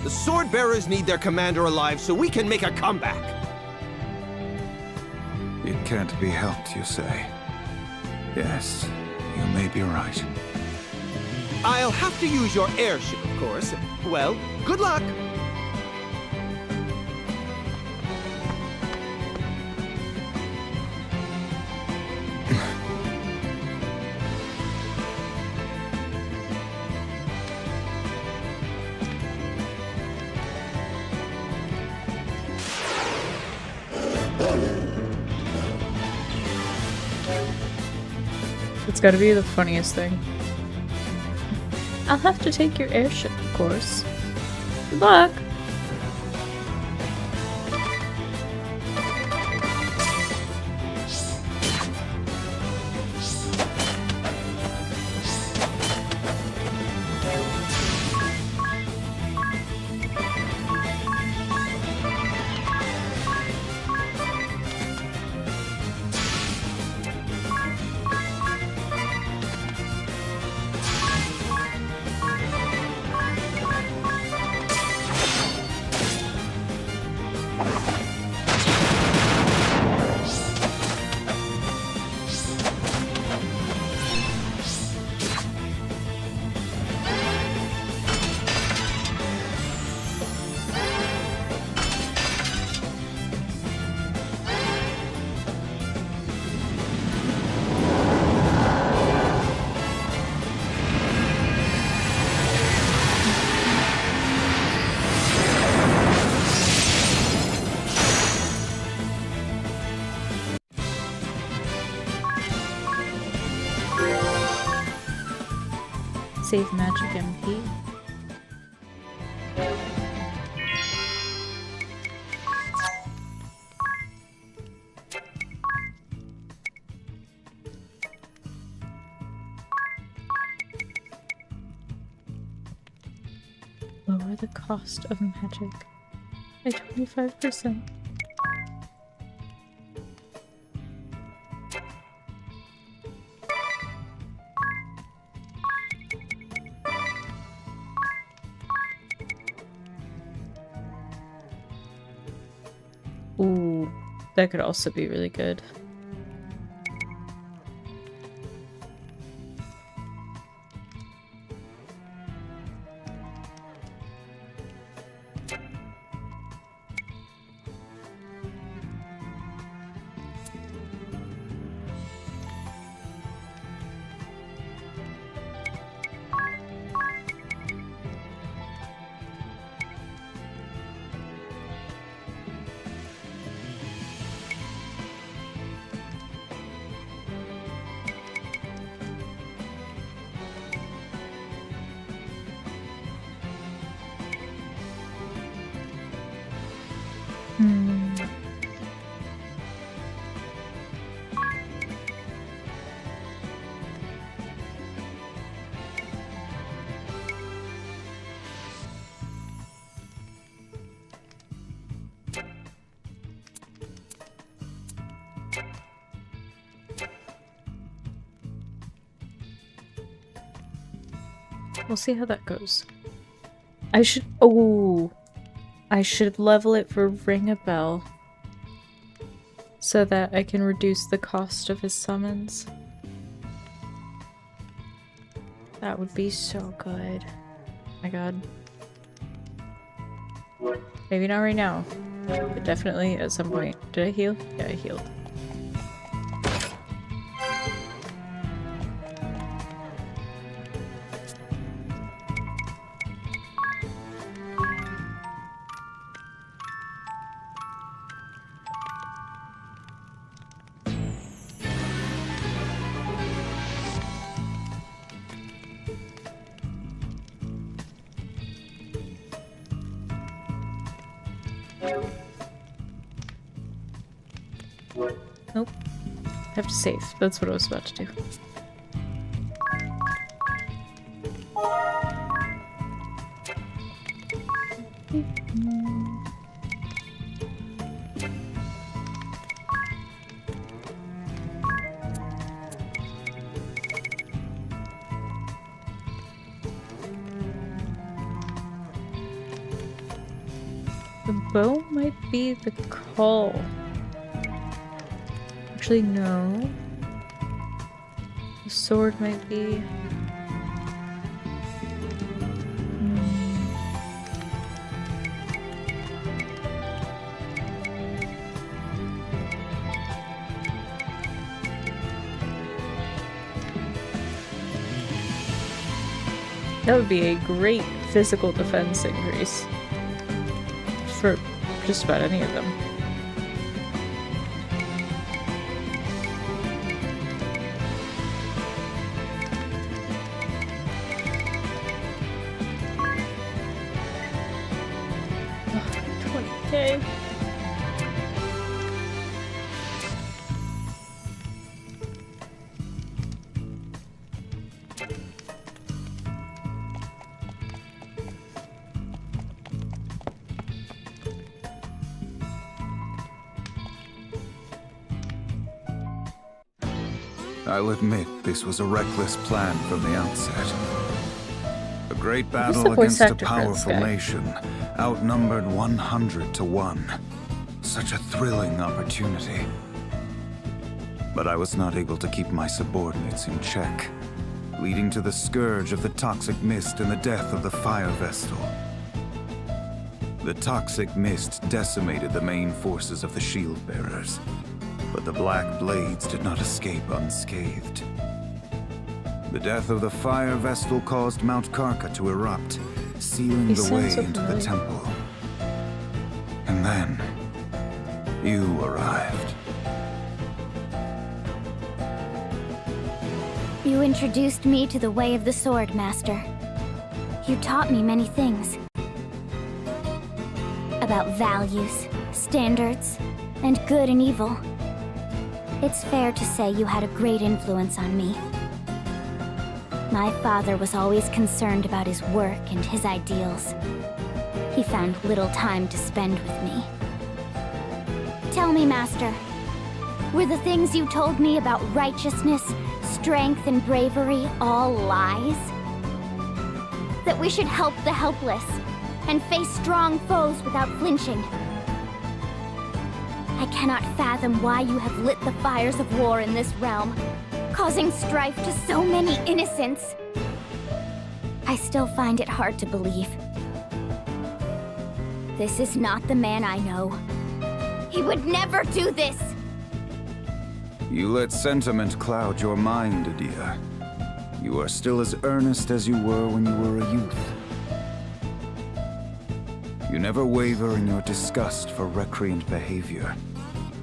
The sword bearers need their commander alive so we can make a comeback. It can't be helped, you say? Yes, you may be right. I'll have to use your airship, of course. Well, good luck. It's gotta be the funniest thing. I'll have to take your airship, of course. Good luck! Save magic MP. Lower the cost of magic by 25%. Ooh, that could also be really good. We'll see how that goes. I should level it for Ring a Bell so that I can reduce the cost of his summons. That would be so good. Oh my god. Maybe not right now, but definitely at some point. Did I heal? Yeah, I healed. Nope. I have to save. That's what I was about to do. The bow might be the call. Actually, no. The sword might be... That would be a great physical defense increase. For just about any of them. Okay. I'll admit this was a reckless plan from the outset. A great Who's battle the voice against a actor for this powerful guy? nation, outnumbered 100 to 1. Such a thrilling opportunity. But I was not able to keep my subordinates in check, leading to the scourge of the toxic mist and the death of the fire vestal. The toxic mist decimated the main forces of the shield bearers, but the Black Blades did not escape unscathed. The death of the fire vestal caused Mount Karka to erupt, sealing He the way sounds so into the familiar. temple. And then, you arrived. You introduced me to the way of the sword, Master. You taught me many things. About values, standards, and good and evil. It's fair to say you had a great influence on me. My father was always concerned about his work and his ideals. He found little time to spend with me. Tell me, Master, were the things you told me about righteousness, strength, and bravery all lies? That we should help the helpless and face strong foes without flinching? I cannot fathom why you have lit the fires of war in this realm, causing strife to so many innocents. I still find it hard to believe. This is not the man I know. He would never do this! You let sentiment cloud your mind, Adia. You are still as earnest as you were when you were a youth. You never waver in your disgust for recreant behavior.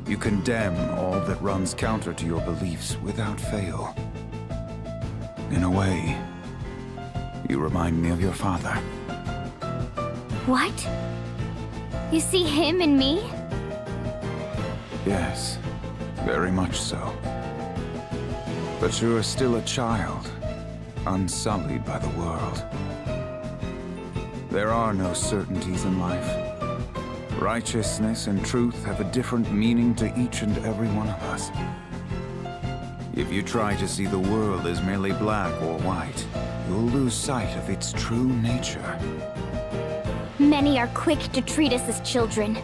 You condemn all that runs counter to your beliefs without fail. In a way, you remind me of your father. What? You see him in me? Yes, very much so. But you are still a child, unsullied by the world. There are no certainties in life. Righteousness and truth have a different meaning to each and every one of us. If you try to see the world as merely black or white, you'll lose sight of its true nature. Many are quick to treat us as children.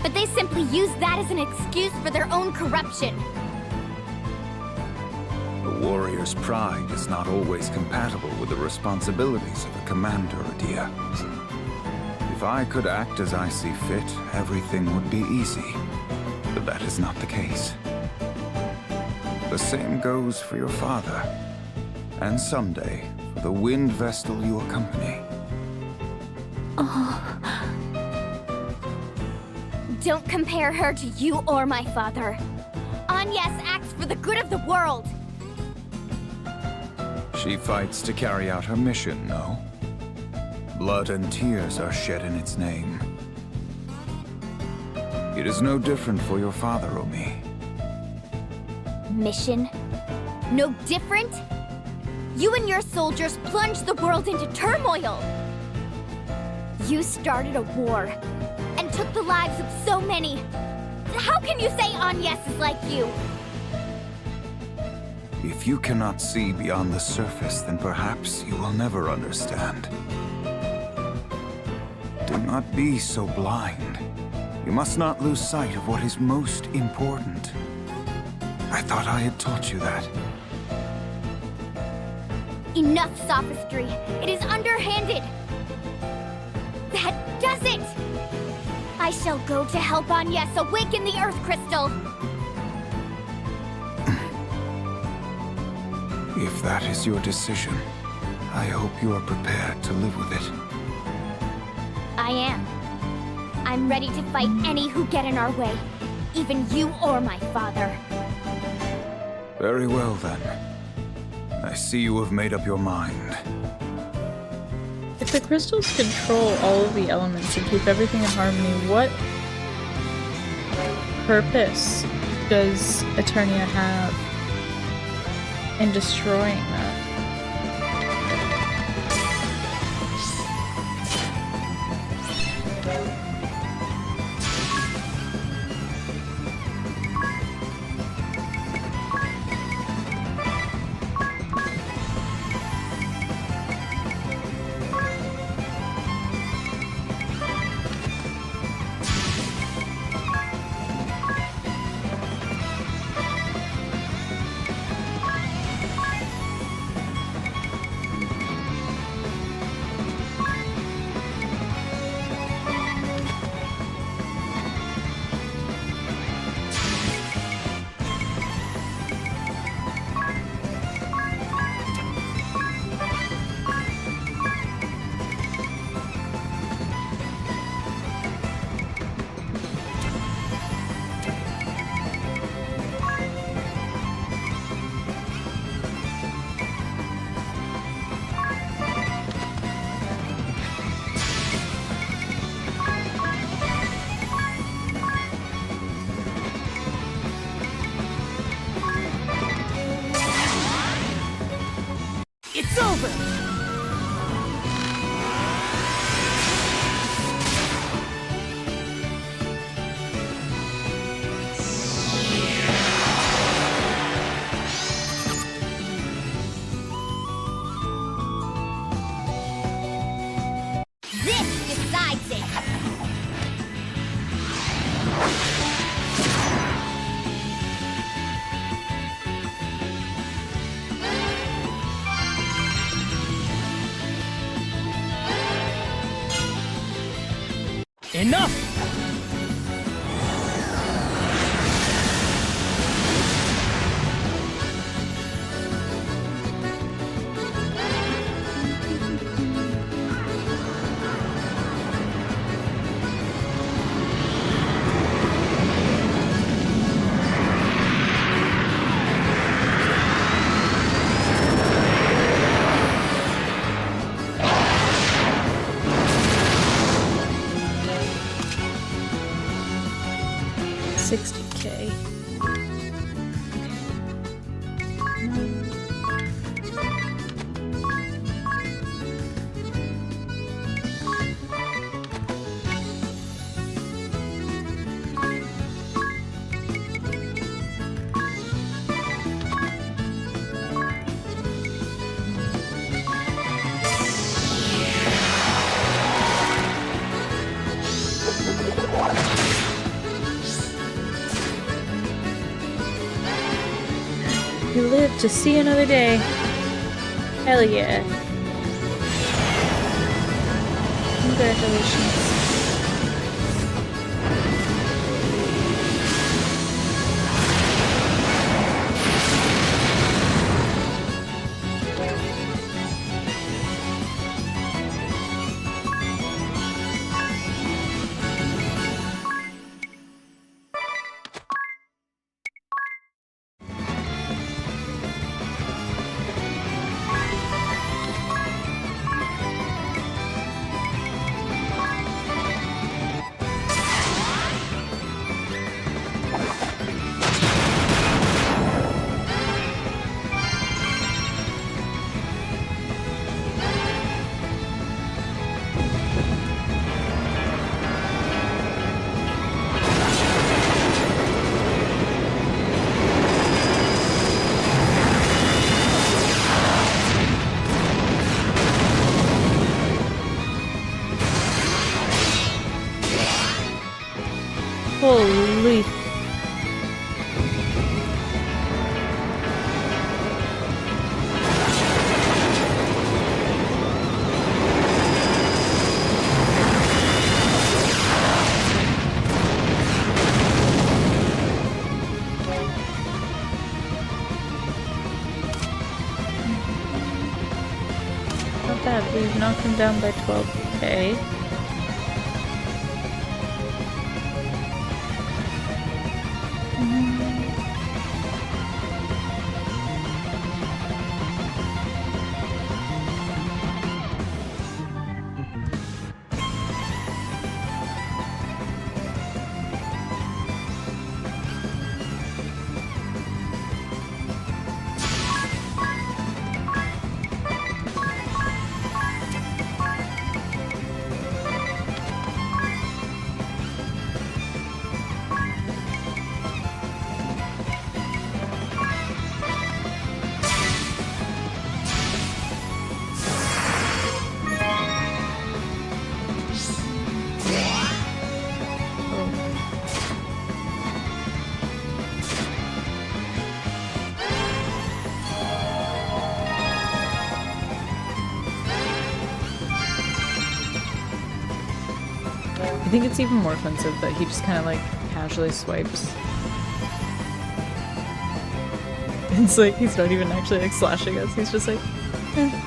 But they simply use that as an excuse for their own corruption. A warrior's pride is not always compatible with the responsibilities of a commander, Adia. I could act as I see fit, everything would be easy. But that is not the case. The same goes for your father. And someday, for the wind vestal you accompany. Don't compare her to you or my father. Agnes acts for the good of the world. She fights to carry out her mission, no? Blood and tears are shed in its name. It is no different for your father, Omi. Mission? No different? You and your soldiers plunged the world into turmoil. You started a war and took the lives of so many. How can you say Agnes is like you? If you cannot see beyond the surface, then perhaps you will never understand. Do not be so blind. You must not lose sight of what is most important. I thought I had taught you that. Enough sophistry. It is underhanded. That does it! I shall go to help Agnes awaken the Earth Crystal. If that is your decision, I hope you are prepared to live with it. I am. I'm ready to fight any who get in our way. Even you or my father. Very well, then. I see you have made up your mind. If the crystals control all of the elements and keep everything in harmony, what purpose does Eternia have in destroying that? It's over! This decides it. Enough! $60K. You live to see another day. Hell yeah. Congratulations. that. We've knocked him down by 12k. I think it's even more offensive that he just kind of like casually swipes. It's like he's not even actually like slashing us, he's just like, eh.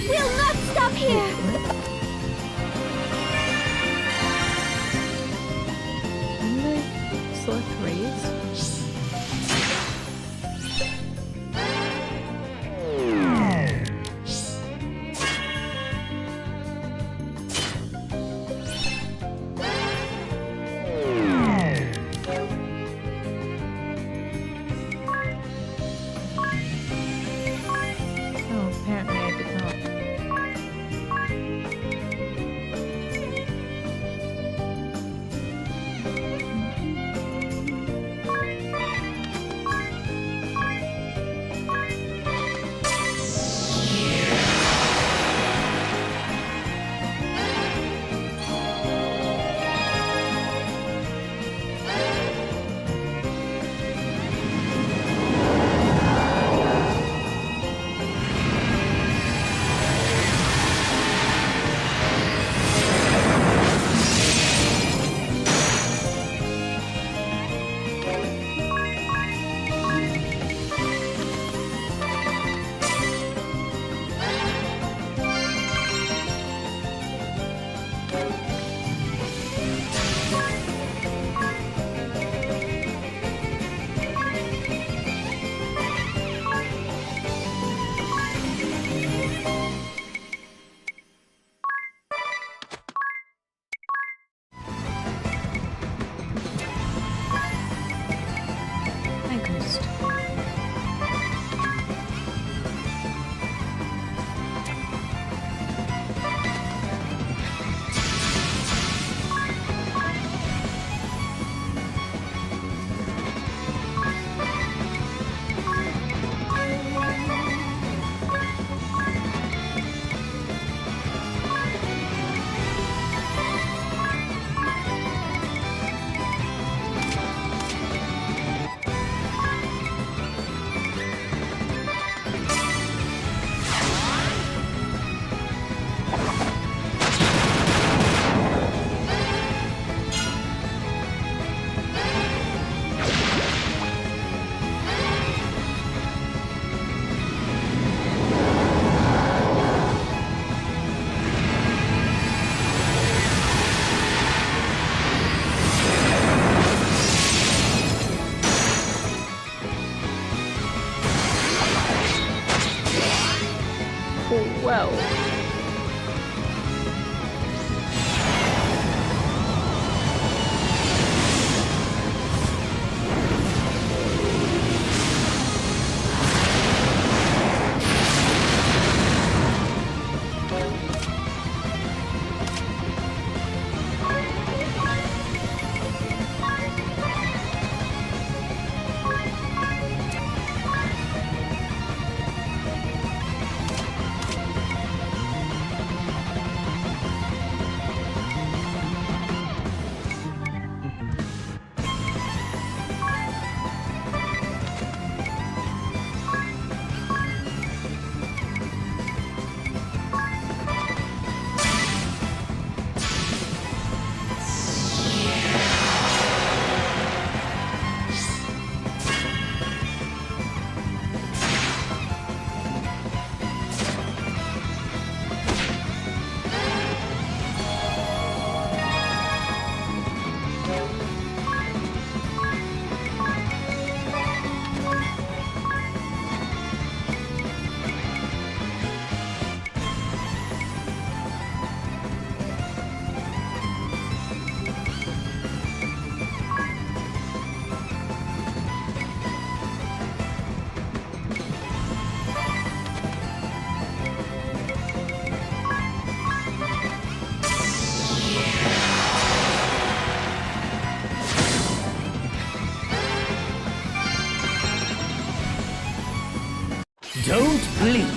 We'll not stop here! Didn't they select raise? Oh, apparently I did not. Hi, Ghost. Whoa. Don't blink.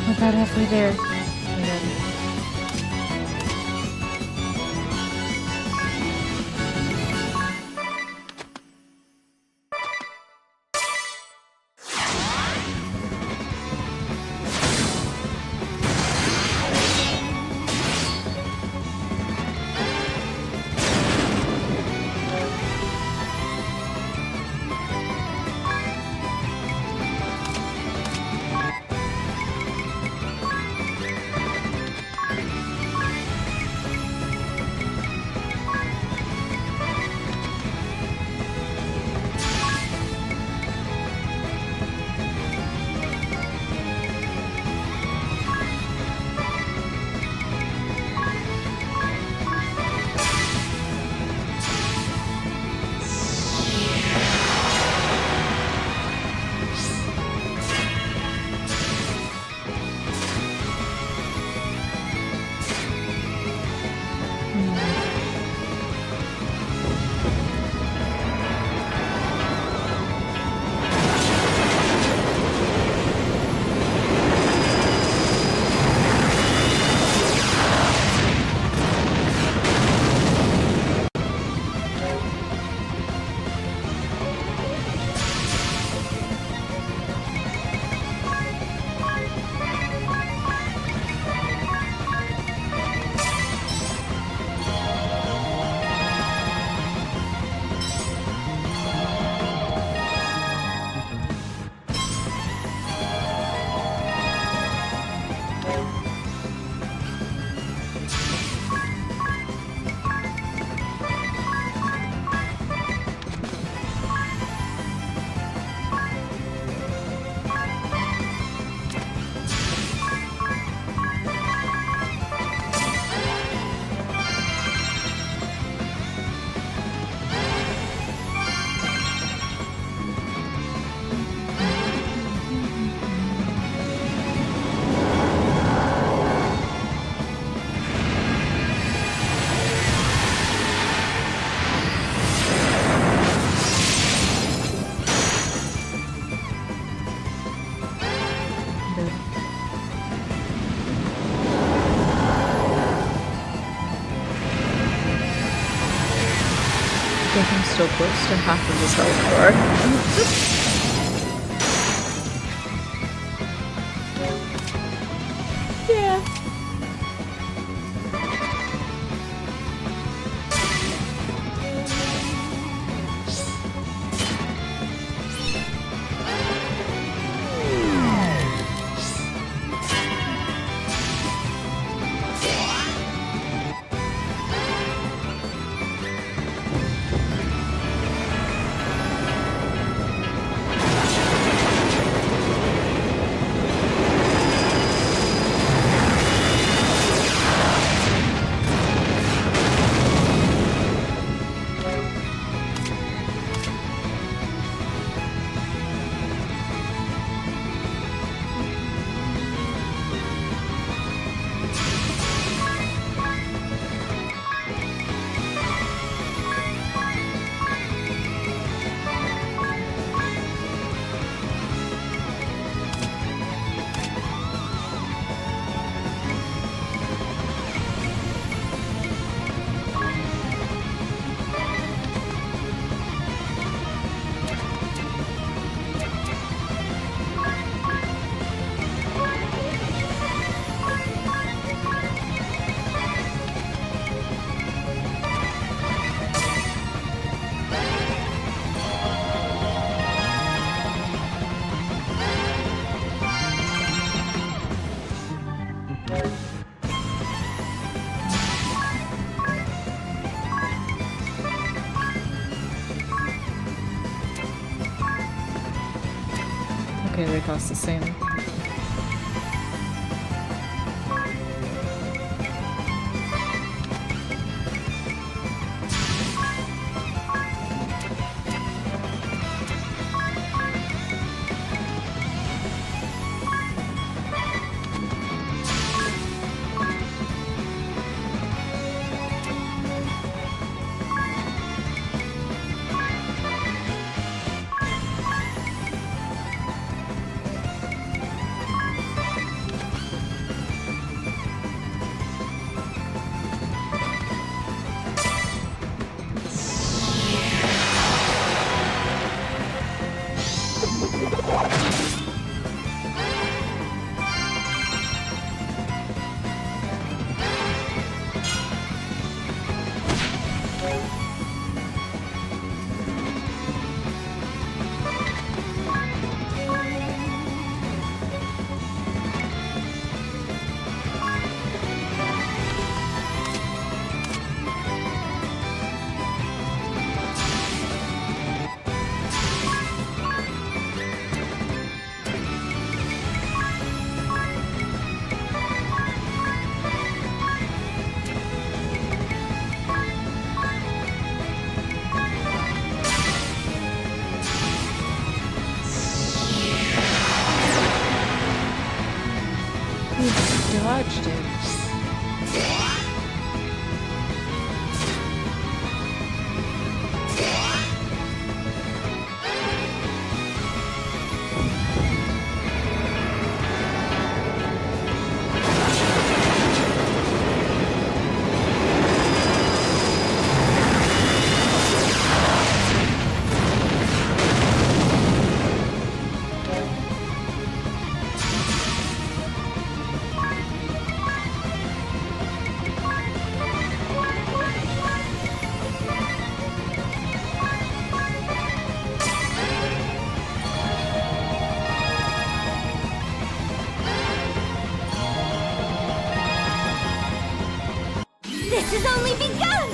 We're about halfway there. I think I'm still close to half of this health bar. Okay, they cost the same. Dodged it. This has only begun!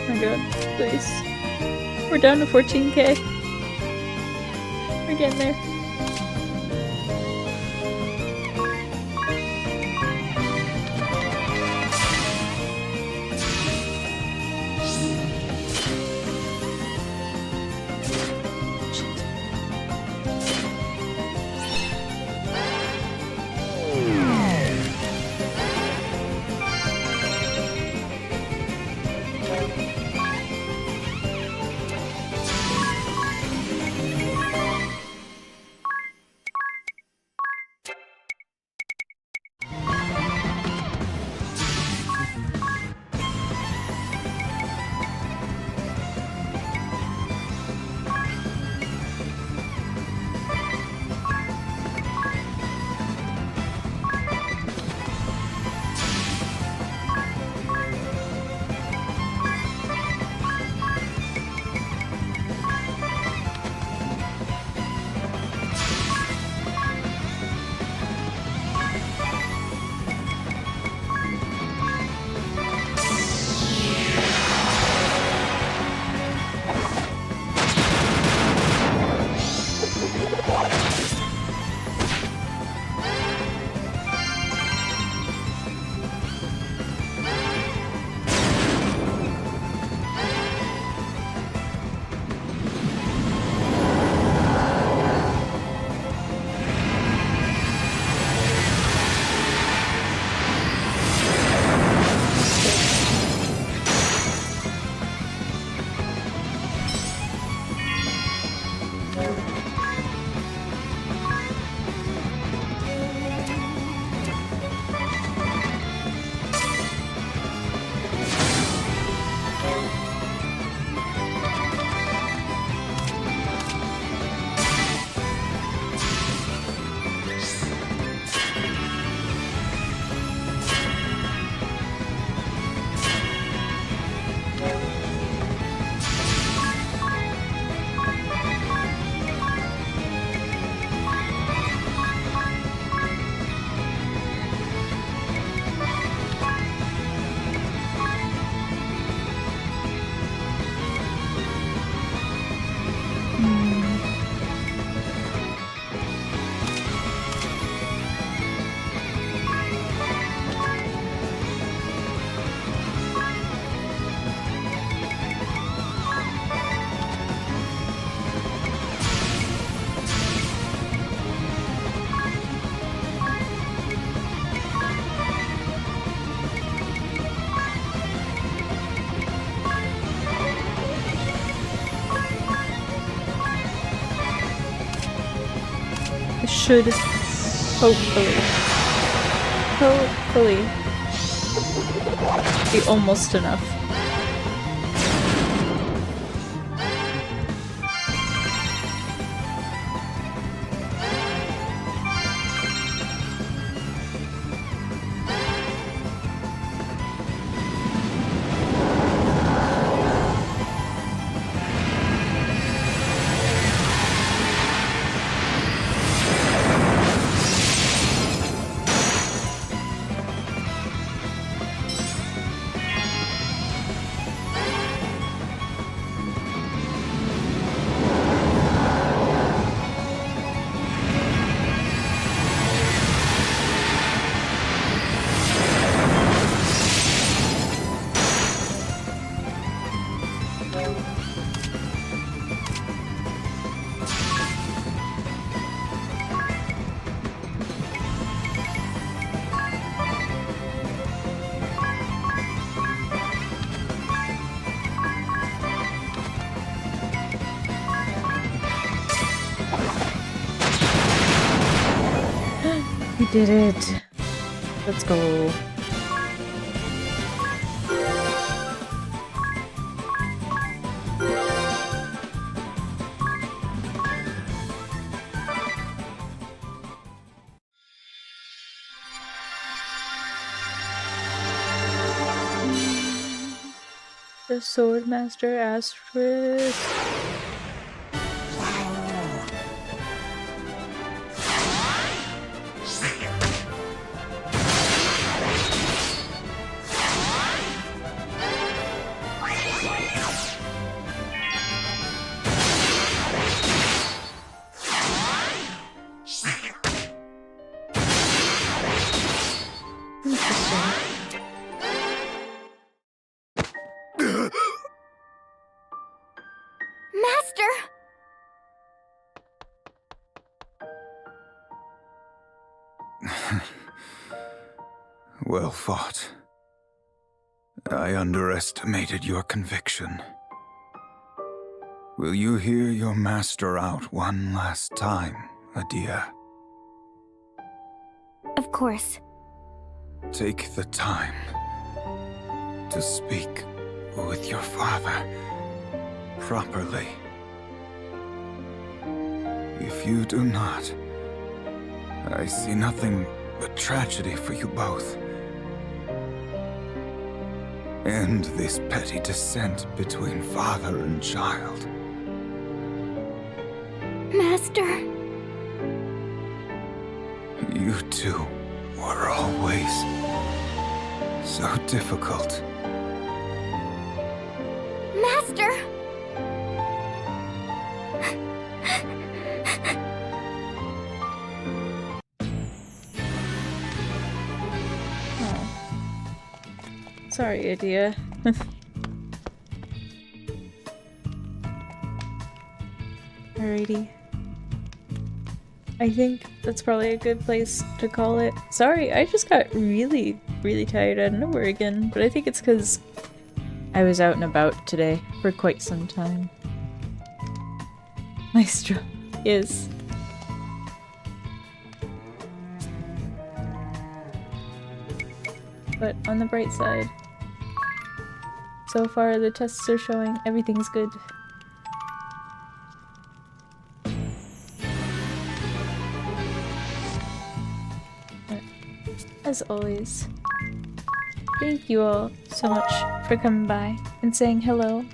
Oh my god, please. We're down to 14k. We're getting there. should hopefully be almost enough. We did it. Let's go. The Swordmaster Asterisk. Master! Well fought. I underestimated your conviction. Will you hear your master out one last time, Adia? Of course. Take the time to speak with your father properly. If you do not, I see nothing but tragedy for you both. End this petty dissent between father and child. Master! You two were always so difficult. Master! Sorry, Adia. Alrighty. I think that's probably a good place to call it. Sorry, I just got really, really tired out of nowhere again, but I think it's because I was out and about today for quite some time. Maestro. Yes. But on the bright side, so far the tests are showing everything's good. But as always, thank you all so much for coming by and saying hello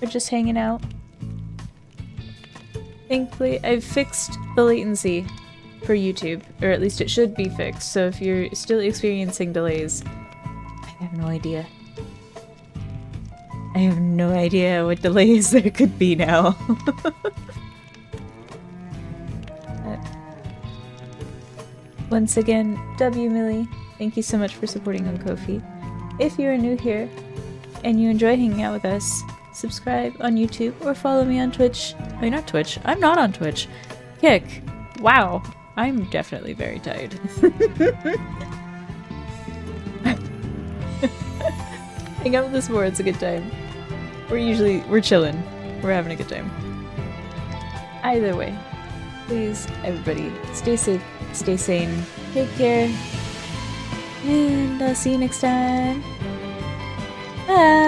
or just hanging out. Thankfully, I've fixed the latency for YouTube, or at least it should be fixed, so if you're still experiencing delays, I have no idea. I have no idea what delays there could be now. Once again, W Millie, thank you so much for supporting on Ko-fi. If you are new here and you enjoy hanging out with us, subscribe on YouTube or follow me on Twitch. Oh, not Twitch. I'm not on Twitch. Kick. Wow. I'm definitely very tired. Hang out with us more, it's a good time. We're chilling. We're having a good time. Either way, Please, everybody, stay safe, stay sane, take care, and I'll see you next time. Bye!